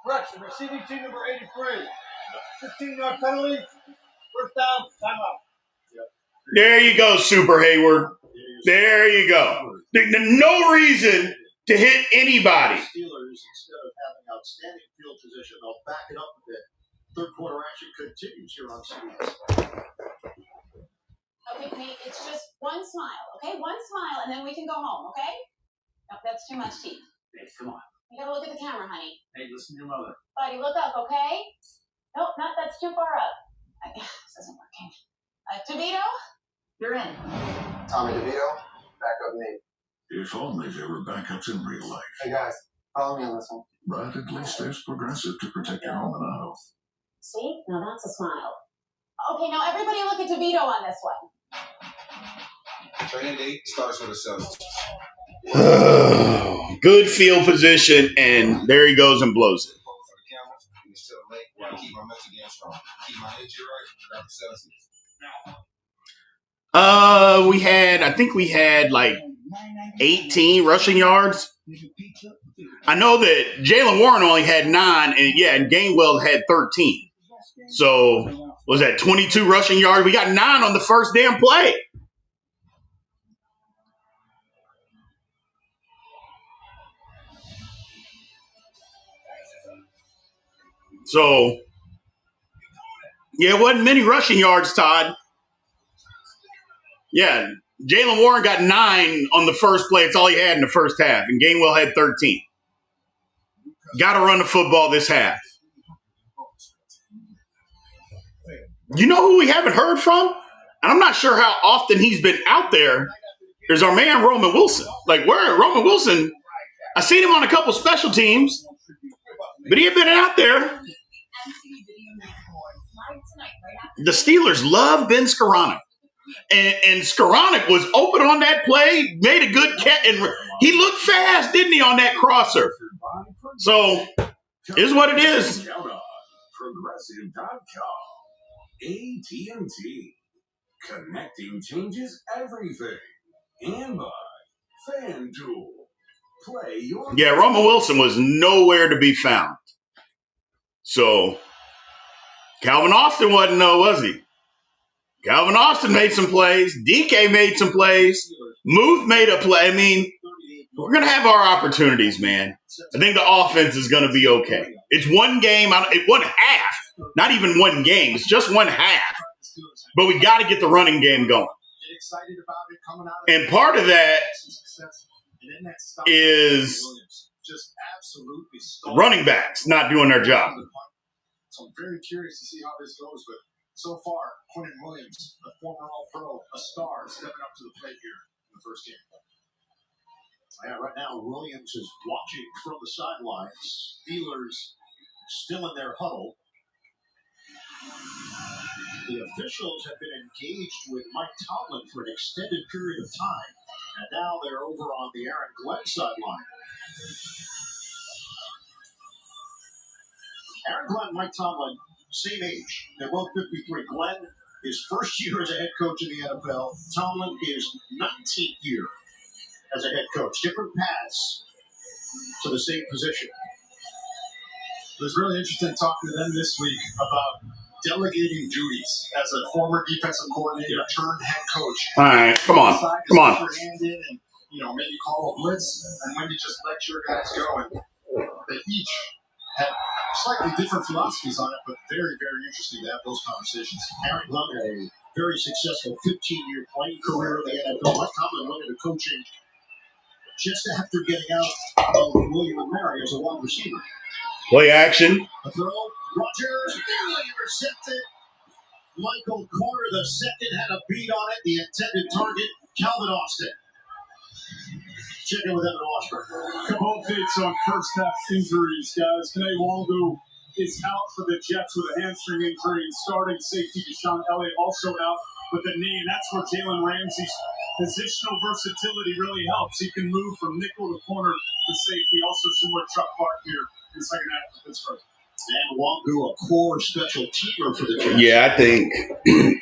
Correction. Receiving team number 83. 15-yard penalty. First down. Timeout. There you go, Super Hayward. There you go. No reason to hit anybody. Steelers, instead of having outstanding field position, they'll back it up a bit. Third quarter action continues here on CBS. Okay, Nate, it's just one smile, okay? One smile, and then we can go home, okay? No, that's too much teeth. Hey, come on. You gotta look at the camera, honey. Hey, listen to your mother. Buddy, look up, okay? Nope, that's too far up. This isn't working. DeVito, you're in. Tommy DeVito, backup Nate. If only there were backups in real life. Hey guys, follow me on this one. But at least there's Progressive to protect your home and auto. See? Now that's a smile. Okay, now everybody look at DeVito on this one. Training day starts with a 7. Good field position, and there he goes and blows it. Keep my mental game strong. Keep my energy right. I think we had like 18 rushing yards. I know that Jalen Warren only had 9, and Gainwell had 13. So was that 22 rushing yards? We got 9 on the first damn play. So, yeah, it wasn't many rushing yards, Todd. Yeah, Jalen Warren got 9 on the first play. It's all he had in the first half, and Gainwell had 13. Got to run the football this half. You know who we haven't heard from? And I'm not sure how often he's been out there. There's our man, Roman Wilson. Like, where Roman Wilson, I seen him on a couple special teams, but he had been out there. The Steelers love Ben Skoranek. And Skoranek was open on that play, made a good catch, and he looked fast, didn't he, on that crosser? So, is what it is. Progressive.com. AT&T. Connecting changes everything. And by FanDuel. Play your... Yeah, Roman Wilson was nowhere to be found. So, Calvin Austin wasn't, was he? Calvin Austin made some plays. DK made some plays. Muth made a play. I mean, we're going to have our opportunities, man. I think the offense is going to be okay. It's one game, one half. Not even one game. It's just one half. But we got to get the running game going. And part of that is running backs not doing their job. So I'm very curious to see how this goes. But so far, Quentin Williams, a former All-Pro, a star, stepping up to the plate here in the first game. Yeah, right now, Williams is watching from the sidelines. Steelers still in their huddle. The officials have been engaged with Mike Tomlin for an extended period of time. And now they're over on the Aaron Glenn sideline. Aaron Glenn and Mike Tomlin, same age. They're both 53. Glenn, his first year as a head coach in the NFL. Tomlin, his 19th year as a head coach. Different paths to the same position. It was really interesting talking to them this week about delegating duties as a former defensive coordinator turned head coach. All right, come on. Come on. Your hand in and, maybe call a blitz and when you just let your guys go. And they each had slightly different philosophies on it, but very, very interesting to have those conversations. Aaron Glenn had a very successful 15-year playing career in the NFL. Left Tomlin went into coaching just after getting out of William and Mary as a wide receiver. Play action. A throw. Rodgers nearly intercepted. Michael Carter II had a beat on it. The intended target, Calvin Austin. Check in with Evan Osborne. A couple updates on first half injuries, guys. Kene Waldo is out for the Jets with a hamstring injury, and starting safety Deshaun Elliott also out with a knee, and that's where Jalen Ramsey's positional versatility really helps. He can move from nickel to corner to safety. Also similar to Chuck Clark here in the second half of Pittsburgh. And Wangu, a core special teamer for the Jets. Yeah, I think,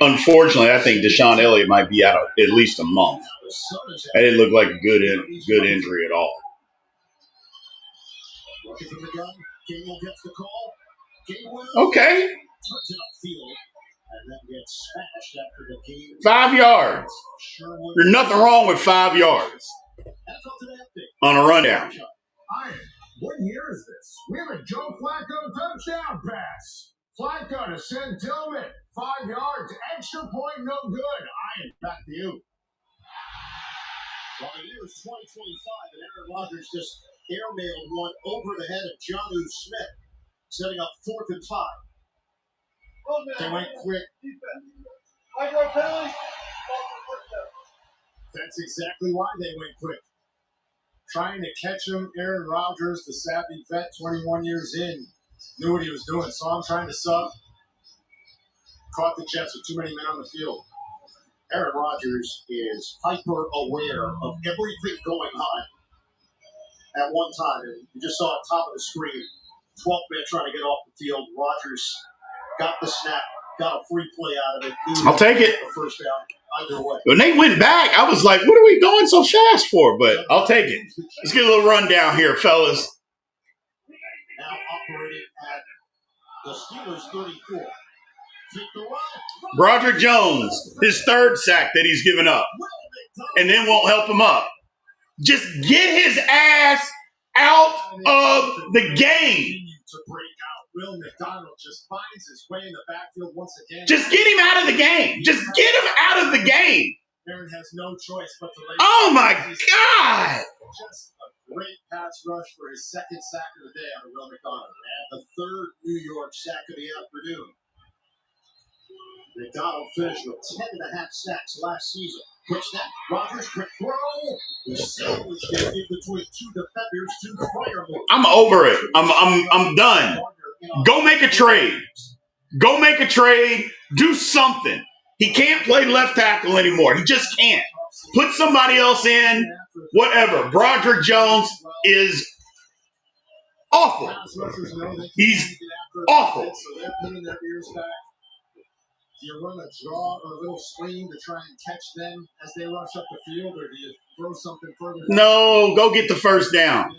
unfortunately, Deshaun Elliott might be out at least a month. That didn't look like a good injury at all. Looking from the gun, Gainwell gets the call. Gainwell Okay. turns it upfield and then gets smashed after the game. 5 yards. There's nothing wrong with 5 yards on a rundown. Ian, what year is this? We have a Joe Flacco touchdown pass. Flacco to send Tillman. 5 yards, extra point, no good. Ian, back to you. Well, the year is 2025, and Aaron Rodgers just airmailed one over the head of Jonnu Smith, setting up 4th and 5. They went quick. That's exactly why they went quick. Trying to catch him, Aaron Rodgers, the savvy vet, 21 years in, knew what he was doing. Saw him trying to sub. Caught the Jets with too many men on the field. Aaron Rodgers is hyper aware of everything going on at one time. And you just saw at top of the screen, 12th man trying to get off the field. Rodgers got the snap, got a free play out of it. I'll take it. The first down, either way. When they went back, I was like, what are we going so fast for? But I'll take it. Let's get a little rundown here, fellas. Now operating at the Steelers 34. Broderick Jones, his third sack that he's given up, and then won't help him up. Just get his ass out of the game. To break out, Will McDonald just finds his way in the backfield once again. Just get him out of the game. Just get him out of the game. Aaron has no choice but to lay. Oh my God! Just a great pass rush for his second sack of the day on Will McDonald, and the third New York sack of the afternoon. McDonald finished with 10.5 sacks last season. Quick snap, Rodgers, quick throw. He sandwiched it in between two defenders to fire move. I'm over it. I'm done. Go make a trade. Go make a trade. Do something. He can't play left tackle anymore. He just can't. Put somebody else in. Whatever. Broderick Jones is awful. He's awful. So they're putting their ears back. Do you run a draw or a little screen to try and catch them as they rush up the field, or do you throw something further? No, go get the first down.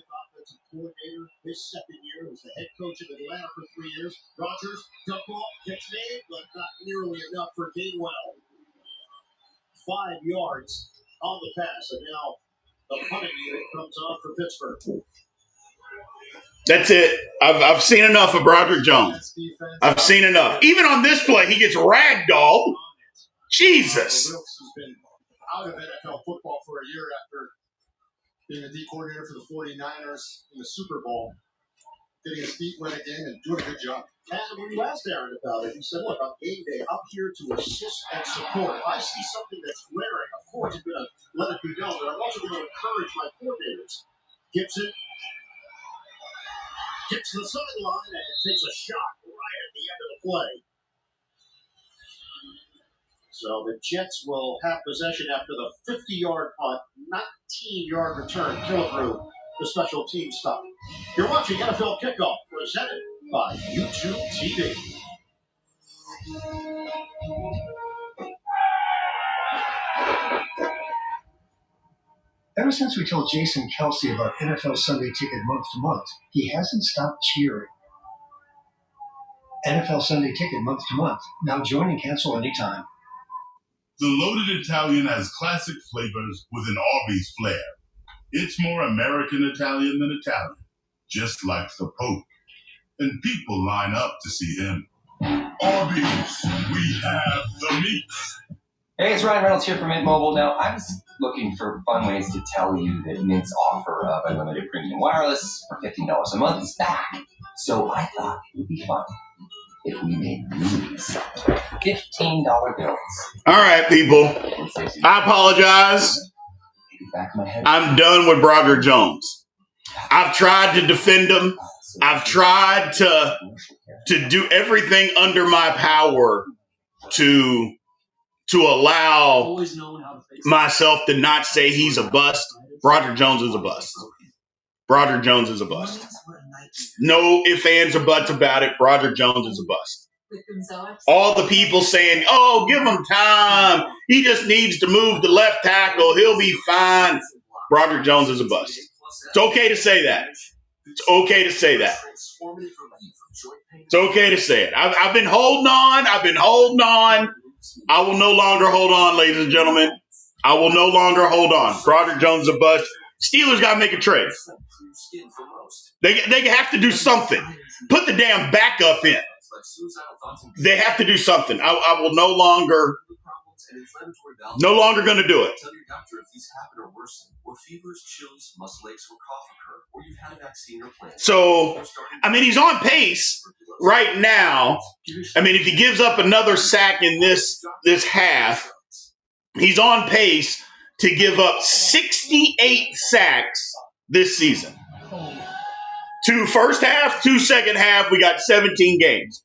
Coordinator his second year, was the head coach of Atlanta for 3 years. Rodgers, dump off, catch made, but not nearly enough for Gainwell. 5 yards on the pass, and now the punting unit comes on for Pittsburgh. That's it. I've seen enough of Broderick Jones. I've seen enough. Even on this play, he gets ragdolled. Jesus. Wilkes has been out of NFL football for a year after being a D coordinator for the 49ers in the Super Bowl, getting his feet wet again and doing a good job. And when you asked Aaron about it, he said, look, on game day, I'm here to assist and support. If I see something that's glaring, of course I'm going to let it be known, but I'm also going to encourage my coordinators. Gibson gets to the sideline and takes a shot right at the end of the play. So the Jets will have possession after the 50-yard punt, 19-yard return. Killebrew, the special team stop. You're watching NFL Kickoff, presented by YouTube TV. Ever since we told Jason Kelsey about NFL Sunday Ticket month to month, he hasn't stopped cheering. NFL Sunday Ticket month to month. Now join and cancel anytime. The loaded Italian has classic flavors with an Arby's flair. It's more American Italian than Italian, just like the Pope. And people line up to see him. Arby's, we have the meat. Hey, it's Ryan Reynolds here from Mint Mobile. Now, I was looking for fun ways to tell you that Mint's offer of unlimited premium wireless for $15 a month is back. So I thought it would be fun if we made these $15 bills. All right, people. I apologize. I'm done with Broderick Jones. I've tried to defend him. I've tried to do everything under my power to allow myself to not say he's a bust. Broderick Jones is a bust. Broderick Jones is a bust. No ifs, ands, or buts about it. Broderick Jones is a bust. All the people saying, oh, give him time. He just needs to move the left tackle. He'll be fine. Broderick Jones is a bust. It's okay to say that. It's okay to say that. It's okay to say it. I've been holding on. I will no longer hold on, ladies and gentlemen. I will no longer hold on. Broderick Jones is a bust. Steelers got to make a trade. They have to do something. Put the damn backup in. They have to do something. I will no longer going to do it. Tell your doctor if these happen or worsen, or fevers, chills, muscle aches, or cough occur, or you've had a vaccine or plan. So, I mean, he's on pace right now. I mean, if he gives up another sack in this half, he's on pace to give up 68 sacks this season. 2 first half, 2 second half. We got 17 games.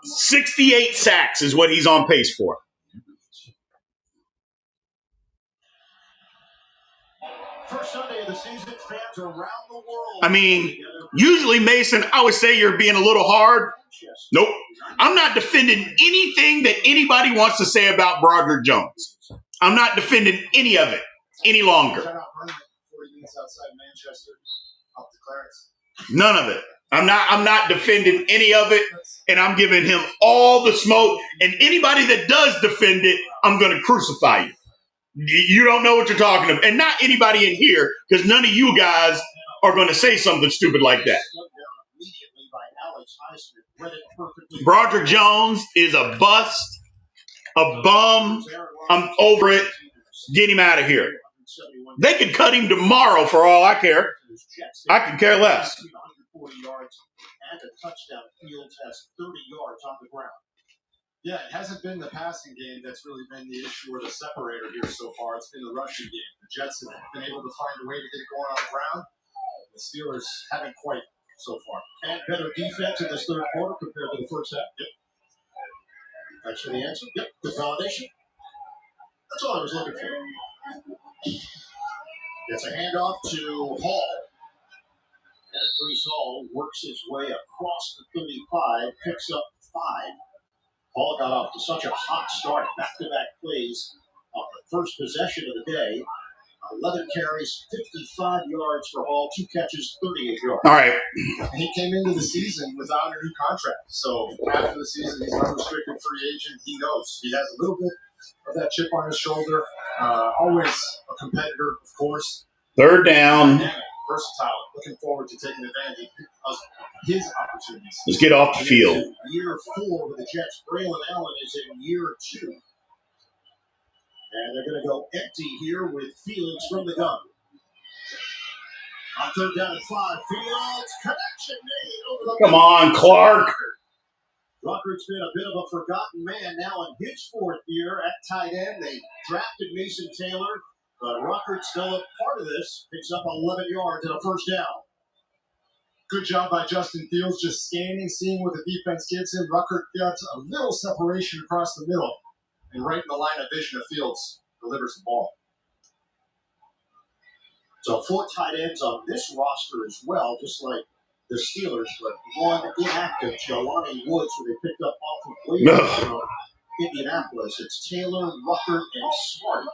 68 sacks is what he's on pace for. First Sunday of the season, fans around the world. I mean, usually, Mason, I would say you're being a little hard. Nope. I'm not defending anything that anybody wants to say about Broderick Jones. I'm not defending any of it any longer. None of it. I'm not defending any of it, and I'm giving him all the smoke. And anybody that does defend it, I'm going to crucify you. You don't know what you're talking about. And not anybody in here, because none of you guys are going to say something stupid like that. Broderick Jones is a bust, a bum. I'm over it. Get him out of here. They could cut him tomorrow for all I care. I could care less. And a touchdown. Fields has 30 yards on the ground. Yeah, it hasn't been the passing game that's really been the issue or the separator here so far. It's been the rushing game. The Jets have been able to find a way to get it going on the ground. The Steelers haven't quite so far. And better defense in this third quarter compared to the first half. Yep. Thanks for the answer. Yep. Good validation. That's all I was looking for. It's a handoff to Hall. And Brees Hall works his way across the 35, picks up 5. Hall got off to such a hot start, back-to-back plays on the first possession of the day. 11 carries, 55 yards for Hall, 2 catches, 38 yards. All right. He came into the season without a new contract. So after the season, he's an unrestricted free agent. He knows he has a little bit of that chip on his shoulder. Always a competitor, of course. Third down. Versatile. Looking forward to taking advantage of his opportunities. Let's get off the field. Year 4 with the Jets. Braylon Allen is in year 2. And they're going to go empty here with Fields from the gun. On third down and 5, Fields, connection made over the... Come on, Clark. Ruckert's been a bit of a forgotten man now in his 4th year at tight end. They drafted Mason Taylor, but Ruckert's still a part of this. Picks up 11 yards and a first down. Good job by Justin Fields, just scanning, seeing what the defense gives him. Ruckert gets a little separation across the middle, and right in the line of vision of Fields delivers the ball. So 4 tight ends on this roster as well, just like the Steelers, but 1 inactive, Jelani Woods, who they picked up off of waivers from Indianapolis. It's Taylor, Ruckert, and Smart.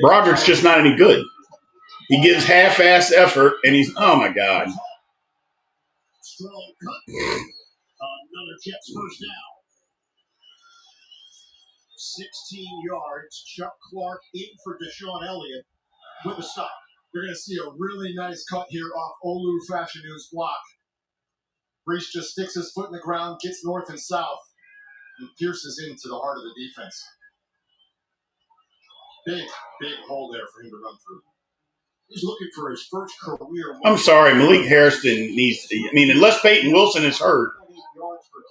Broderick's just not any good. He gives half-assed effort, and he's, oh, my God. Strong cut. another Jets first down. 16 yards. Chuck Clark in for Deshaun Elliott with a stop. You're going to see a really nice cut here off Olu Fashion News block. Brees just sticks his foot in the ground, gets north and south, and pierces into the heart of the defense. Big hole there for him to run through. He's looking for his first career. I'm sorry, Malik Harrison needs to. I mean, unless Peyton Wilson is hurt,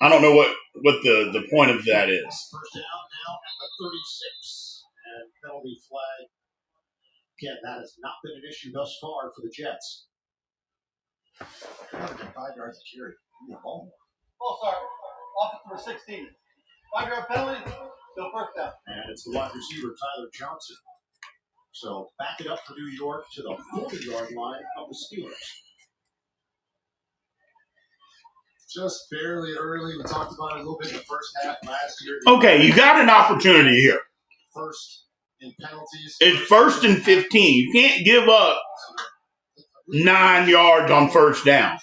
I don't know what the point of that is. First down now at the 36. And penalty flag. Again, that has not been an issue thus far for the Jets. 5 yards of carry. Oh, sorry. Offense for 16. 5-yard penalty, still first down. And it's the wide receiver, Tyler Johnson. So back it up for New York to the 40-yard line of the Steelers. Just barely early. We talked about it a little bit in the first half last year. Okay, you got an opportunity here. First in penalties. It's 1st and 15. You can't give up 9 yards on first down.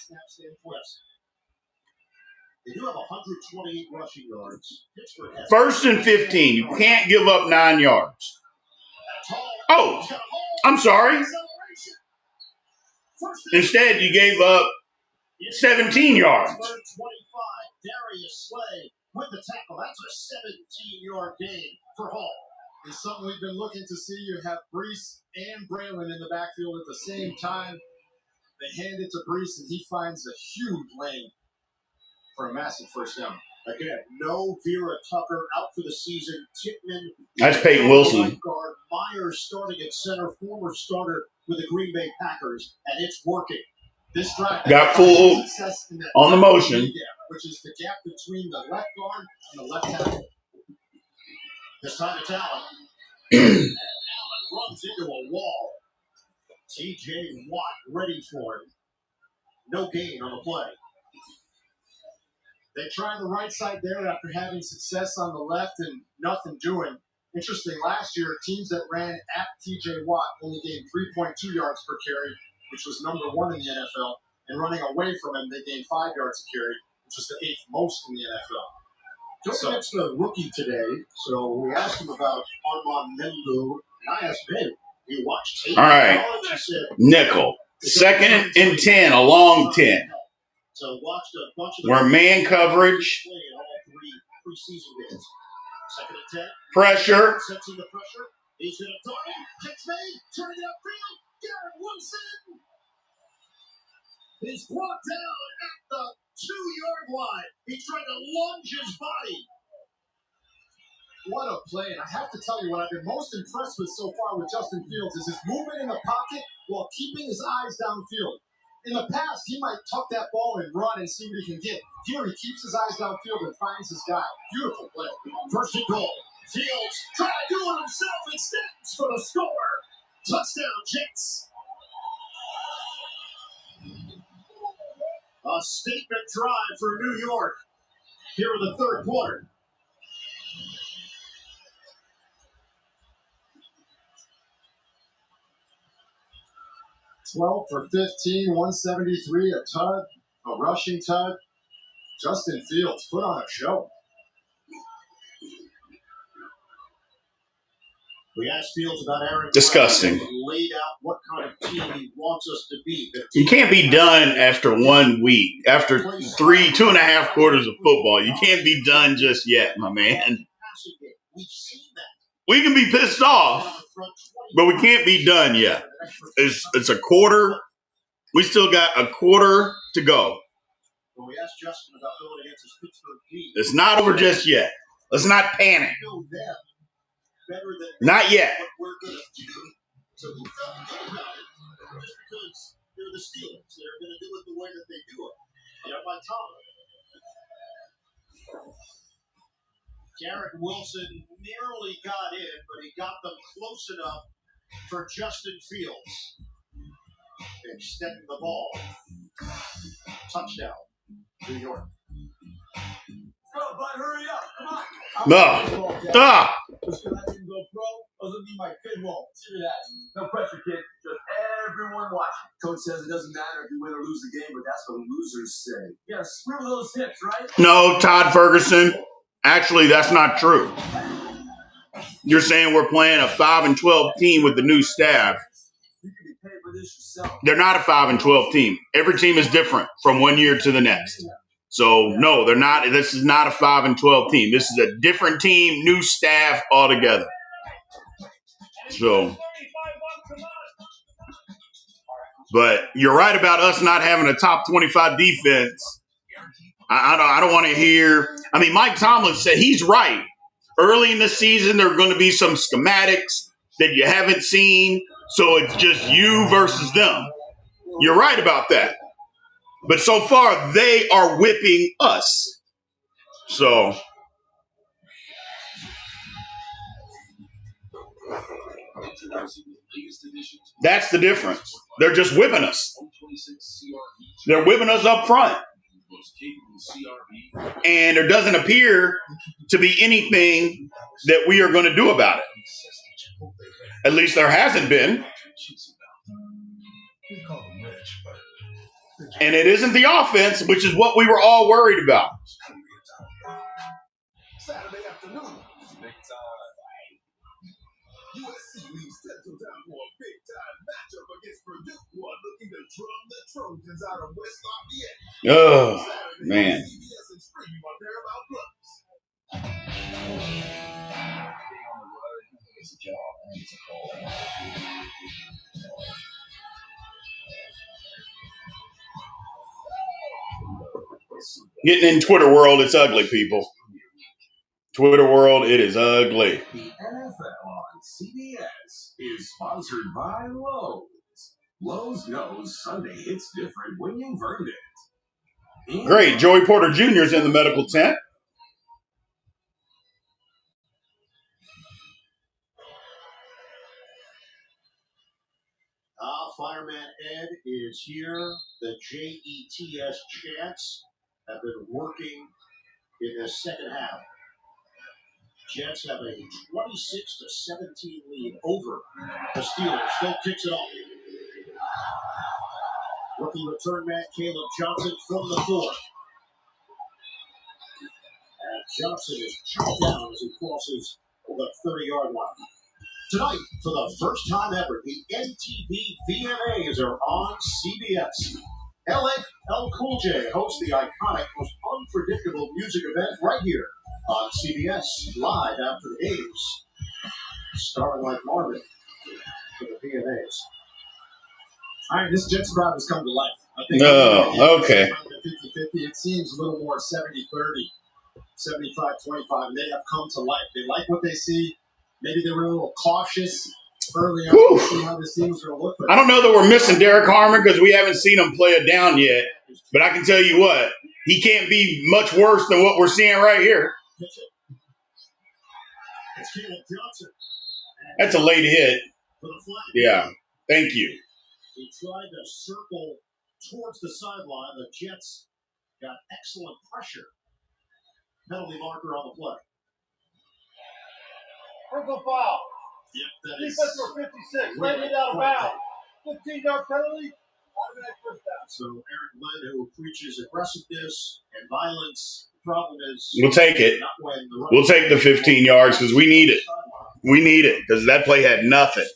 They do have 128 rushing yards. Pittsburgh has 1st and 15. You can't give up 9 yards. Oh, I'm sorry. Instead, you gave up 17 yards. 25. Darius Slay with the tackle. That's a 17-yard gain for Hall. It's something we've been looking to see. You have Brees and Braylon in the backfield at the same time. They hand it to Brees, and he finds a huge lane for a massive first down. Again, no Vera Tucker out for the season. Tippmann. That's Peyton Wilson. Right guard. Myers starting at center, former starter with the Green Bay Packers, and it's working. This drive got fooled on the motion, which is the gap between the left guard and the left tackle. This time it's Allen. And Allen runs into a wall. T.J. Watt ready for him. No gain on the play. They tried the right side there after having success on the left and nothing doing. Interesting, last year, teams that ran at T.J. Watt only gained 3.2 yards per carry, which was number 1 in the NFL. And running away from him, they gained 5 yards a carry, which was the 8th most in the NFL. Joe Nick's the rookie today, so we asked him about Armand Mendu, and I asked him, hey, you watched tape? All right. Nickel. 2nd and 10, a long 10. So watched a bunch of We're man coverage. play in all 3 preseason games. 2nd and 10. Pressure. Sensing the pressure. He's going to throw it. Pitch made. Turning it upfield. Garrett Wilson is brought down at the 2-yard line. He tried to lunge his body. What a play. And I have to tell you, what I've been most impressed with so far with Justin Fields is his movement in the pocket while keeping his eyes downfield. In the past, he might tuck that ball and run and see what he can get. Here, he keeps his eyes downfield and finds his guy. Beautiful play. First and goal. Fields trying to do it himself. Extends for the score. Touchdown, Jets. A statement drive for New York here in the 3rd quarter. $12 for 15, 173, a tug, a rushing tug. Justin Fields put on a show. We asked Fields about Aaron. Disgusting. Laid out what kind of team he wants us to be. You can't be done after 1 week, after 2.5 quarters of football. You can't be done just yet, my man. We've seen that. We can be pissed off, but we can't be done yet. It's a quarter. We still got a quarter to go. When we asked Justin about going against his Pittsburgh team, It's not over just yet. Let's not panic. know them better than Not yet. what we're going to do. So we felt good about it just because they're the Steelers. They're going to do it the way that they do it. They're by Tom. Garrett Wilson nearly got in, but he got them close enough for Justin Fields. Extending the ball. Touchdown, New York. Go, bud, hurry up. Come on. Just gonna let him go pro. Doesn't mean my kid won't. See that? No pressure, kid. Just everyone watching. Coach says it doesn't matter if you win or lose the game, but that's what losers say. Yeah, screw those hips, right? No, Todd Ferguson. Actually, that's not true. You're saying we're playing a 5-12 team with the new staff. You can be paid for this yourself. They're not a 5-12 team. Every team is different from one year to the next. So, no, they're not. This is not a 5-12 team. This is a different team, new staff altogether. So, but you're right about us not having a top 25 defense. I don't want to hear. I mean, Mike Tomlin said he's right. Early in the season, there are going to be some schematics that you haven't seen. So it's just you versus them. You're right about that. But so far, they are whipping us. So that's the difference. They're just whipping us. They're whipping us up front. And there doesn't appear to be anything that we are going to do about it. At least there hasn't been. And it isn't the offense, which is what we were all worried about. Saturday afternoon. Big time. USC leaves Central Town for a big time matchup against Purdue, who are looking to drum the Trojans out of West Lafayette. Oh, Saturday, man. CBS and streaming on Paramount Plus. It's a job and it's a call. Getting in Twitter world, it's ugly, people. Twitter world, it is ugly. The NFL on CBS is sponsored by Lowe's. Lowe's knows Sunday hits different when you've earned it. And Great. Joey Porter Jr. is in the medical tent. Fireman Ed is here. The JETS Jets have been working in this second half. Jets have a 26-17 lead over the Steelers. Phil kicks it off. Rookie return man Caleb Johnson from the 4. And Johnson is chopped down as he crosses the 30-yard line. Tonight, for the first time ever, the MTV VMAs are on CBS. LL Cool J hosts the iconic, most unpredictable music event right here on CBS, live after the games. Starring like Marvin for the VMAs. All right, this Jets crowd has come to life. I think okay. 50-50. It seems a little more 70-30, 75-25, and they have come to life. They like what they see. Maybe they were a little cautious early on to see how this team was going to look. I don't know that we're missing Derek Harmon because we haven't seen him play it down yet. But I can tell you what, he can't be much worse than what we're seeing right here. That's a late hit. Yeah, thank you. He tried to circle towards the sideline. The Jets got excellent pressure. Penalty marker on the play. Personal foul. Yep, that is. Defense for 56. Let it out of bounds. 15-yard penalty. Automatic first down. So Aaron Glenn, who preaches aggressiveness and violence, the problem is We'll take it. We'll take the 15 yards because we need it. We need it because that play had nothing.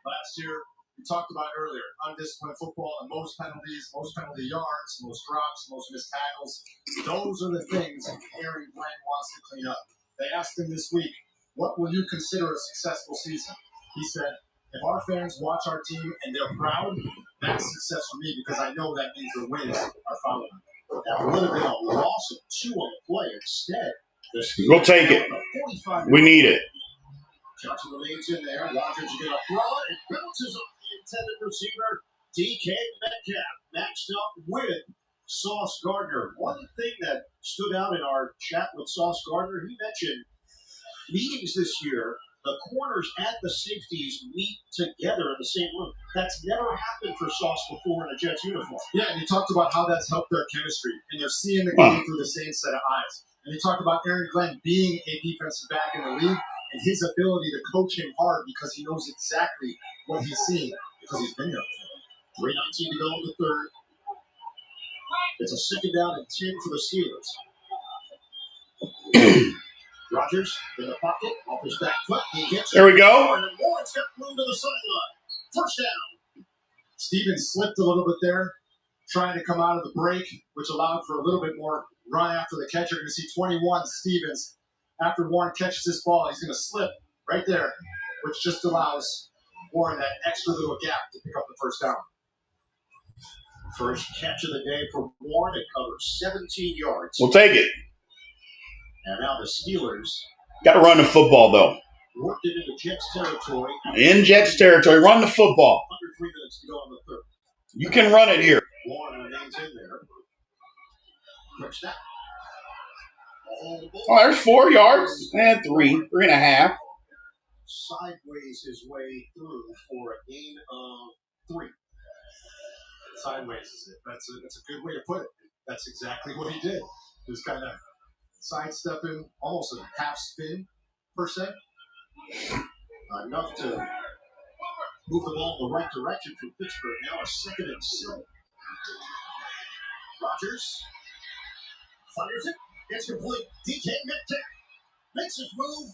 Last year, we talked about earlier, undisciplined football and most penalties, most penalty yards, most drops, most missed tackles. Those are the things Aaron Glenn wants to clean up. They asked him this week, what will you consider a successful season? He said, if our fans watch our team and they're proud, that's success for me because I know that means the wins are following. That would have been a loss of 2 on the play. Instead, We'll take it. We need it. Johnson remains in there. Rodgers is going to throw it. It bounces off the intended receiver, DK Metcalf, matched up with Sauce Gardner. One thing that stood out in our chat with Sauce Gardner, he mentioned meetings this year, the corners and the safeties meet together in the same room. That's never happened for Sauce before in a Jets uniform. Yeah, and he talked about how that's helped their chemistry, and they're seeing the game through the same set of eyes. And he talked about Aaron Glenn being a defensive back in the league and his ability to coach him hard because he knows exactly what he's seeing because he's been there before. 3:19 to go in the third. It's a second down and 10 for the Steelers. Rodgers in the pocket, off his back foot. He gets there we go. And Warren's got room to the sideline. First down. Stevens slipped a little bit there, trying to come out of the break, which allowed for a little bit more run after the catch. You're going to see 21 Stevens. After Warren catches this ball, he's going to slip right there, which just allows Warren that extra little gap to pick up the first down. First catch of the day for Warren. It covers 17 yards. We'll take it. And now the Steelers Got to run the football, though. worked it into Jets territory. In Jets territory, run the football. Under 3 minutes to go in the third. You can run it here. Warren remains in there. Quick snap. Oh, there's 4 yards. And 3.5. Sideways his way through for a gain of 3. Sideways is it. That's a good way to put it. That's exactly what he did. He was kind of sidestepping, almost a half spin per se. Enough to move the ball in the right direction for Pittsburgh. Now a 2nd and 7. Rodgers fires it. It's complete. DK Metcalf makes his move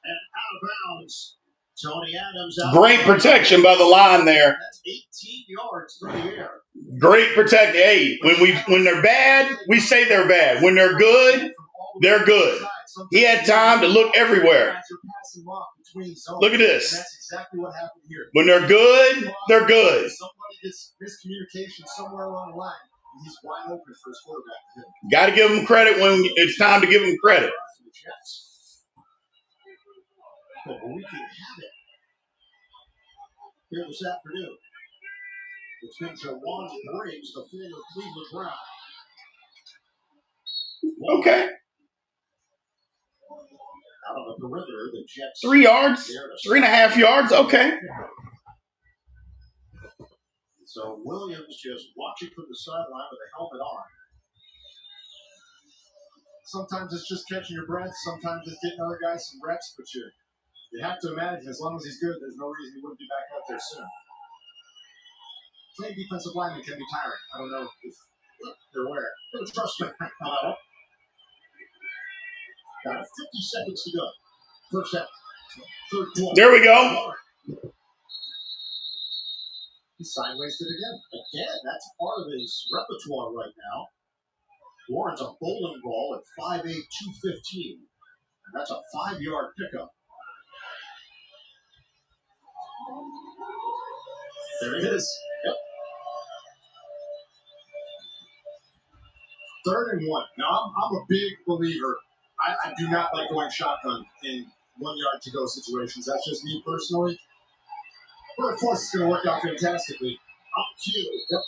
and out of bounds. Tony Adams out. Great protection by the line there. That's 18 yards through the air. Great protect. Hey, when they're bad, we say they're bad. When they're good, they're good. He had time to look everywhere. Look at this. That's exactly what happened here. When they're good, they're good. Somebody gets miscommunication somewhere along the line, and he's wide open for his quarterback. Got to give him credit when it's time to give him credit. But we can have it here this afternoon. It's been Jawan Briggs, the former Cleveland Brown. Okay. Out on the perimeter, the Jets. 3 yards, 3.5 yards. Okay. So Williams just watching from the sideline with a helmet on. Sometimes it's just catching your breath. Sometimes it's getting other guys some reps, but you have to imagine as long as he's good, there's no reason he wouldn't be back out there soon. Playing defensive lineman can be tiring. I don't know if they're aware. Don't trust me. Got 50 seconds to go. First half. Third quarter. There we go. He sideways it again. Again, that's part of his repertoire right now. Warren's a bowling ball at 5'8", 215. And that's a 5-yard pickup. There it is. Yep. 3rd and 1. Now, I'm a big believer. I do not like going shotgun in 1 yard to go situations. That's just me personally. But of course, it's going to work out fantastically. Up cue. Yep.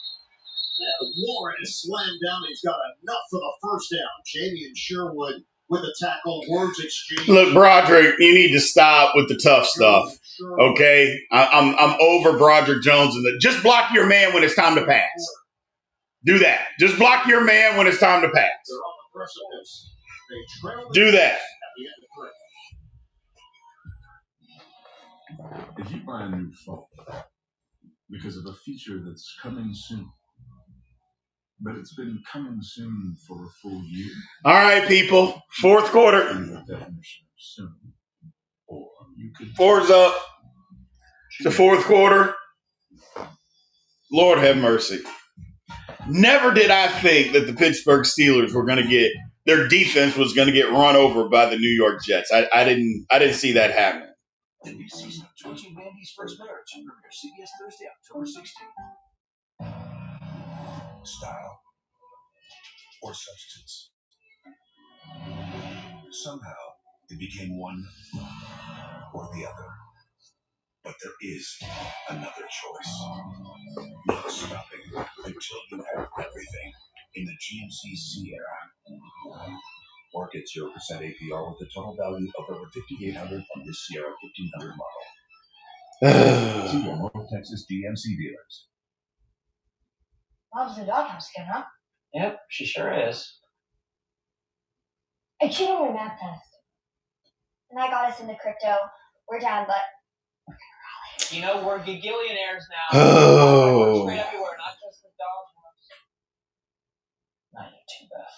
And Warren is slammed down. He's got enough for the first down. Jamie and Sherwood with a tackle. Words exchange. Look, Broderick, you need to stop with the tough stuff. Okay, I'm over Broderick Jones and just block your man when it's time to pass. Do that. Just block your man when it's time to pass. They're on the precipice. They trail Do that. at the end of 3. If you buy a new phone because of a feature that's coming soon, but it's been coming soon for a full year. All right, people. 4th quarter. Soon. Or you could 4's up. It's the 4th quarter. Lord have mercy. Never did I think that the Pittsburgh Steelers were going to get their defense was going to get run over by the New York Jets. I didn't see that happening. The new season of Georgie and Mandy's First Marriage premieres CBS Thursday, October 16th. Style or substance. Somehow it became one or the other. But there is another choice. Not stopping until you have everything in the GMC Sierra. Or get 0% APR with a total value of over $5,800 on this Sierra 1500 model. See your local Texas GMC dealers. Mom's in the doghouse again, huh? Yep, she sure is. I cheated on my math test. And that got us into crypto. We're down, but You know, we're gigillionaires now. Oh. We're straight everywhere, not just the doghouse. Not you too, Beth.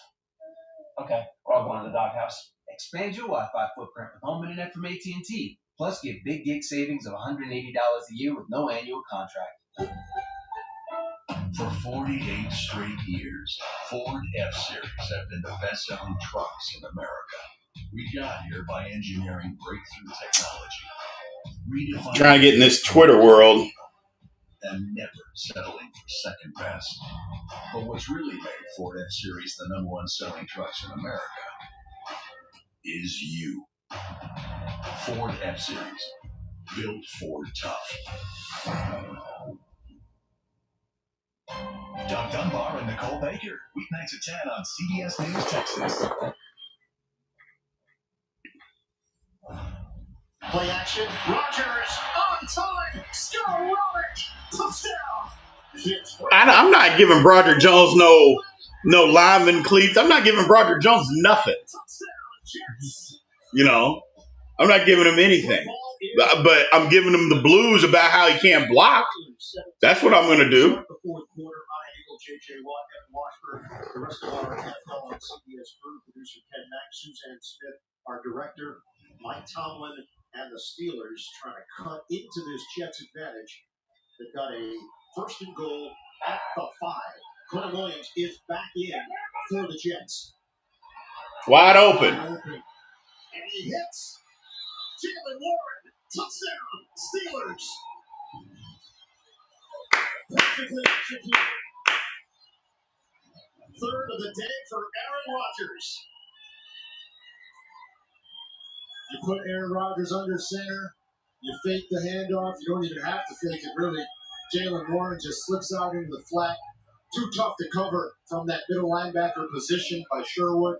Okay, we're all going to the doghouse. Expand your Wi-Fi footprint with home internet from AT&T. Plus, get big gig savings of $180 a year with no annual contract. For 48 straight years, Ford F-Series have been the best-selling trucks in America. We got here by engineering breakthrough technology. Trying to get in this Twitter world. And never settling for second best. But what's really made Ford F-Series the number one selling trucks in America is you. Ford F-Series. Built Ford tough. Doug Dunbar and Nicole Baker. Weeknights at 10 on CBS News Texas. Play action. Rodgers on time. Skyrocket. Touchdown. I'm not giving Broderick Jones no lineman cleats. I'm not giving Broderick Jones nothing. You know, I'm not giving him anything. But I'm giving him the blues about how he can't block. That's what I'm going to do. The fourth quarter, J.J. Watt, Evan Washburn, the rest of our NFL and CBS crew, producer Ken Mack, Suzanne Smith, our director, Mike Tomlin, and the Steelers trying to cut into this Jets advantage. They've got a first and goal at the 5. Quentin Williams is back in for the Jets. Wide open. And he hits. Jalen Warren, touchdown, Steelers. Perfectly executed. Third of the day for Aaron Rodgers. You put Aaron Rodgers under center. You fake the handoff. You don't even have to fake it, really. Jalen Warren just slips out into the flat. Too tough to cover from that middle linebacker position by Sherwood.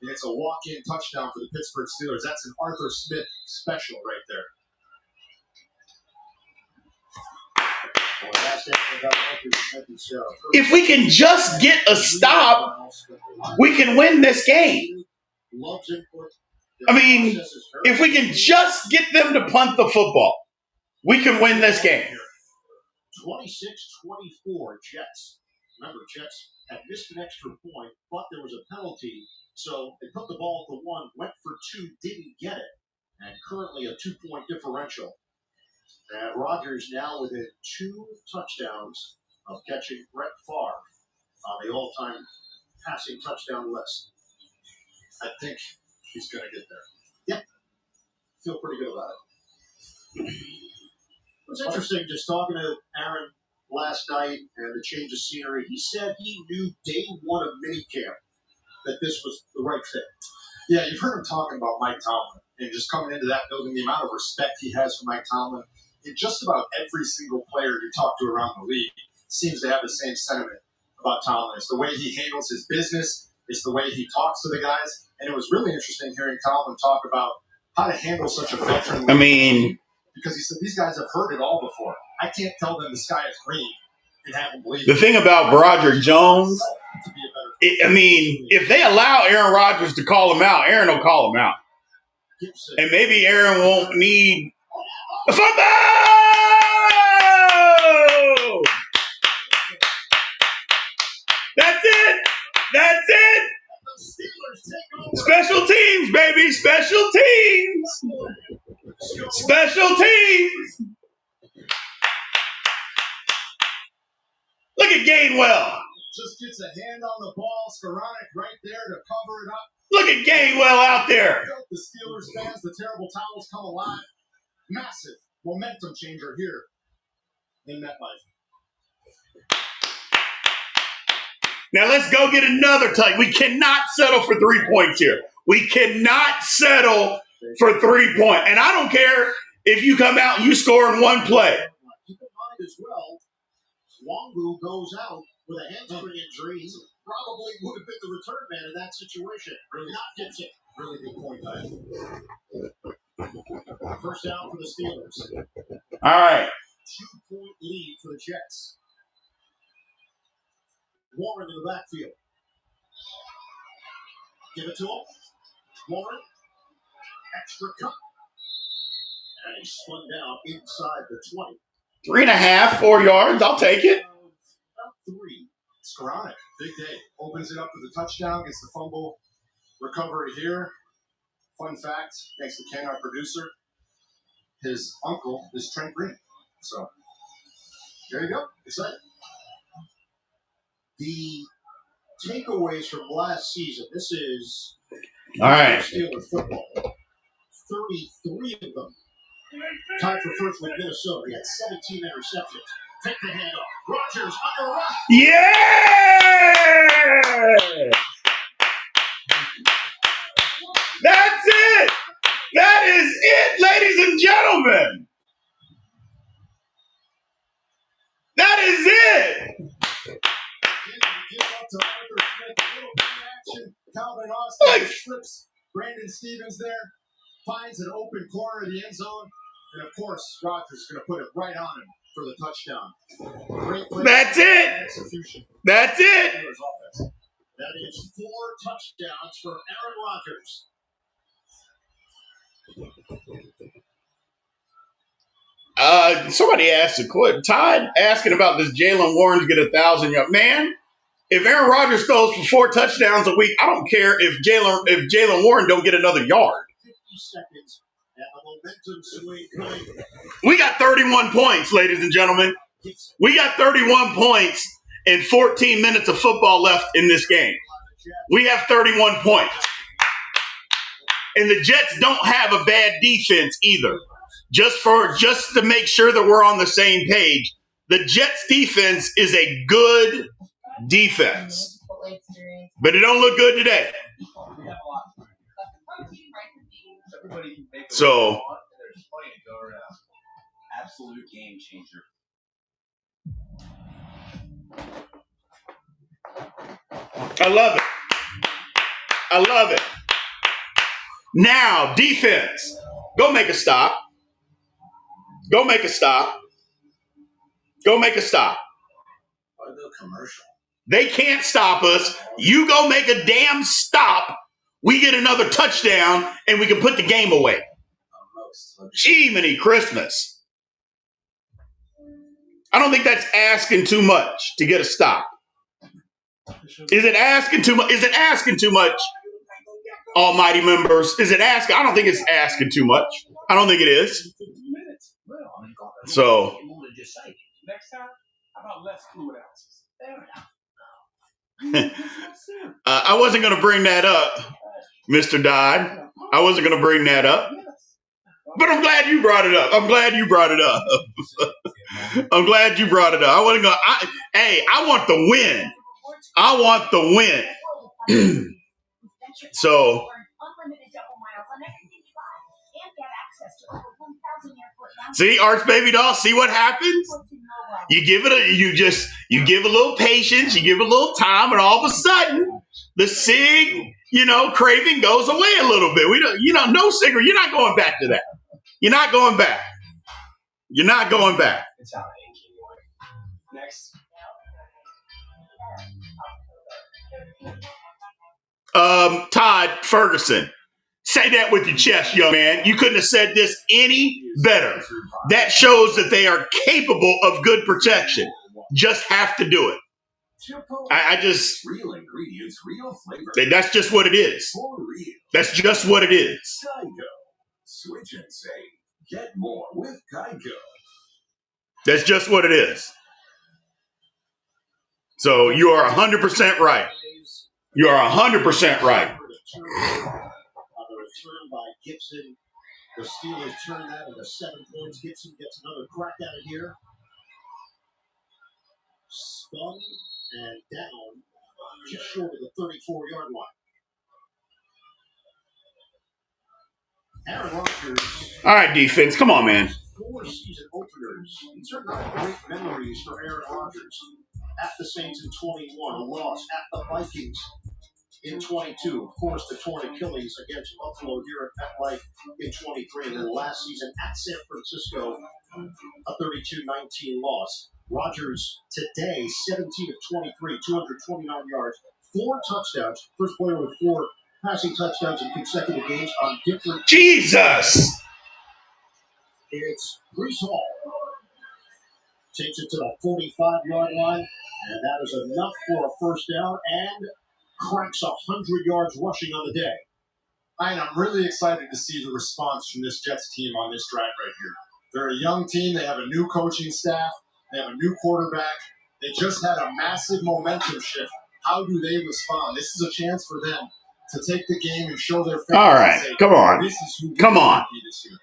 And it's a walk-in touchdown for the Pittsburgh Steelers. That's an Arthur Smith special right there. If we can just get a stop, we can win this game. I mean, if we can just get them to punt the football, we can win this game. 26-24 Jets. Remember, Jets had missed an extra point, but there was a penalty. So they put the ball at the 1, went for 2, didn't get it. And currently a 2-point differential. And Rodgers now within 2 touchdowns of catching Brett Favre on the all-time passing touchdown list. I think he's going to get there. Yep. Feel pretty good about it. It was interesting just talking to Aaron last night and the change of scenery. He said he knew day one of minicamp that this was the right fit. Yeah, you've heard him talking about Mike Tomlin and just coming into that building, the amount of respect he has for Mike Tomlin. And just about every single player you talk to around the league seems to have the same sentiment about Tomlin. It's the way he handles his business. It's the way he talks to the guys. And it was really interesting hearing Tomlin talk about how to handle such a veteran. Because he said, these guys have heard it all before. I can't tell them the sky is green and have them believe the thing about Broderick Jones, if they allow Aaron Rodgers to call him out, Aaron will call him out. And maybe Aaron won't need a fumble! That's it! That's it! Special teams, baby! Special teams! Special teams! Look at Gainwell! Just gets a hand on the ball, Skoranek right there to cover it up. Look at Gainwell out there! The Steelers fans, the terrible towels come alive. Massive momentum changer here in MetLife. Now let's go get another touch. We cannot settle for 3 points here. We cannot settle for 3 points. And I don't care if you come out and you score in one play. Keep in mind as well, Wangu goes out with a hamstring injury. He probably would have been the return man in that situation. Really not gets it. Really good point, guys. First down for the Steelers. All right. 2-point lead for the Jets. Warren in the backfield. Give it to him. Warren. Extra cut. And he spun down inside the 20. 3.5, 4 yards. I'll take it. 3. Skoronic, big day. Opens it up with a touchdown, gets the fumble recovery here. Fun fact, thanks to Ken, our producer, his uncle is Trent Green. So, there you go. Excited. The takeaways from last season. This is All right. Steelers football. 33 of them. Tied for first with Minnesota. He had 17 interceptions. Take the handoff. Rodgers under rush. Yeah! That's it! That is it, ladies and gentlemen! That is it! Calvin Austin slips Brandon Stevens there, finds an open corner of the end zone, and of course, Rodgers is going to put it right on him for the touchdown. Great play. That's it. Execution. That's it. That is 4 touchdowns for Aaron Rodgers. Somebody asked a question. Todd asking about this Jalen Warren to get 1,000 yards. Man, if Aaron Rodgers throws for 4 touchdowns a week, I don't care if Jalen Warren don't get another yard. 50 seconds and the momentum swing coming. We got 31 points, ladies and gentlemen. We got 31 points and 14 minutes of football left in this game. We have 31 points. And the Jets don't have a bad defense either. Just to make sure that we're on the same page, the Jets defense is a good defense. But it don't look good today. So absolute game changer. I love it. I love it. Now, defense. Go make a stop. Go make a stop. Go make a stop. Or the commercial. They can't stop us. You go make a damn stop. We get another touchdown, and we can put the game away. Gee-many Christmas. I don't think that's asking too much to get a stop. Is it asking too much? Is it asking too much, almighty members? Is it asking? I don't think it's asking too much. I don't think it is. So. Next time, how about less fluid ounces? I wasn't going to bring that up, Mr. Dodd. I wasn't going to bring that up. But I'm glad you brought it up. I'm glad you brought it up. I'm glad you brought it up. I wasn't going to. Hey, I want the win. I want the win. So. See, Arch Baby Doll, see what happens? You give it you give a little patience, you give a little time, and all of a sudden, the cig, craving goes away a little bit. We don't, no cigarette. You're not going back to that. You're not going back. You're not going back. It's out of ink anyway. Next. Todd Ferguson. Say that with your chest, young man. You couldn't have said this any better. That shows that they are capable of good protection. Just have to do it. I just. Real ingredients, real flavor. That's just what it is. That's just what it is. Geico. Switch and save. Get more with Geico. That's just what it is. So you are 100% right. You are 100% right. On the return by Gibson, the Steelers turn that into 7 points. Gibson gets another crack at it here. Spun and down, just short of the 34-yard line. Aaron Rodgers. All right, defense. Come on, man. 4 season openers. These are not great memories for Aaron Rodgers. At the Saints in 21, a loss at the Vikings in 22. Of course, the torn Achilles against Buffalo here at MetLife in 23. And then last season at San Francisco, a 32-19 loss. Rodgers today, 17 of 23, 229 yards, 4 touchdowns. First player with 4 passing touchdowns in consecutive games on different. Jesus! It's Brees Hall. Takes it to the 45-yard line, and that is enough for a first down and cracks 100 yards rushing on the day. And I'm really excited to see the response from this Jets team on this drive right here. They're a young team. They have a new coaching staff. They have a new quarterback. They just had a massive momentum shift. How do they respond? This is a chance for them to take the game and show their fans. All right, say, come on. This is who Come on. be this year.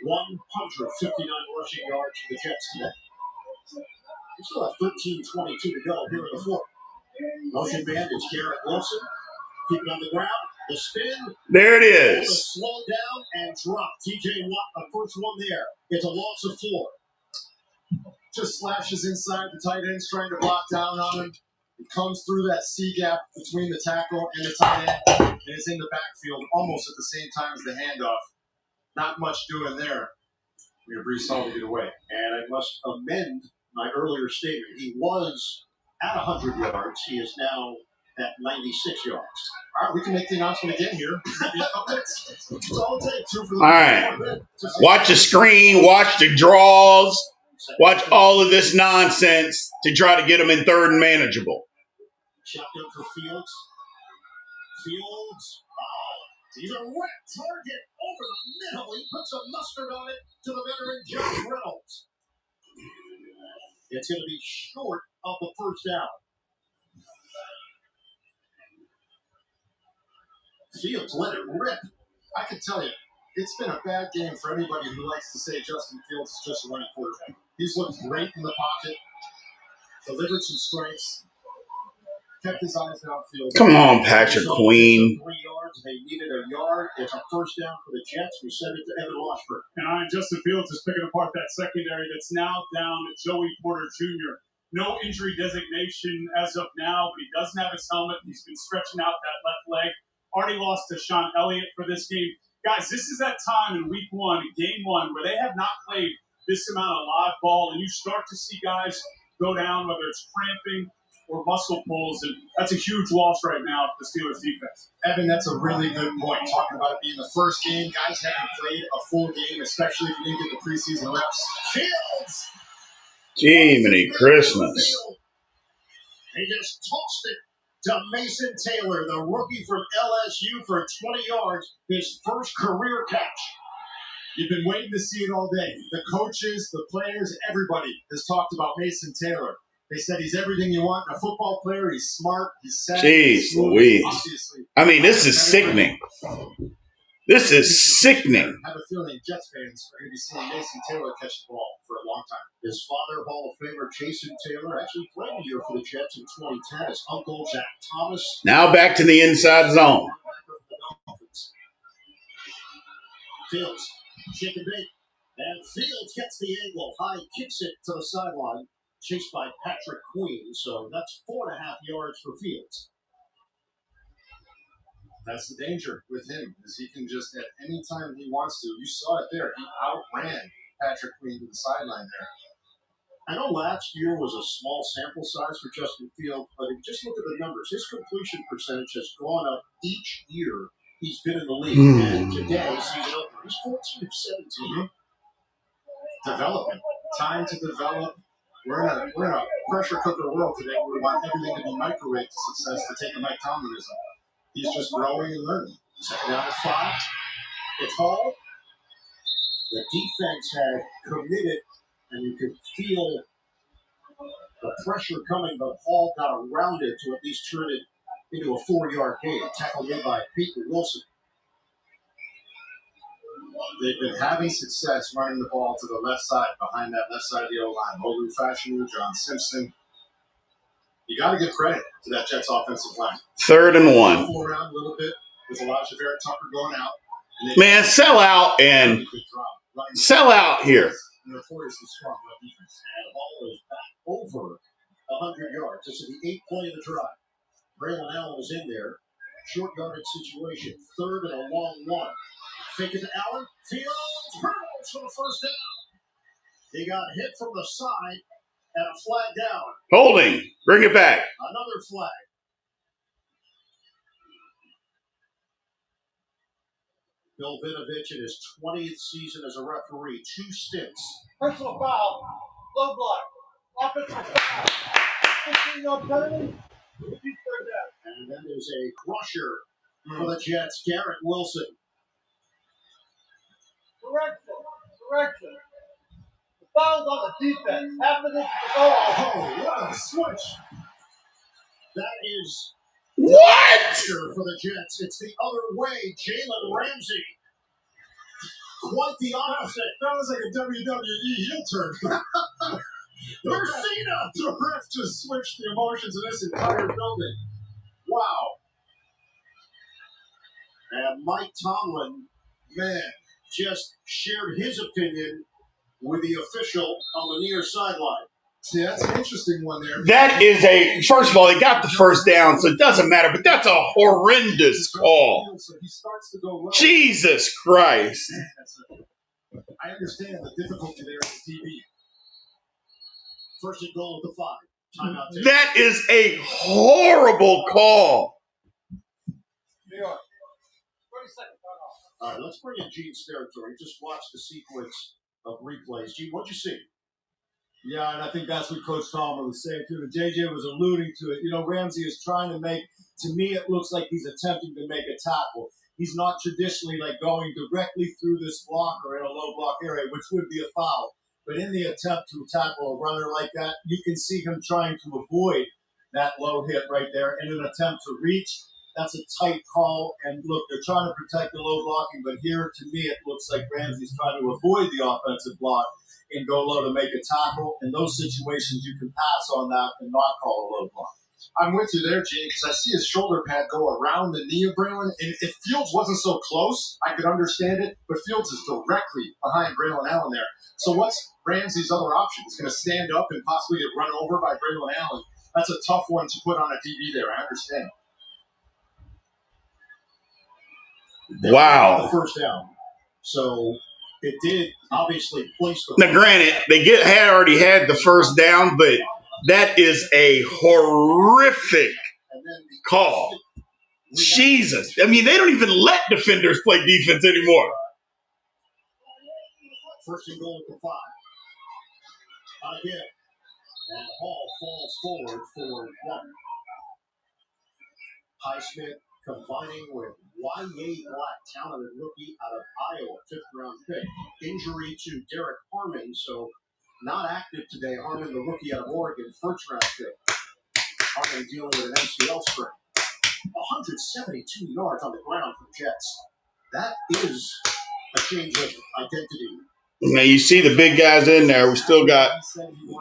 159 rushing yards for the Jets today. We still have 13:22 to go here in the fourth. Motion man is Garrett Wilson. Keep it on the ground. The spin. There it is. Slow down and drop. TJ Watt, the first one there. It's a loss of 4. Just slashes inside. The tight end's trying to block down on him. It comes through that C gap between the tackle and the tight end, and it's in the backfield almost at the same time as the handoff. Not much doing there. We have Brees Hall to get away. And I must amend my earlier statement. He was at 100 yards. He is now at 96 yards. All right, we can make the announcement again here. It's all it takes. All right. Watch the screen. Watch the draws. Watch all of this nonsense to try to get them in third and manageable. Shotgun for Fields. Fields. Oh, he's a wet target over the middle. He puts a mustard on it to the veteran Josh Reynolds. It's going to be short of the first down. Fields let it rip. I can tell you, it's been a bad game for anybody who likes to say Justin Fields is just a running quarterback. He's looked great in the pocket, delivered some strikes, kept his eyes downfield. Come on, Patrick Queen. 3 yards. They needed a yard. It's a first down for the Jets. We send it to Evan Washburn. And Justin Fields is picking apart that secondary that's now down to Joey Porter Jr. No injury designation as of now, but he doesn't have his helmet. He's been stretching out that left leg. Already lost to Sean Elliott for this game. Guys, this is that time in week 1, game 1, where they have not played this amount of live ball, and you start to see guys go down, whether it's cramping or muscle pulls, and that's a huge loss right now for the Steelers defense. Evan, that's a really good point. Talking about it being the first game, guys haven't played a full game, especially if you didn't get the preseason reps. Fields! Jiminy Christmas. He just tossed it to Mason Taylor, the rookie from LSU, for 20 yards, his first career catch. You've been waiting to see it all day. The coaches, the players, everybody has talked about Mason Taylor. They said he's everything you want in a football player. He's smart. He's savvy. Jeez Louise. I mean, this is sickening. This is sickening. I have a feeling Jets fans are going to be seeing Mason Taylor catch the ball for a long time. His father, Hall of Famer Jason Taylor, actually played a year for the Jets in 2010. His uncle, Zach Thomas. Now back to the inside zone. Fields, shake and bake. And Fields gets the angle. High kicks it to the sideline, chased by Patrick Queen. So that's 4.5 yards for Fields. That's the danger with him, is he can just, at any time he wants to, you saw it there, he outran Patrick Queen to the sideline there. I know last year was a small sample size for Justin Fields, but if you just look at the numbers, his completion percentage has gone up each year he's been in the league. And today, season opener, he's 14 of 17. Development. Time to develop. We're in a pressure cooker world today where we want everything to be microwave to success, to take a Mike Tomlinism. He's just growing and learning. Second down and 5. It's Hall. The defense had committed, and you could feel the pressure coming, but Hall got around it to at least turn it into a 4-yard gain. Tackled in by Pete Wilson. They've been having success running the ball to the left side, behind that left side of the O-line. Olu Fashanu, John Simpson. You got to give credit to that Jets offensive line. 3rd and 1. Pull around a little bit with Elijah Tucker going out. Man, sell out and sell out here. Notoriously strong defense. And the ball is back over 100 yards. This is the 8th play of the drive. Braylon Allen is in there. Short yardage situation. 3rd and a long one. Fake it to Allen. Fields hurdles for the first down. He got hit from the side and a flag down. Holding. Bring it back. Another flag. Bill Vinovich in his 20th season as a referee, 2 stints. Personal foul. Low block. Offensive foul. 15-yard penalty. And then there's a crusher for the Jets, Garrett Wilson. Correction. The foul's on the defense. Half of this is the goal. Oh, what a switch. That is What? for the Jets. It's the other way. Jalen Ramsey. Quite the opposite. That was like a WWE heel turn. Mercina. The ref just switched the emotions of this entire building. Wow. And Mike Tomlin, Man. just shared his opinion with the official on the near sideline. See, that's an interesting one there. That is first of all, they got the first down, so it doesn't matter, but that's a horrendous call. So he starts to go low. Jesus Christ. I understand the difficulty there with TV. First and goal at the 5. Timeout. That is a horrible call. New York. 30-second timeout. All right, let's bring in Gene's territory. Just watch the sequence of replays. Gene, what'd you see? Yeah, and I think that's what Coach Tomlin was saying, too. And JJ was alluding to it. You know, Ramsey is trying to make, to me, it looks like he's attempting to make a tackle. He's not traditionally, like, going directly through this blocker in a low block area, which would be a foul. But in the attempt to tackle a runner like that, you can see him trying to avoid that low hit right there in an attempt to reach. That's a tight call. And, look, they're trying to protect the low blocking, but here, to me, it looks like Ramsey's trying to avoid the offensive block and go low to make a tackle. In those situations, you can pass on that and not call a low block. I'm with you there, Gene, because I see his shoulder pad go around the knee of Braylon. And if Fields wasn't so close, I could understand it. But Fields is directly behind Braylon Allen there. So what's Ramsey's other option? He's going to stand up and possibly get run over by Braylon Allen. That's a tough one to put on a TV there. I understand. Wow. First down. So it did obviously place the. Now, granted, they had already had the first down, but that is a horrific call. Jesus. I mean, they don't even let defenders play defense anymore. First and goal at the 5. Again. And Hall falls forward for 1. Highsmith combining with Y.A. Black, talented rookie out of Iowa, 5th-round pick. Injury to Derek Harmon, so not active today. Harmon, the rookie out of Oregon, 1st-round pick. Harmon dealing with an MCL sprain. 172 yards on the ground for the Jets. That is a change of identity. Now, you see the big guys in there. We still got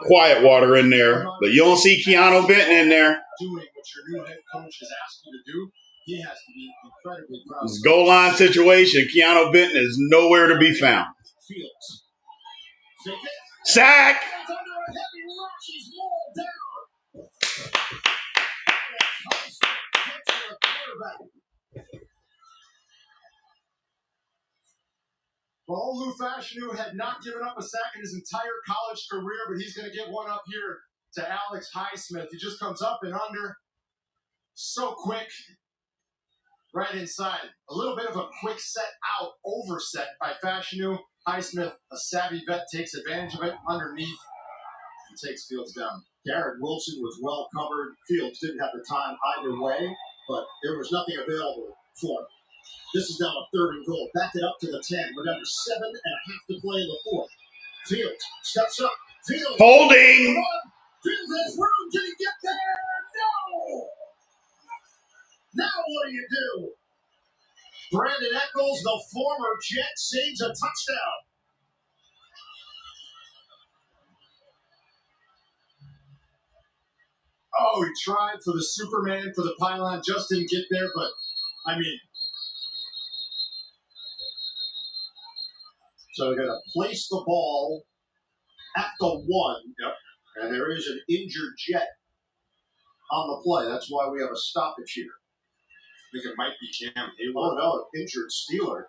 Quiet Water in there, but you don't see Keanu Benton in there. Doing what your new head coach has asked you to do, he has to be incredibly proud. This goal line situation, Keanu Benton is nowhere to be found. Fields. Sack! Well, Lou Fashanu had not given up a sack in his entire college career, but he's going to give one up here to Alex Highsmith. He just comes up and under. So quick. Right inside. A little bit of a quick set out, overset by Fashanu. Highsmith, a savvy vet, takes advantage of it underneath and takes Fields down. Garrett Wilson was well covered. Fields didn't have the time either way, but there was nothing available for him. This is now a 3rd and goal. Back it up to the 10. We're down to 7.5 to play in the 4th. Fields steps up. Fields. Holding. Fields has room. Can he get there? No. Now what do you do? Brandon Eccles, the former Jet, saves a touchdown. Oh, he tried for the Superman, for the pylon, just didn't get there, but, I mean. So they're going to place the ball at the 1. Yep. And there is an injured Jet on the play. That's why we have a stoppage here. I think it might be Cam Hayward. Oh, no, injured Steeler.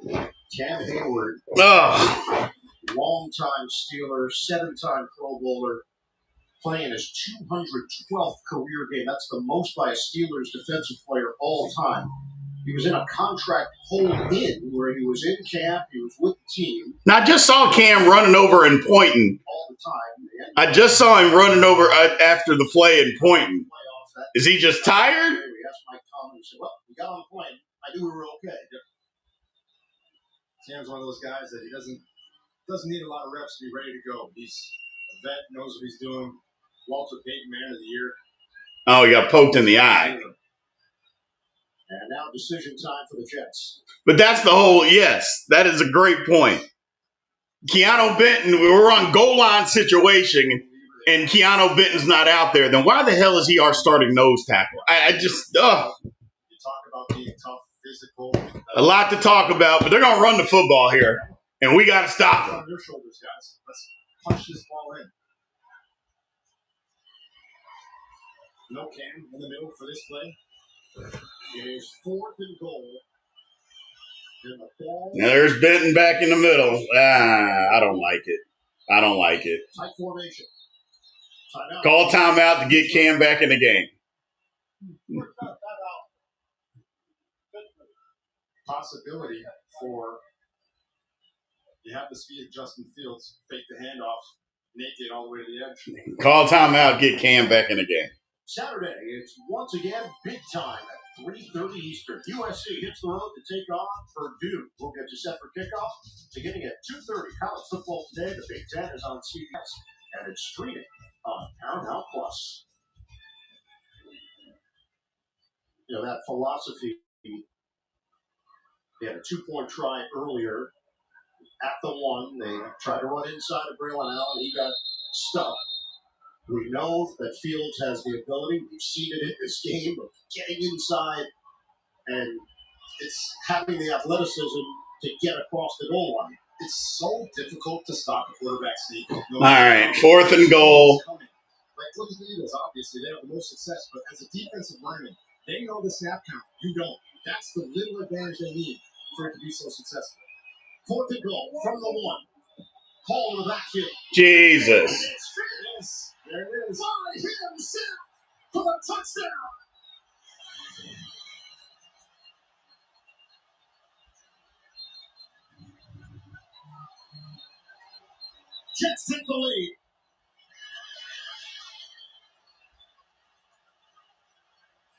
Yeah. Cam Hayward. Ugh. Long-time Steeler, 7-time Pro Bowler. playing his 212th career game. That's the most by a Steelers defensive player all time. He was in a contract hold-in where he was in camp. He was with the team. Now, I just saw Cam running over and pointing. All the time. I just saw him running over after the play and pointing. Is he just tired? We asked Mike Tomlin, he said, well, we got on the plane. I knew we were okay. Cam's one of those guys that he doesn't need a lot of reps to be ready to go. He's a vet, knows what he's doing. Walter Payton, Man of the Year. Oh, he got poked in the eye. And now decision time for the Jets. But that's the whole, yes, that is a great point. Keanu Benton, we're on goal line situation, and Keanu Benton's not out there. Then why the hell is he our starting nose tackle? I just, You talk about being tough, physical. a lot to talk about, but they're going to run the football here, and we got to stop them. On your shoulders, guys. Let's punch this ball in. No Cam in the middle for this play. It is 4th and goal. And the ball. Now there's Benton back in the middle. I don't like it. I don't like it. Tight formation. Timeout. Call timeout to get Cam back in the game. Possibility for you have the speed of Justin Fields, fake the handoff, naked all the way to the edge. Call timeout, get Cam back in the game. Saturday, it's once again big time at 3:30 Eastern. USC hits the road to take on Purdue. We'll get you set for kickoff beginning at 2:30. College football today. The Big Ten is on CBS, and it's streaming on Paramount Plus. You know, that philosophy, they had a 2-point try earlier at the 1. They tried to run inside of Braylon Allen. He got stuck. We know that Fields has the ability. We've seen it in this game of getting inside, and it's having the athleticism to get across the goal line. It's so difficult to stop a quarterback sneak. All right, 4th and goal. Like, look at the Eagles, obviously. They have the most success, but as a defensive lineman, they know the snap count. You don't. That's the little advantage they need for it to be so successful. 4th and goal from the 1. Hall in the backfield. Jesus. There it is. By himself for the touchdown. Jets take the lead.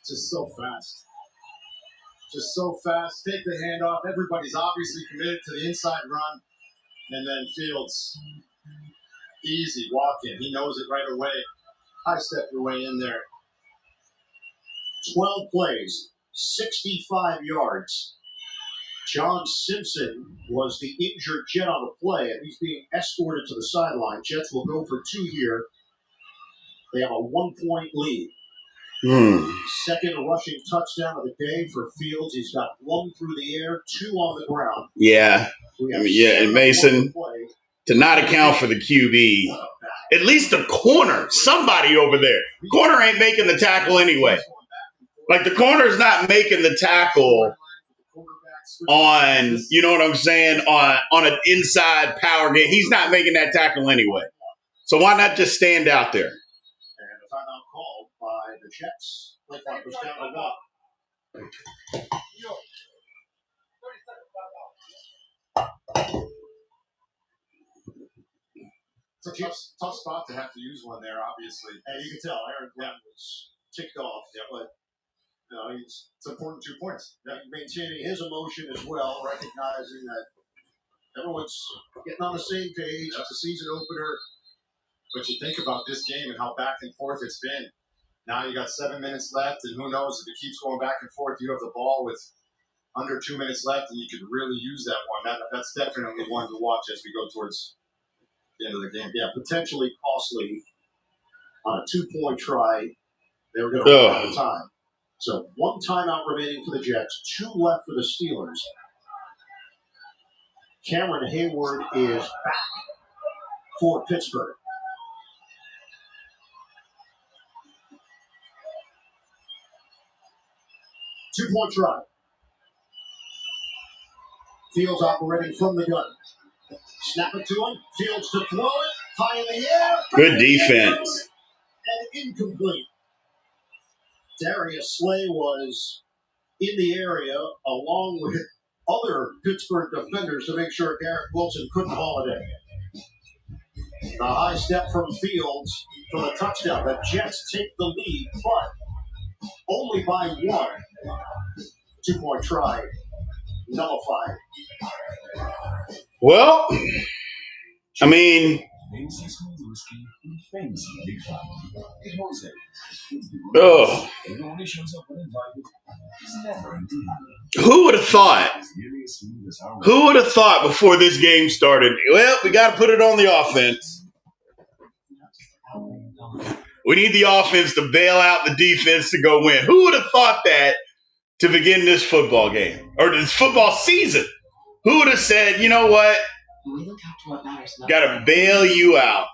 Just so fast. Just so fast. Take the handoff. Everybody's obviously committed to the inside run. And then Fields, easy walk in. He knows it right away. High step your way in there. 12 plays, 65 yards. John Simpson was the injured Jet on the play, and he's being escorted to the sideline. Jets will go for 2 here. They have a 1-point lead. Second rushing touchdown of the day for Fields. He's got 1 through the air, 2 on the ground. Yeah. And Mason, to not account for the QB, at least the corner, somebody over there. Corner ain't making the tackle anyway. Like, the corner's not making the tackle on, you know what I'm saying, on an inside power game. He's not making that tackle anyway. So why not just stand out there? And a timeout called by the Jets. Play clock was down to 1. It's a tough spot to have to use one there, obviously. And you can tell Aaron Glenn was ticked off. Yeah, but it's important 2 points. Maintaining his emotion as well, recognizing that everyone's getting on the same page. It's a season opener. But you think about this game and how back and forth it's been. Now you got 7 minutes left, and who knows if it keeps going back and forth. You have the ball with under 2 minutes left, and you could really use that one. That's definitely one to watch as we go towards the end of the game. Yeah, potentially costly on a 2-point try. They were going to run out of time. So 1 timeout remaining for the Jets, 2 left for the Steelers. Cameron Hayward is back for Pittsburgh. Two-point try. Fields operating from the gun. Snap it to him. Fields to throw it. High in the air. Good defense. incomplete. Darius Slay was in the area along with other Pittsburgh defenders to make sure Garrett Wilson couldn't haul it in. The high step from Fields for the touchdown. The Jets take the lead, but only by one. 2-point try nullified. Well, I mean, oh, who would have thought? Who would have thought before this game started? Well, we got to put it on the offense. We need the offense to bail out the defense to go win. Who would have thought that to begin this football game or this football season? Who would have said, you know what? Got to bail you out.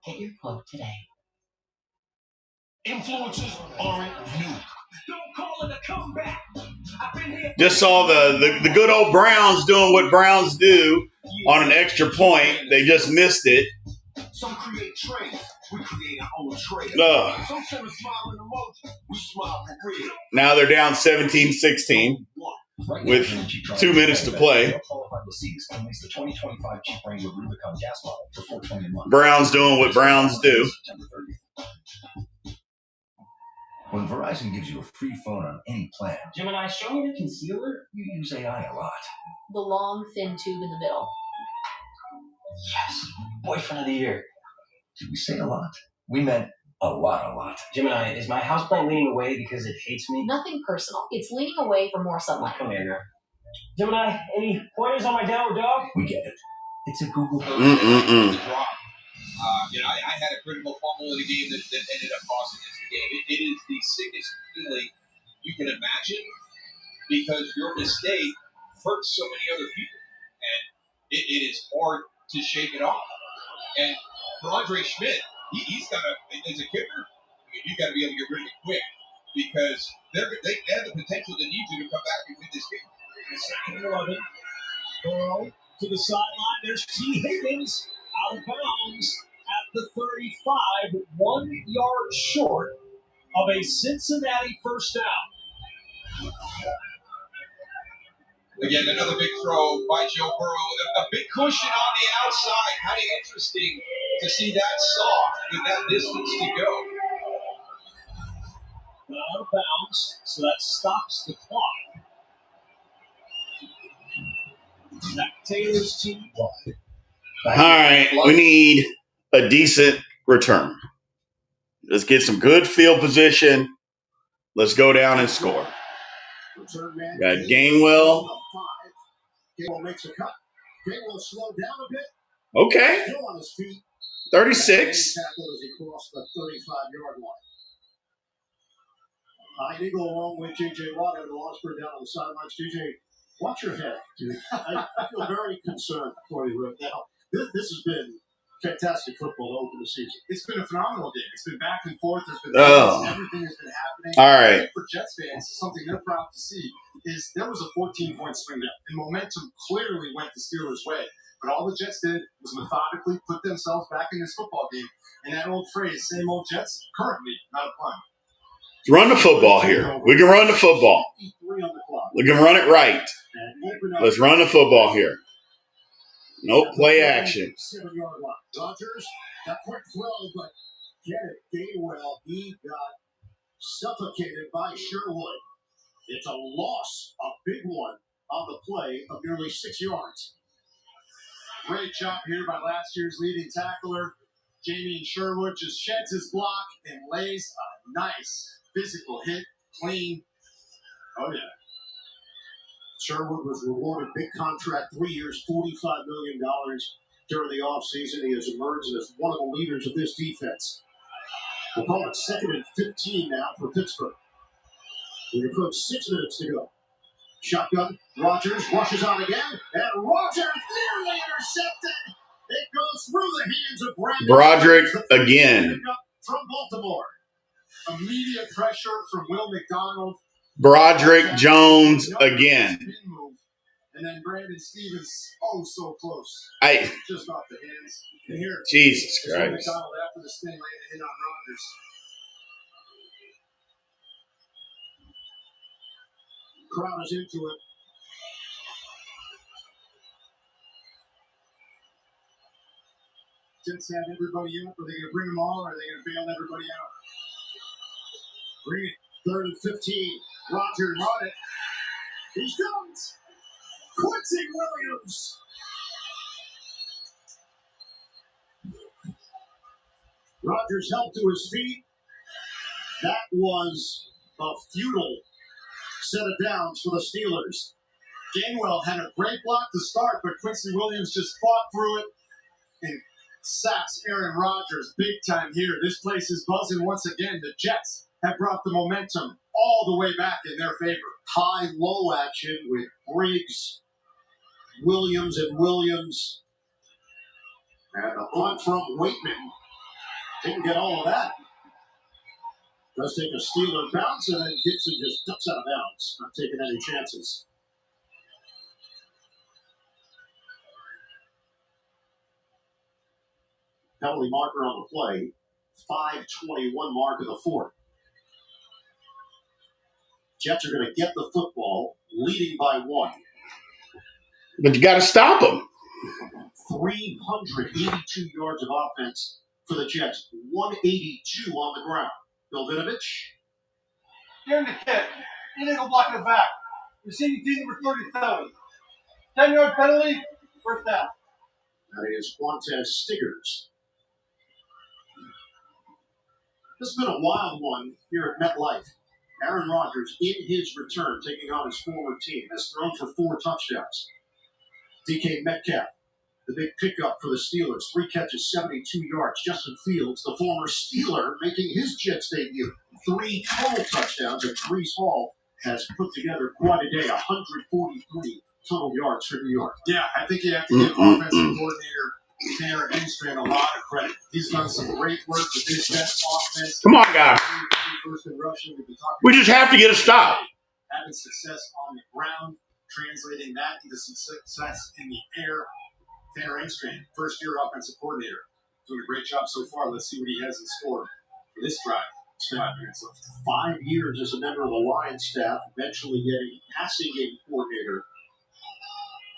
Get your quote today. Influences aren't new. Don't call it a comeback. Just saw the good old Browns doing what Browns do on an extra point. They just missed it. Some create trades. We create our own trade. Some send a smiling emoji. We smile for real. Now they're down 17-16 with 2 minutes to play. Browns doing what Browns do. When Verizon gives you a free phone on any plan, Gemini, show me the concealer. you use AI a lot. The long, thin tube in the middle. Yes. Boyfriend of the year. Did we say a lot? We meant a lot. Gemini, is my houseplant leaning away because it hates me? Nothing personal. It's leaning away for more sunlight. Come here, girl. Gemini, any pointers on my downward dog? We get it. It's a Google. I had a critical fumble in a game that ended up costing us the game. It is the sickest feeling you can imagine because your mistake hurts so many other people. And it is hard to shake it off. And for Andre Schmidt, he's got to, as a kicker, you've got to be able to get rid of it quick because they have the potential to need you to come back and win this game. Second and 11. Burrow to the sideline. There's T. Higgins out of bounds at the 35, 1 yard short of a Cincinnati first down. Again, another big throw by Joe Burrow. A big cushion on the outside. Kind of interesting to see that soft with that distance to go. Out of bounds, so that stops the clock. Zach Taylor's team. All right, we need a decent return. Let's get some good field position. Let's go down and score. Got Gainwell. Gainwell makes a cut. Gainwell slowed down a bit. Okay. Still on his feet. 36. Tackle as he crossed the 35-yard line. High Eagle along with J.J. Watt and Losberg down on the sidelines. J.J., watch your head, dude. I feel very concerned for you right now. This has been fantastic football to open the season. It's been a phenomenal game. It's been back and forth. There's been everything has been happening. All right. For Jets fans, something they're proud to see is there was a 14-point swing there, and momentum clearly went the Steelers' way. But all the Jets did was methodically put themselves back in this football game. And that old phrase, same old Jets, currently not applying. Run the football here. We can run the football. We can run it right. Let's run the football here. Nope, play action. 7-yard line. Rodgers, that quick throw, but get it. Gainwell, he got suffocated by Sherwood. It's a loss, a big one, on the play of nearly 6 yards. Great job here by last year's leading tackler. Jamie Sherwood just sheds his block and lays a nice physical hit, clean. Oh, yeah. Sherwood was rewarded big contract, 3 years, $45 million during the offseason. He has emerged as one of the leaders of this defense. We'll call it 2nd and 15 now for Pittsburgh. We approach 6 minutes to go. Shotgun, Rodgers rushes on again, and Rodgers nearly intercepted. It goes through the hands of Broderick again. From Baltimore. Immediate pressure from Will McDonald. Broderick Jones again. And then Brandon Stevens, so close. Just off the hands. And here, Jesus Christ. McDonald after the spin laid a hit on Rodgers. Crowd is into it. Jets have everybody up. Are they going to bring them all, or are they going to bail everybody out? Bring it. 3rd and 15. Rodgers on it. He's done. Quincy Williams. Rodgers helped to his feet. That was a futile set of downs for the Steelers. Gainwell had a great block to start, but Quincy Williams just fought through it and sacks Aaron Rodgers big time here. This place is buzzing once again. The Jets have brought the momentum all the way back in their favor. High-low action with Briggs, Williams, and Williams. And a punt from Waitman. Didn't get all of that. Does take a Steeler bounce, and then Gibson just ducks out of bounds. Not taking any chances. Penalty marker on the play. 5:21 mark of the fourth. Jets are going to get the football, leading by 1. But you got to stop them. 382 yards of offense for the Jets. 182 on the ground. Bill Vinovich. Here's the kick. Illegal block in the back. Receiving team number 37. 10-yard penalty. First down. That is Quantez Stiggers. This has been a wild one here at MetLife. Aaron Rodgers, in his return, taking on his former team, has thrown for 4 touchdowns. DK Metcalf, the big pickup for the Steelers. 3 catches, 72 yards. Justin Fields, the former Steeler, making his Jets debut. 3 total touchdowns, and Breece Hall has put together quite a day. 143 total yards for New York. Yeah, I think you have to give offensive coordinator Tanner Engstrand a lot of credit. He's done some great work with this Jets offense. Come on, guys. We just have to get a stop. Having success on the ground, translating that into some success in the air. Tanner Engstrand, first-year offensive coordinator, doing a great job so far. Let's see what he has in store for this drive. 5 minutes left. 5 years as a member of the Lions staff, eventually getting passing game coordinator.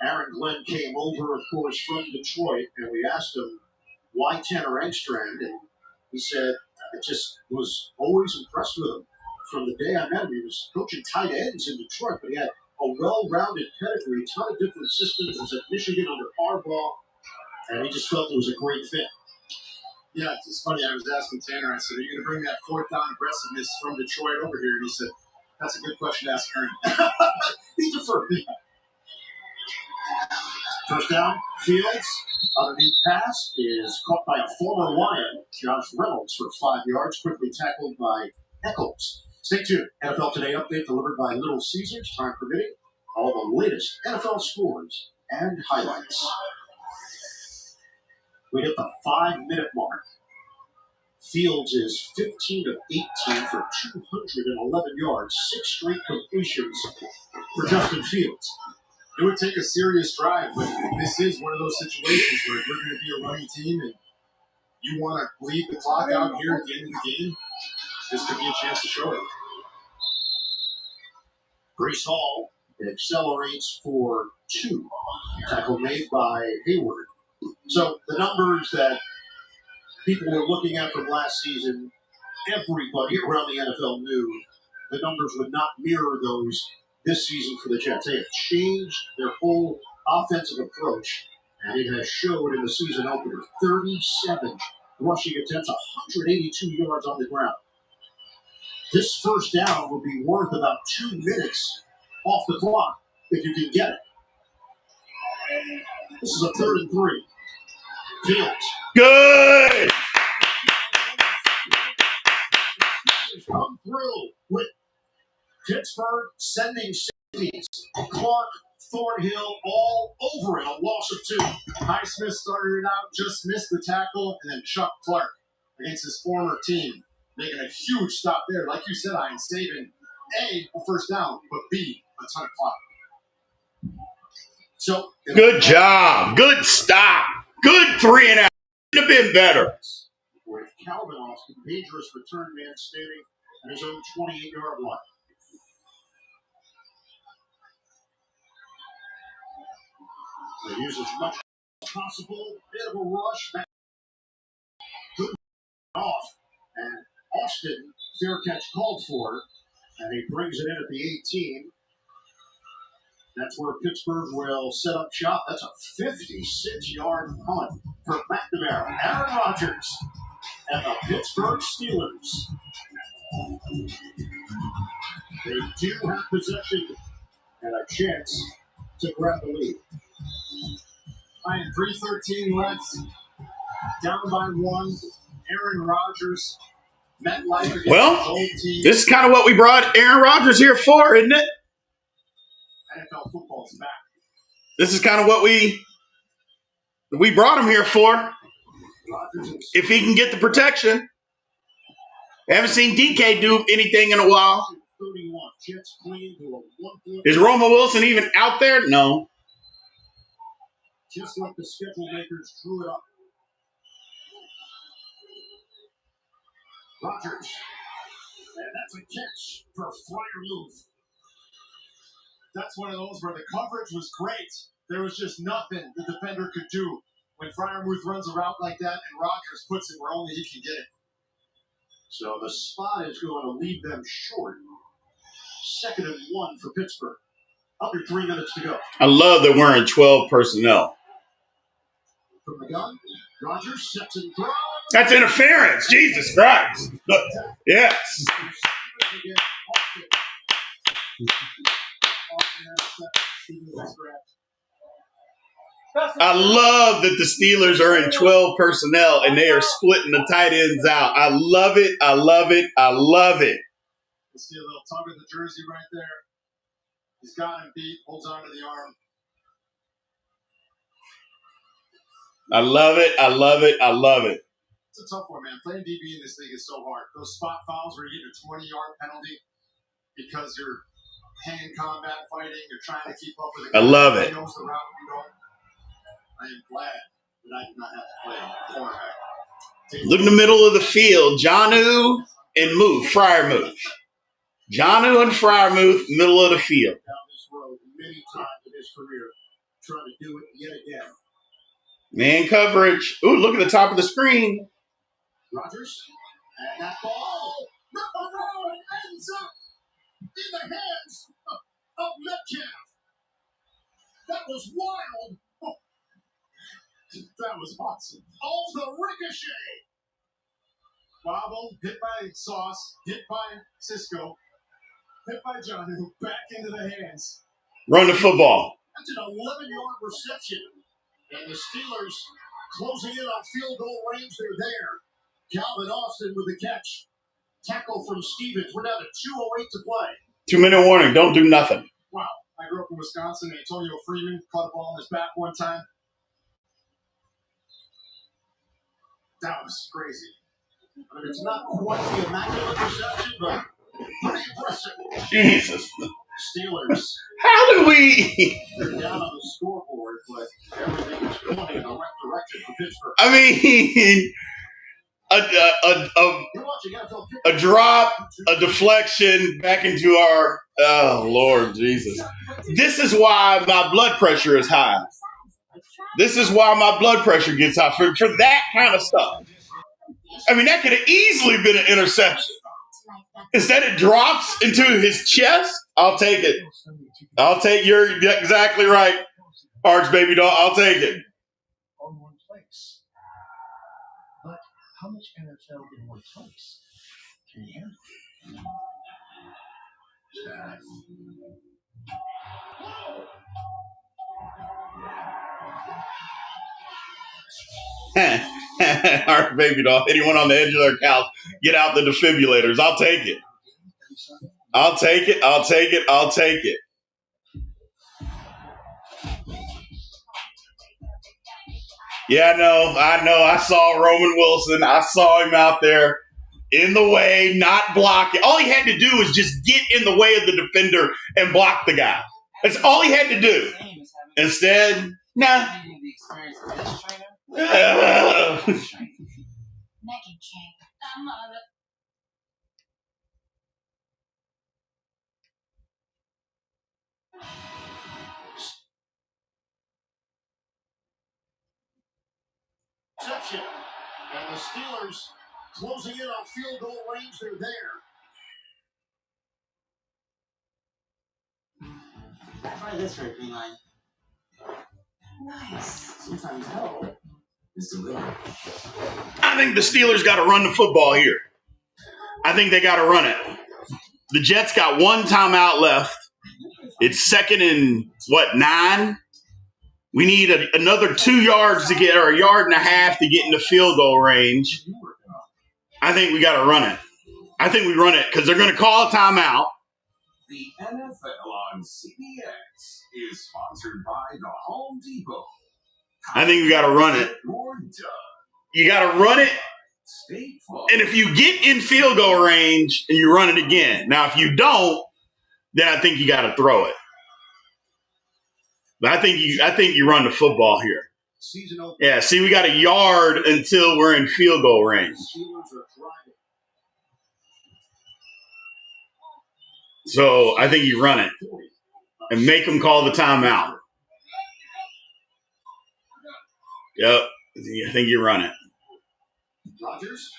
Aaron Glenn came over, of course, from Detroit, and we asked him why Tanner Engstrand, and he said, I just was always impressed with him. From the day I met him, he was coaching tight ends in Detroit, but he had a well-rounded pedigree, a ton of different systems. He was at Michigan under Harbaugh, and he just felt it was a great fit. Yeah, it's funny. I was asking Tanner, I said, are you going to bring that 4th down aggressiveness from Detroit over here? And he said, that's a good question to ask Aaron. He deferred me. First down, Fields. Underneath pass is caught by a former Lion, Josh Reynolds, for 5 yards, quickly tackled by Eccles. Stay tuned. NFL Today update delivered by Little Caesars, time permitting. All the latest NFL scores and highlights. We hit the 5-minute mark. Fields is 15 of 18 for 211 yards, 6 straight completions for Justin Fields. It would take a serious drive, but this is one of those situations where if you're going to be a running team and you want to bleed the clock out here at the end of the game, this could be a chance to show it. Breece Hall accelerates for 2. Tackle made by Hayward. So the numbers that people were looking at from last season, everybody around the NFL knew the numbers would not mirror those this season for the Jets. They have changed their whole offensive approach, and it has showed in the season opener. 37 rushing attempts, 182 yards on the ground. This first down will be worth about 2 minutes off the clock if you can get it. This is a 3rd and 3. Fields. Good. Come through with Pittsburgh sending safeties. Clark, Thornhill, all over it. A loss of 2. Highsmith started it out, just missed the tackle, and then Chuck Clark against his former team, making a huge stop there. Like you said, Ian, saving A, a first down, but B, a ton of clock. So good job. Good stop. Good 3.5. Could have been better. With Calvin Austin, dangerous return man standing at his own 28-yard line. They use as much as possible. Bit of a rush. Good off. And Austin, fair catch called for. And he brings it in at the 18. That's where Pittsburgh will set up shop. That's a 56-yard punt for McNamara. Aaron Rodgers and the Pittsburgh Steelers. They do have possession and a chance to grab the lead. And 3:13 left. Down by 1. Aaron Rodgers. Well, this is kind of what we brought Aaron Rodgers here for, isn't it? NFL football's back. This is kind of what we brought him here for. If he can get the protection. I haven't seen DK do anything in a while. Is Roman Wilson even out there? No. Just like the schedule makers drew it up. Rodgers. And that's a catch for Freiermuth. That's one of those where the coverage was great. There was just nothing the defender could do when Freiermuth runs a route like that and Rodgers puts it where only he can get it. So the spot is going to leave them short. 2nd and 1 for Pittsburgh. Under 3 minutes to go. I love that we're in 12 personnel. From the gun, Rodgers sets and throws. That's interference. Jesus Christ. Yes. I love that the Steelers are in 12 personnel and they are splitting the tight ends out. I love it. I love it. I love it. You see a little tug of the jersey right there. He's got him beat, holds onto the arm. I love it. I love it. I love it. It's a tough one, man. Playing DB in this league is so hard. Those spot fouls where you get a 20-yard penalty because you're hand combat fighting, you're trying to keep up with a guy. I love it. He knows the route you don't. I am glad that I did not have to play cornerback. Look in the middle of the field. Jonnu and Freiermuth. Jonnu and Freiermuth, middle of the field. Down this road many times in his career, trying to do it yet again. Man coverage. Ooh, look at the top of the screen. Rodgers, and that ball, ends up in the hands of Metcalf. That was wild. Oh, that was awesome. Off the ricochet. Bobble, hit by Sauce, hit by Cisco, hit by Jonnu, back into the hands. Run the football. That's an 11-yard reception. And the Steelers closing in on field goal range. They're there. Calvin Austin with the catch. Tackle from Stevens. We're down to 2:08 to play. 2-minute warning. Don't do nothing. Wow. I grew up in Wisconsin. Antonio Freeman caught a ball on his back one time. That was crazy. I mean, it's not quite the immaculate reception, but pretty impressive. Jesus. Steelers. How did we? They're down on the scoreboard, but everything is pointing in the right direction for Pittsburgh. I mean, a drop, a deflection back into our. Oh Lord Jesus! This is why my blood pressure is high. This is why my blood pressure gets high for that kind of stuff. I mean, that could have easily been an interception. Instead, it drops into his chest. I'll take it. I'll take you're exactly right, Arch baby doll. I'll take it. On one place. But how much NFL in one place can you handle? Arch baby doll. Anyone on the edge of their couch, get out the defibrillators. I'll take it. I'll take it. I'll take it. I'll take it. Yeah, I know. I saw Roman Wilson. I saw him out there in the way, not blocking. All he had to do was just get in the way of the defender and block the guy. That's all he had to do. Instead, nah. Megan Chang. I'm on it. Reception. And the Steelers closing in on field goal range. They're there. Try this for a green line. Nice. Sometimes help is delivered. I think the Steelers got to run the football here. I think they got to run it. The Jets got one timeout left. It's 2nd and, 9? We need another 2 yards to get, or a yard and a half to get into field goal range. I think we got to run it. I think we run it because they're going to call a timeout. The NFL on CBS is sponsored by the Home Depot. I think we got to run it. You got to run it. And if you get in field goal range and you run it again. Now, if you don't, then I think you got to throw it. But I think you run the football here. Yeah, see, we got a yard until we're in field goal range. So I think you run it and make them call the timeout. Yep, I think you run it. Rodgers,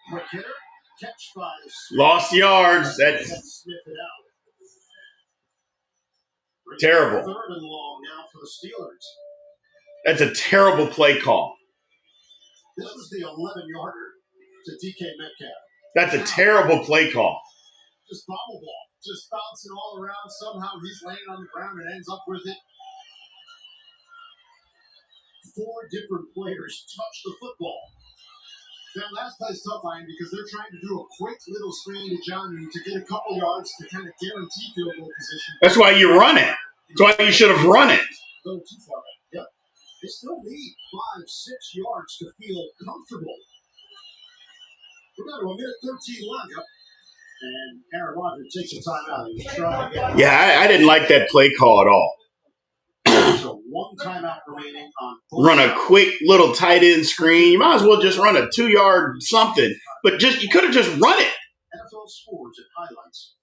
quick hitter, catch by Lost yards. That's terrible. 3rd and long now for the Steelers. That's a terrible play call. This was the 11-yarder to DK Metcalf. That's a terrible play call. Just bobble ball, just bouncing all around. Somehow he's laying on the ground and ends up with it. 4 different players touch the football. That last play's tough, Ryan, because they're trying to do a quick little screen to Johnny to get a couple yards to kind of guarantee field goal position. That's why you run it. That's why you should have run it. Go too far back. Yep. They still need 5-6 yards to feel comfortable. We're down to a minute 13 left. Yep. And Aaron Rodgers takes a timeout. He's trying again. Yeah, I didn't like that play call at all. So 1 timeout remaining on run a quick little tight end screen. You might as well just run a 2-yard something. But you could have just run it. NFL scores and highlights.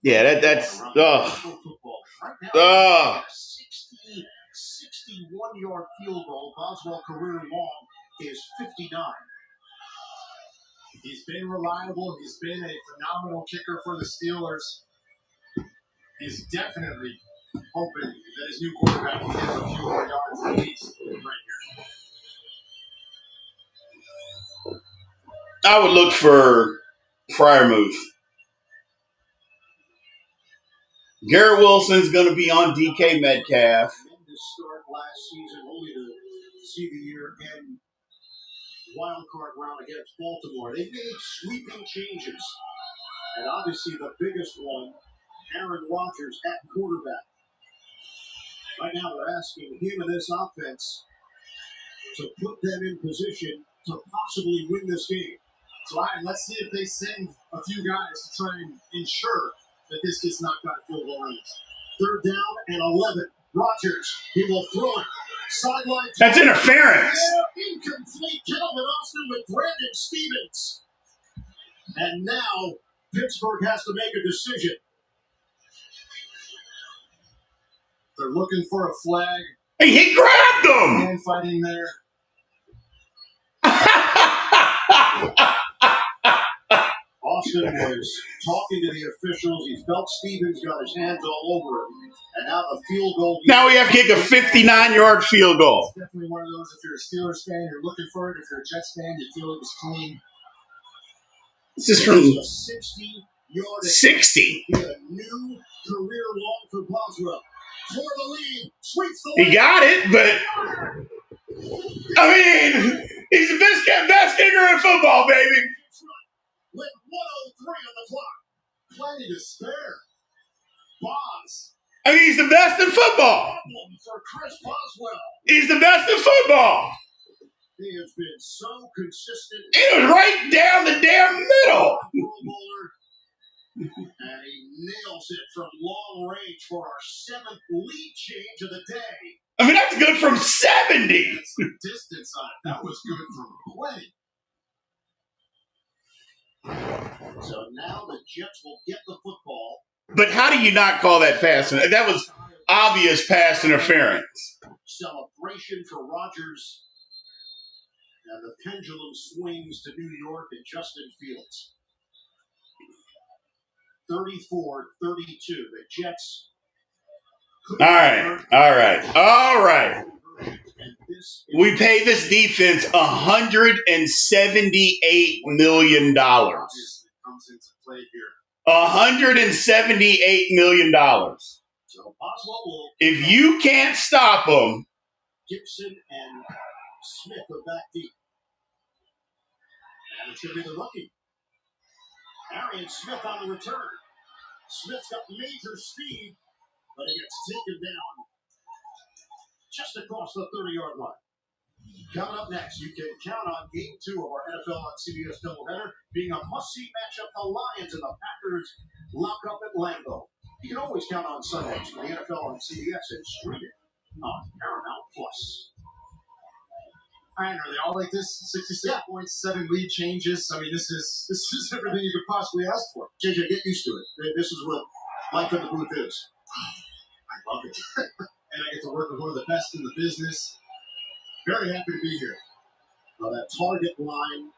Yeah, that's Right now, 61-yard field goal. Boswell career long is 59. He's been reliable. He's been a phenomenal kicker for the Steelers. He's definitely hoping that his new quarterback can get a few more yards at least right here. I would look for Freiermuth. Garrett Wilson's going to be on DK Metcalf. Tremendous start last season, only to see the year end wild card round against Baltimore. They made sweeping changes, and obviously the biggest one, Aaron Rodgers at quarterback. Right now they're asking him and this offense to put them in position to possibly win this game. So, let's see if they send a few guys to try and ensure that this gets knocked out of field goal range. 3rd down and 11. Rodgers, he will throw it. Sideline. That's interference. Incomplete. Calvin Austin with Brandon Stevens. And now Pittsburgh has to make a decision. They're looking for a flag. Hey, he grabbed him. Man fighting there. Austin was talking to the officials. He felt Stevens got his hands all over him. And now the field goal. Now we have to kick a 59-yard field goal. It's definitely one of those, if you're a Steelers fan, you're looking for it. If you're a Jets fan, you feel it was clean. This is from 60-yard. 60. He had a new career long for Boswell. For the lead. Sweeps the He got it, but I mean, he's the best kicker in football, baby. With 1:03 on the clock. Plenty to spare. Boss. I mean, he's the best in football. For Chris Boswell. He's the best in football. He has been so consistent. He was right down the damn middle. And he nails it from long range for our 7th lead change of the day. I mean, that's good from 70. That's the distance on it. That was good from plenty. So now the Jets will get the football. But how do you not call that pass? That was obvious pass interference. Celebration for Rodgers. And the pendulum swings to New York and Justin Fields. 34-32. The Jets. All right. We pay this defense $178 million. $178 million. If you can't stop them, Gibson and Smith are back deep. And it's going to be the rookie. Arian Smith on the return. Smith's got major speed, but he gets taken down just across the 30-yard line. Coming up next, you can count on Game 2 of our NFL on CBS doubleheader being a must-see matchup. The Lions and the Packers lock up at Lambeau. You can always count on Sundays for the NFL on CBS and stream it on Paramount Plus. Are they all like this? 66.7 lead changes. I mean, this is everything you could possibly ask for. JJ, get used to it. This is what life in the booth is. I love it. And I get to work with one of the best in the business. Very happy to be here. Now that target line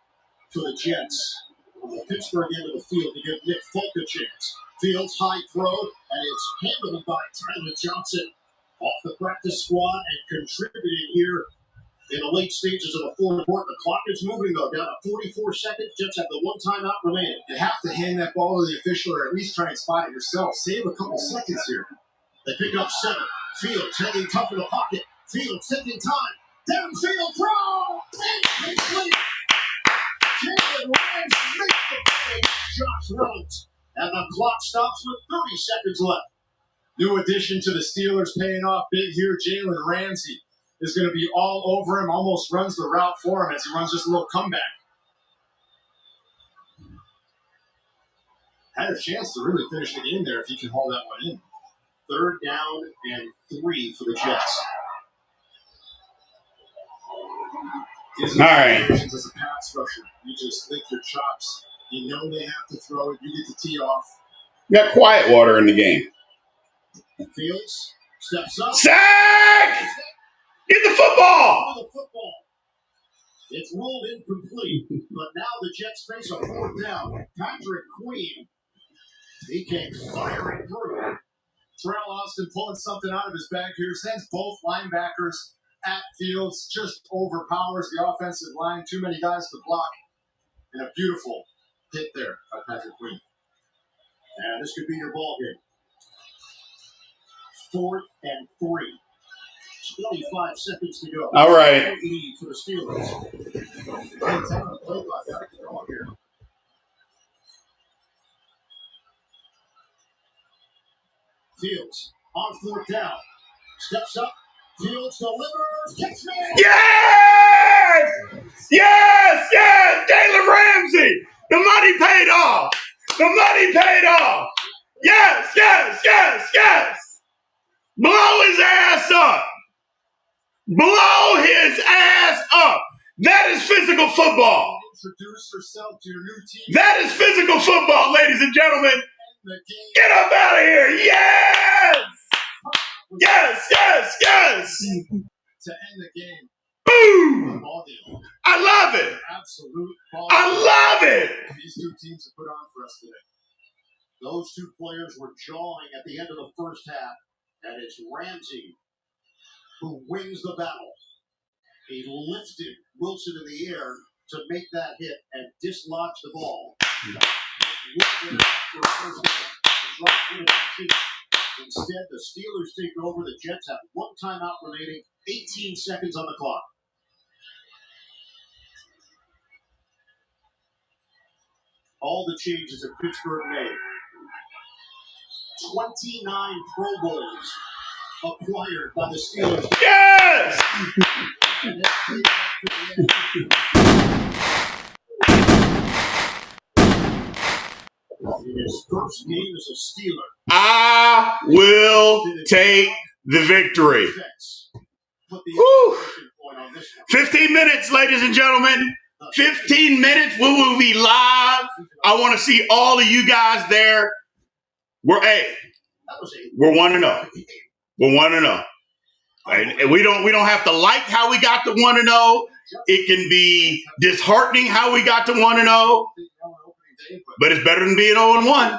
for the Jets on the Pittsburgh end of the field to give Nick Folk a chance. Fields high throw, and it's handled by Tyler Johnson off the practice squad and contributing here in the late stages of the fourth quarter. The clock is moving, though, down to 44 seconds. Jets have the one timeout remaining. You have to hand that ball to the official or at least try and spot it yourself. Save a couple seconds here. They pick up 7. Fields hanging tough in the pocket. Fields taking time. Downfield throw! Incomplete! Jalen Ramsey makes the play. Josh Reynolds. And the clock stops with 30 seconds left. New addition to the Steelers paying off big here. Jalen Ramsey is going to be all over him, almost runs the route for him as he runs just a little comeback. Had a chance to really finish the game there if he can hold that one in. 3rd down and 3 for the Jets. All right. As a pass rusher, you just lick your chops. You know they have to throw it. You get to tee off. We got quiet water in the game. Fields steps up. Sack! Get the football! The football. It's ruled incomplete, but now the Jets face a 4th down. Patrick Queen. He came firing through. Terrell Austin pulling something out of his bag here. Sends both linebackers at Fields. Just overpowers the offensive line. Too many guys to block. And a beautiful hit there by Patrick Queen. And this could be your ball game. 4th and 3. 25 seconds to go. All right. Lead for the Steelers. Fields on 4th down. Steps up. Fields delivers. Kicks man. Yes! Yes! Yes! Jalen Ramsey! The money paid off! The money paid off! Yes! Yes! Yes! Yes! Blow his ass up! Blow his ass up! That is physical football. Introduce yourself to your new team. That is physical football, ladies and gentlemen. Get up out of here! Yes! Yes! Yes! Yes! To end the game. Boom! I love it. Absolute ball. I love it. These two teams have put on for us today. Those two players were jawing at the end of the first half, and it's Ramsey who wins the battle. He lifted Wilson in the air to make that hit and dislodge the ball. Instead, the Steelers take over. The Jets have one timeout remaining, 18 seconds on the clock. All the changes that Pittsburgh made. 29 Pro Bowls acquired by the Steelers. Yes! In his first game as a Steeler, I will take the victory. put the Whew. exclamation point on this one. 15 minutes, ladies and gentlemen. 15 minutes. We will be live. I want to see all of you guys there. We're 1-0. We're 1-0. And we don't have to like how we got to 1-0. It can be disheartening how we got to 1-0. But it's better than being 0-1.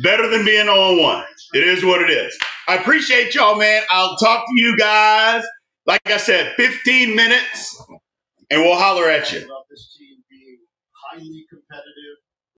Better than being 0-1. It is what it is. I appreciate y'all, man. I'll talk to you guys. Like I said, 15 minutes, and we'll holler at you. This team being highly competitive.